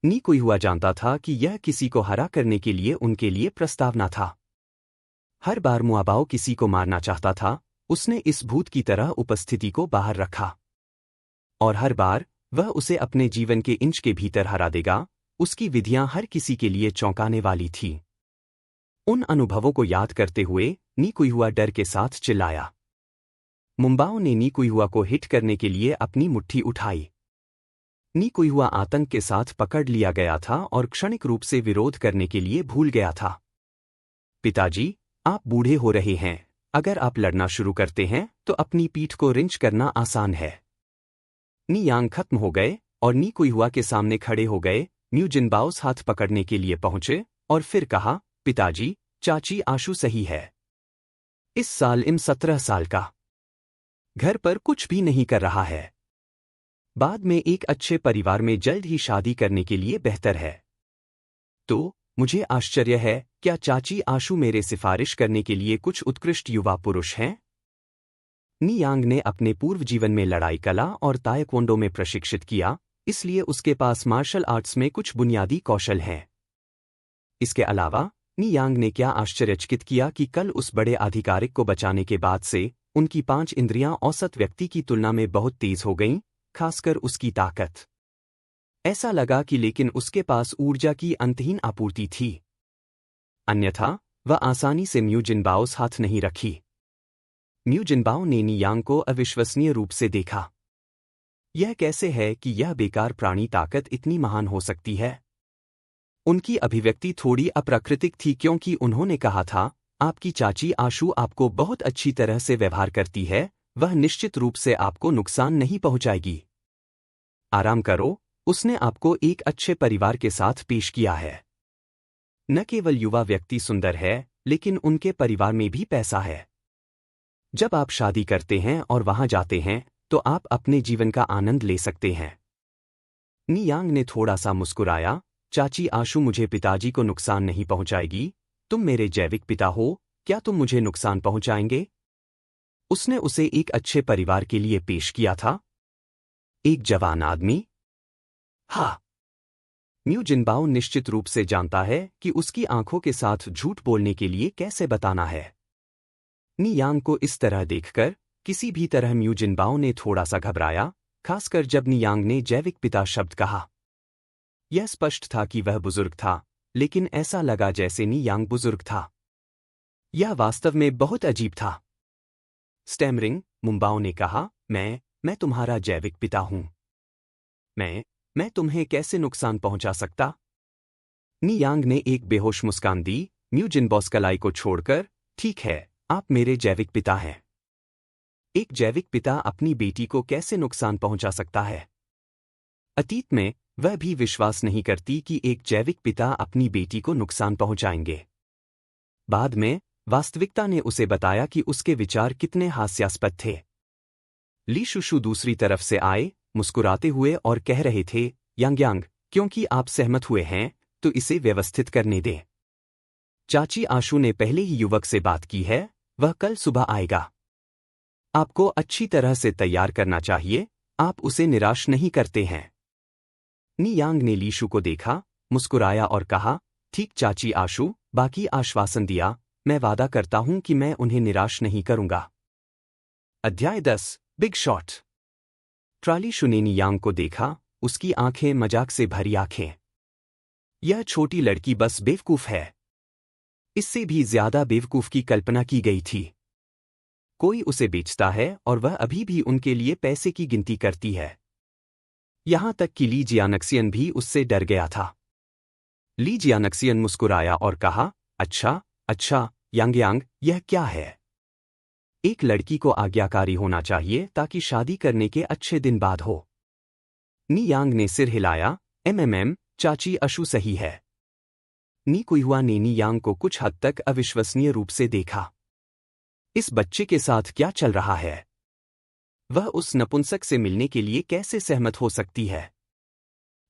नी कुईहुआ जानता था कि यह किसी को हरा करने के लिए उनके लिए प्रस्तावना था। हर बार मुआबाओ किसी को मारना चाहता था, उसने इस भूत की तरह उपस्थिति को बाहर रखा। और हर बार वह उसे अपने जीवन के इंच के भीतर हरा देगा। उसकी विधियां हर किसी के लिए चौंकाने वाली थीं। उन अनुभवों को याद करते हुए नी कुईहुआ डर के साथ चिल्लाया। मुंबाओ ने नी कुईहुआ को हिट करने के लिए अपनी मुट्ठी उठाई। नी कुईहुआ आतंक के साथ पकड़ लिया गया था और क्षणिक रूप से विरोध करने के लिए भूल गया था। पिताजी, आप बूढ़े हो रहे हैं। अगर आप लड़ना शुरू करते हैं तो अपनी पीठ को रिंच करना आसान है। नी यांग खत्म हो गए और नी कुईहुआ के सामने खड़े हो गए। म्यू जिनबाओस हाथ पकड़ने के लिए पहुंचे और फिर कहा, पिताजी, चाची आशु सही है। इस साल इम 17 साल का घर पर कुछ भी नहीं कर रहा है। बाद में एक अच्छे परिवार में जल्द ही शादी करने के लिए बेहतर है। तो मुझे आश्चर्य है, क्या चाची आशु मेरे सिफारिश करने के लिए कुछ उत्कृष्ट युवा पुरुष हैं? नी यांग ने अपने पूर्व जीवन में लड़ाई कला और ताएक्वोंडो में प्रशिक्षित किया, इसलिए उसके पास मार्शल आर्ट्स में कुछ बुनियादी कौशल हैं। इसके अलावा नी यांग ने क्या आश्चर्यचकित किया कि कल उस बड़े आधिकारिक को बचाने के बाद से उनकी 5 इंद्रियां औसत व्यक्ति की तुलना में बहुत तेज हो गईं, खासकर उसकी ताकत। ऐसा लगा कि लेकिन उसके पास ऊर्जा की अंतहीन आपूर्ति थी। अन्यथा वह आसानी से म्यू जिनबाओस हाथ नहीं रखी। म्यू जिनबाओ ने नी यांग को अविश्वसनीय रूप से देखा। यह कैसे है कि यह बेकार प्राणी ताकत इतनी महान हो सकती है? उनकी अभिव्यक्ति थोड़ी अप्राकृतिक थी क्योंकि उन्होंने कहा था, आपकी चाची आशु आपको बहुत अच्छी तरह से व्यवहार करती है, वह निश्चित रूप से आपको नुकसान नहीं पहुंचाएगी। आराम करो, उसने आपको एक अच्छे परिवार के साथ पेश किया है। न केवल युवा व्यक्ति सुंदर है, लेकिन उनके परिवार में भी पैसा है। जब आप शादी करते हैं और वहां जाते हैं, तो आप अपने जीवन का आनंद ले सकते हैं। नी यांग ने थोड़ा सा मुस्कुराया। चाची आशु मुझे पिताजी को नुकसान नहीं पहुंचाएगी। तुम मेरे जैविक पिता हो, क्या तुम मुझे नुकसान पहुंचाएंगे? उसने उसे एक अच्छे परिवार के लिए पेश किया था। एक जवान आदमी? हाँ। म्यू जिनबाओ निश्चित रूप से जानता है कि उसकी आंखों के साथ झूठ बोलने के लिए कैसे बताना है। नी यांग को इस तरह देखकर किसी भी तरह म्यू जिनबाओ ने थोड़ा सा घबराया, खासकर जब नी यांग ने जैविक पिता शब्द कहा। यह स्पष्ट था कि वह बुजुर्ग था, लेकिन ऐसा लगा जैसे नी यांग बुजुर्ग था। यह वास्तव में बहुत अजीब था। स्टैमरिंग, मुंबाओ ने कहा, मैं तुम्हारा जैविक पिता हूं। मैं तुम्हें कैसे नुकसान पहुंचा सकता? नी यांग ने एक बेहोश मुस्कान दी। म्यू जिनबॉस कलाई को छोड़कर, ठीक है, आप मेरे जैविक पिता हैं। एक जैविक पिता अपनी बेटी को कैसे नुकसान पहुंचा सकता है? अतीत में वह भी विश्वास नहीं करती कि एक जैविक पिता अपनी बेटी को नुकसान पहुंचाएंगे। बाद में वास्तविकता ने उसे बताया कि उसके विचार कितने हास्यास्पद थे। ली शुशु दूसरी तरफ से आए, मुस्कुराते हुए और कह रहे थे, यांग, क्योंकि आप सहमत हुए हैं, तो इसे व्यवस्थित करने दें। चाची आशु ने पहले ही युवक से बात की है, वह कल सुबह आएगा। आपको अच्छी तरह से तैयार करना चाहिए, आप उसे निराश नहीं करते हैं। नी यांग ने लीशु को देखा, मुस्कुराया और कहा, ठीक चाची आशु, बाकी आश्वासन दिया, मैं वादा करता हूं कि मैं उन्हें निराश नहीं करूंगा। अध्याय 10 बिग शॉट। ट्राली शु ने नी यांग को देखा, उसकी आंखें मजाक से भरी आंखें। यह छोटी लड़की बस बेवकूफ है। इससे भी ज्यादा बेवकूफ की कल्पना की गई थी। कोई उसे बेचता है और वह अभी भी उनके लिए पैसे की गिनती करती है। यहां तक कि ली जियानक्सियन भी उससे डर गया था। ली जियानक्सियन मुस्कुराया और कहा, अच्छा अच्छा यांग, यह क्या है? एक लड़की को आज्ञाकारी होना चाहिए ताकि शादी करने के अच्छे दिन बाद हो। नी यांग ने सिर हिलाया, चाची अशु सही है। नी कुइहुआ ने नी यांग को कुछ हद तक अविश्वसनीय रूप से देखा। इस बच्चे के साथ क्या चल रहा है? वह उस नपुंसक से मिलने के लिए कैसे सहमत हो सकती है?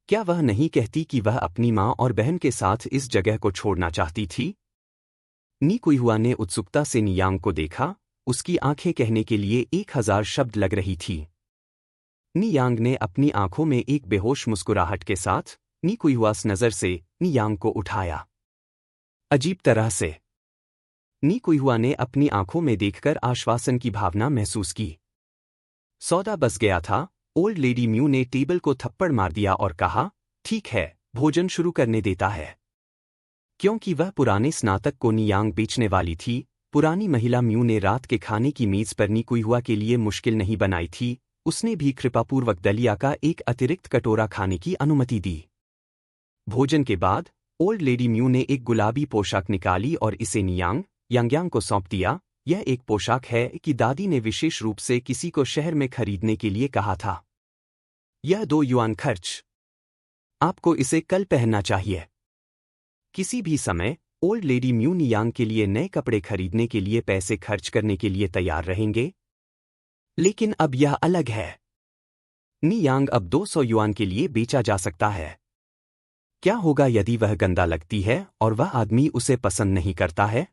क्या वह नहीं कहती कि वह अपनी मां और बहन के साथ इस जगह को छोड़ना चाहती थी? नी कुइहुआ ने उत्सुकता से नी यांग को देखा, उसकी आंखें कहने के लिए 1000 शब्द लग रही थी। नी यांग ने अपनी आंखों में एक बेहोश मुस्कुराहट के साथ नी कुइहुआस नजर से नी यांग को उठाया। अजीब तरह से नी कुइहुआ ने अपनी आंखों में देखकर आश्वासन की भावना महसूस की। सौदा बस गया था। ओल्ड लेडी म्यू ने टेबल को थप्पड़ मार दिया और कहा, ठीक है, भोजन शुरू करने देता है। क्योंकि वह पुराने स्नातक को नी यांग बेचने वाली थी, पुरानी महिला म्यू ने रात के खाने की मेज पर नी कुइहुआ के लिए मुश्किल नहीं बनाई थी। उसने भी कृपापूर्वक दलिया का एक अतिरिक्त कटोरा खाने की अनुमति दी। भोजन के बाद ओल्ड लेडी म्यू ने एक गुलाबी पोशाक निकाली और इसे नी यांग को सौंप दिया। यह एक पोशाक है कि दादी ने विशेष रूप से किसी को शहर में खरीदने के लिए कहा था। यह 2 युआन खर्च। आपको इसे कल पहनना चाहिए। किसी भी समय ओल्ड लेडी म्यू नी यांग के लिए नए कपड़े खरीदने के लिए पैसे खर्च करने के लिए तैयार रहेंगे। लेकिन अब यह अलग है। नी यांग अब 200 युआन के लिए बेचा जा सकता है। क्या होगा यदि वह गंदा लगती है और वह आदमी उसे पसंद नहीं करता है?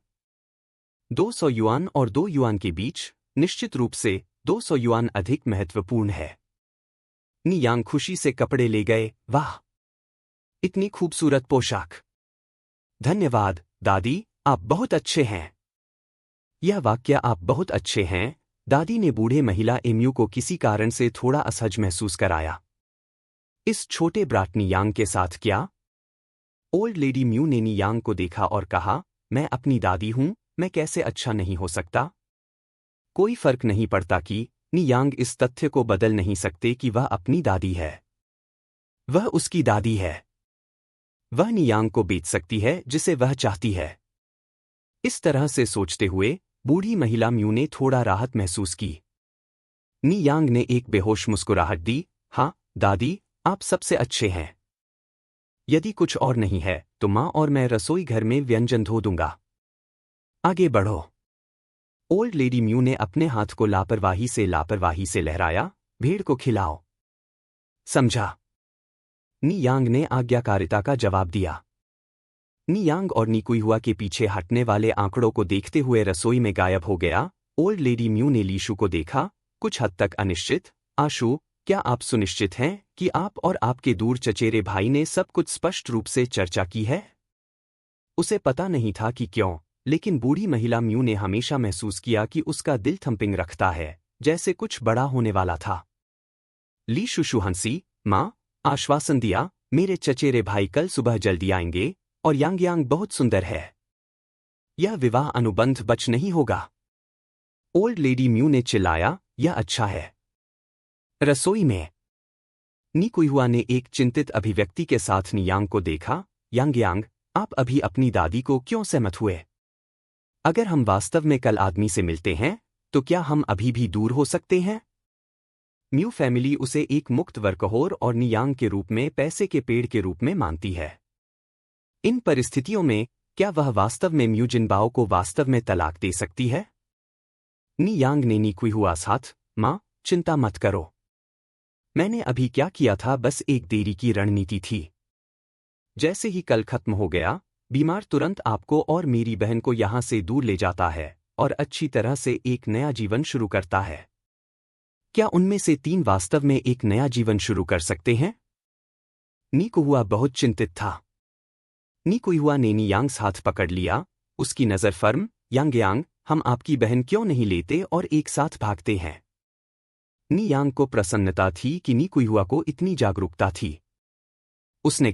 200 युआन और 2 युआन के बीच निश्चित रूप से 200 युआन अधिक महत्वपूर्ण है। नी यांग खुशी से कपड़े ले गए। वाह, इतनी खूबसूरत पोशाक। धन्यवाद दादी, आप बहुत अच्छे हैं। यह वाक्य आप बहुत अच्छे हैं, दादी ने बूढ़े महिला एम्यू को किसी कारण से थोड़ा असहज महसूस कराया। इस छोटे ब्राट नी यांग के साथ क्या? ओल्ड लेडी म्यू ने नी यांग को देखा और कहा, मैं अपनी दादी हूं, मैं कैसे अच्छा नहीं हो सकता? कोई फर्क नहीं पड़ता कि नी यांग इस तथ्य को बदल नहीं सकते कि वह अपनी दादी है। वह उसकी दादी है। वह नी यांग को बेच सकती है जिसे वह चाहती है। इस तरह से सोचते हुए बूढ़ी महिला म्यू ने थोड़ा राहत महसूस की। नी यांग ने एक बेहोश मुस्कुराहट दी, हाँ दादी, आप सबसे अच्छे हैं। यदि कुछ और नहीं है तो माँ और मैं रसोई घर में व्यंजन धो दूंगा। आगे बढ़ो। ओल्ड लेडी म्यू ने अपने हाथ को लापरवाही से लहराया, भेड़ को खिलाओ। समझा? नी यांग ने आज्ञाकारिता का जवाब दिया। नी यांग और नी कुइहुआ के पीछे हटने वाले आंकड़ों को देखते हुए रसोई में गायब हो गया। ओल्ड लेडी म्यू ने लीशु को देखा, कुछ हद तक अनिश्चित, आशु, क्या आप सुनिश्चित हैं कि आप और आपके दूर चचेरे भाई ने सब कुछ स्पष्ट रूप से चर्चा की है? उसे पता नहीं था कि क्यों, लेकिन बूढ़ी महिला म्यू ने हमेशा महसूस किया कि उसका दिल थंपिंग रखता है, जैसे कुछ बड़ा होने वाला था। ली शुशु हंसी, माँ, आश्वासन दिया, मेरे चचेरे भाई कल सुबह जल्दी आएंगे और यांग बहुत सुंदर है। यह विवाह अनुबंध बच नहीं होगा। ओल्ड लेडी म्यू ने चिल्लाया, यह अच्छा है। रसोई में नी कुइहुआ ने एक चिंतित अभिव्यक्ति के साथ नी यांग को देखा, यांग, आप अभी अपनी दादी को क्यों सहमत हुए? अगर हम वास्तव में कल आदमी से मिलते हैं तो क्या हम अभी भी दूर हो सकते हैं? म्यू फैमिली उसे एक मुक्त वर्कहोर और नी यांग के रूप में पैसे के पेड़ के रूप में मानती है। इन परिस्थितियों में क्या वह वास्तव में म्यू जिनबाओ को वास्तव में तलाक दे सकती है? नी यांग ने नी कुइहुआ साथ, माँ, चिंता मत करो। मैंने अभी क्या किया था बस एक देरी की रणनीति थी। जैसे ही कल खत्म हो गया, बीमार तुरंत आपको और मेरी बहन को यहां से दूर ले जाता है, और अच्छी तरह से एक नया जीवन शुरू करता है। क्या उनमें से 3 वास्तव में एक नया जीवन शुरू कर सकते हैं? नीकुहुआ बहुत चिंतित था। नीकुहुआ ने नियांग्स हाथ पकड़ लिया, उसकी नज़र फर्म। यांग, हम आपकी बहन क्यों नहीं लेते और एक साथ भागते हैं? नियांग को प्रसन्नता थी कि नीकुहुआ को इतनी जागरूकता थी। उसने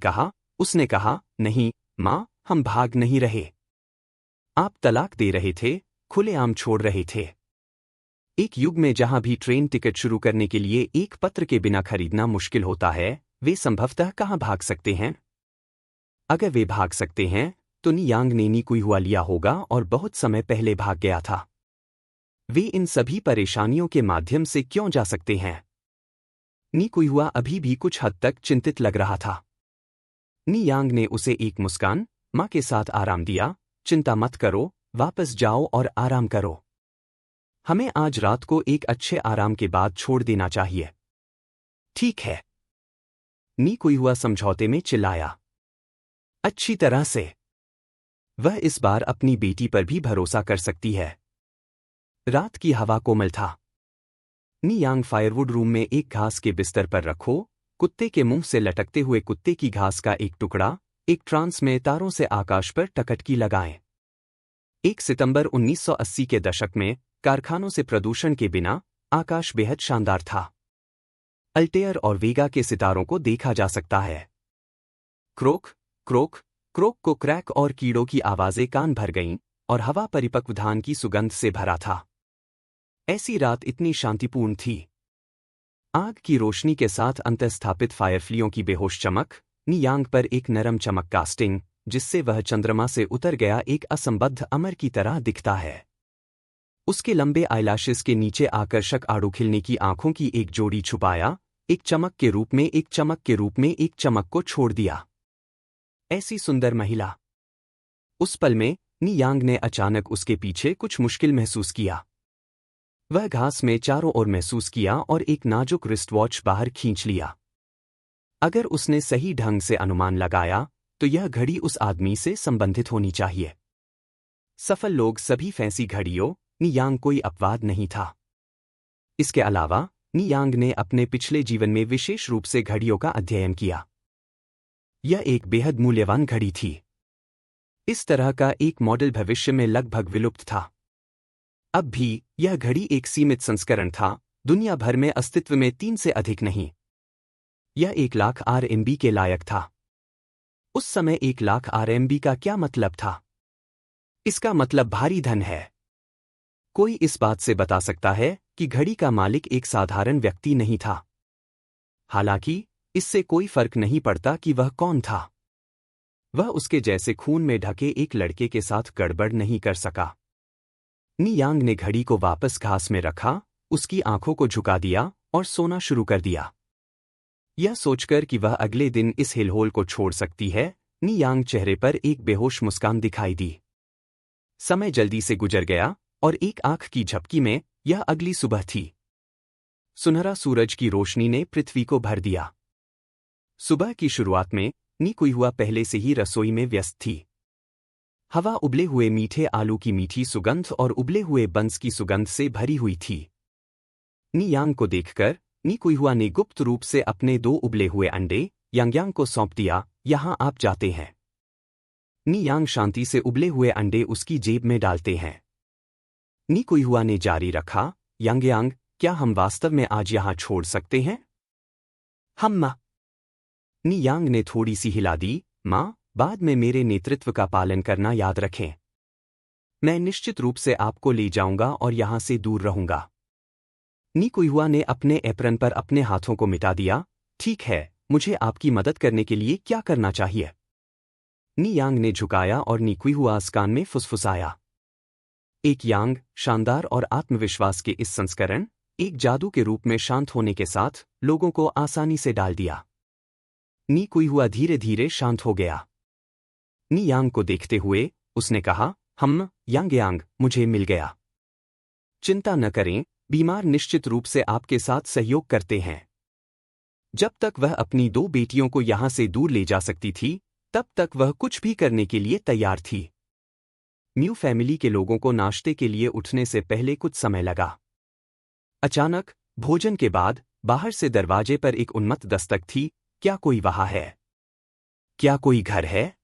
कहा, नहीं, माँ, हम भाग नहीं रहे। आप तलाक दे रहे थे, खुलेआम छोड़ रहे थे। एक युग में जहां भी ट्रेन टिकट शुरू करने के लिए एक पत्र के बिना खरीदना मुश्किल होता है, वे संभवतः कहां भाग सकते हैं? अगर वे भाग सकते हैं, तो नियांग ने नीकुहुआ लिया होगा और बहुत समय पहले भाग गया था। वे इन सभी परेशानियों के माध्यम से क्यों जा सकते हैं? नीकुहुआ अभी भी कुछ हद तक चिंतित लग रहा था। नियांग ने उसे एक मुस्कान, माँ के साथ आराम दिया। चिंता मत करो, वापस जाओ और आराम करो। हमें आज रात को एक अच्छे आराम के बाद छोड़ देना चाहिए। ठीक है। नीकुहुआ समझौते में चिल्लाया। अच्छी तरह से। वह इस बार अपनी बेटी पर भी भरोसा कर सकती है। रात की हवा कोमल था। नियांग फायरवुड रूम में एक घास के बिस्तर पर रखो, कुत्ते के मुंह से लटकते हुए कुत्ते की घास का एक टुकड़ा, एक ट्रांस में तारों से आकाश पर टकटकी लगाएं। 1 सितंबर 1980 के दशक में, कारखानों से प्रदूषण के बिना, आकाश बेहद शानदार था। अल्टेयर और वेगा के सितारों को देखा जा सकता है। क्रोक, क्रोक, क्रोक को क्रैक और कीड़ों की आवाजें कान भर गईं, और हवा परिपक्व धान की सुगंध से भरा था। ऐसी रात इतनी शांतिपूर्ण थी। आग की रोशनी के साथ अंतःस्थापित फायरफ्लियों की बेहोश चमक, नियांग पर एक नरम चमक कास्टिंग, जिससे वह चंद्रमा से उतर गया एक असंबद्ध अमर की तरह दिखता है। उसके लंबे आईलैशेस के नीचे आकर्षक आड़ू खिलने की आंखों की एक जोड़ी छुपाया, एक चमक के रूप में एक चमक को छोड़ दिया। ऐसी सुंदर महिला। उस पल में, नियांग ने अचानक उसके पीछे कुछ मुश्किल महसूस किया। वह घास में चारों ओर महसूस किया और एक नाजुक रिस्ट वॉच बाहर खींच लिया। अगर उसने सही ढंग से अनुमान लगाया, तो यह घड़ी उस आदमी से संबंधित होनी चाहिए। सफल लोग सभी फैंसी घड़ियों, नियांग कोई अपवाद नहीं था। इसके अलावा, नियांग ने अपने पिछले जीवन में विशेष रूप से घड़ियों का अध्ययन किया। यह एक बेहद मूल्यवान घड़ी थी। इस तरह का एक मॉडल भविष्य में लगभग विलुप्त था। अब भी, यह घड़ी एक सीमित संस्करण था, दुनिया भर में अस्तित्व में 3 से अधिक नहीं। यह 1 लाख RMB के लायक था। उस समय 1 लाख RMB का क्या मतलब था? इसका मतलब भारी धन है। कोई इस बात से बता सकता है कि घड़ी का मालिक एक साधारण व्यक्ति नहीं था। हालांकि, इससे कोई फर्क नहीं पड़ता कि वह कौन था। वह उसके जैसे खून में ढके एक लड़के के साथ गड़बड़ नहीं कर सका। नियांग ने घड़ी को वापस घास में रखा, उसकी आंखों को झुका दिया और सोना शुरू कर दिया। यह सोचकर कि वह अगले दिन इस हिलहोल को छोड़ सकती है, नियांग चेहरे पर एक बेहोश मुस्कान दिखाई दी। समय जल्दी से गुजर गया, और एक आंख की झपकी में, यह अगली सुबह थी। सुनहरा सूरज की रोशनी ने पृथ्वी को भर दिया। सुबह की शुरुआत में, नीकुहुआ पहले से ही रसोई में व्यस्त थी। हवा उबले हुए मीठे आलू की मीठी सुगंध और उबले हुए बंस की सुगंध से भरी हुई थी। नियांग को देखकर, नीकुहुआ ने गुप्त रूप से अपने 2 उबले हुए अंडे, यांग को सौंप दिया। यहाँ आप जाते हैं। नियांग शांति से उबले हुए अंडे उसकी जेब में डालते हैं। नीकुहुआ ने जारी रखा, यांग, क्या हम वास्तव में आज यहाँ छोड़ सकते हैं? हम। नियांग ने थोड़ी सी हिला दी, माँ, बाद में मेरे नेतृत्व का पालन करना याद रखें। मैं निश्चित रूप से आपको ले जाऊंगा और यहां से दूर रहूंगा। नीकुहुआ ने अपने एप्रन पर अपने हाथों को मिटा दिया। ठीक है, मुझे आपकी मदद करने के लिए क्या करना चाहिए? नियांग ने झुकाया और नीकुहुआ कान में फुसफुसाया। एक यांग, शानदार और आत्मविश्वास के इस संस्करण, एक जादू के रूप में शांत होने के साथ, लोगों को आसानी से डाल दिया। नीकुहुआ धीरे धीरे शांत हो गया। नियांग को देखते हुए, उसने कहा, यांग, मुझे मिल गया। चिंता न करें, बीमार निश्चित रूप से आपके साथ सहयोग करते हैं। जब तक वह अपनी 2 बेटियों को यहां से दूर ले जा सकती थी, तब तक वह कुछ भी करने के लिए तैयार थी। म्यू फैमिली के लोगों को नाश्ते के लिए उठने से पहले कुछ समय लगा। अचानक भोजन के बाद बाहर से दरवाजे पर एक उन्मत्त दस्तक थी। क्या कोई वहाँ है? क्या कोई घर है?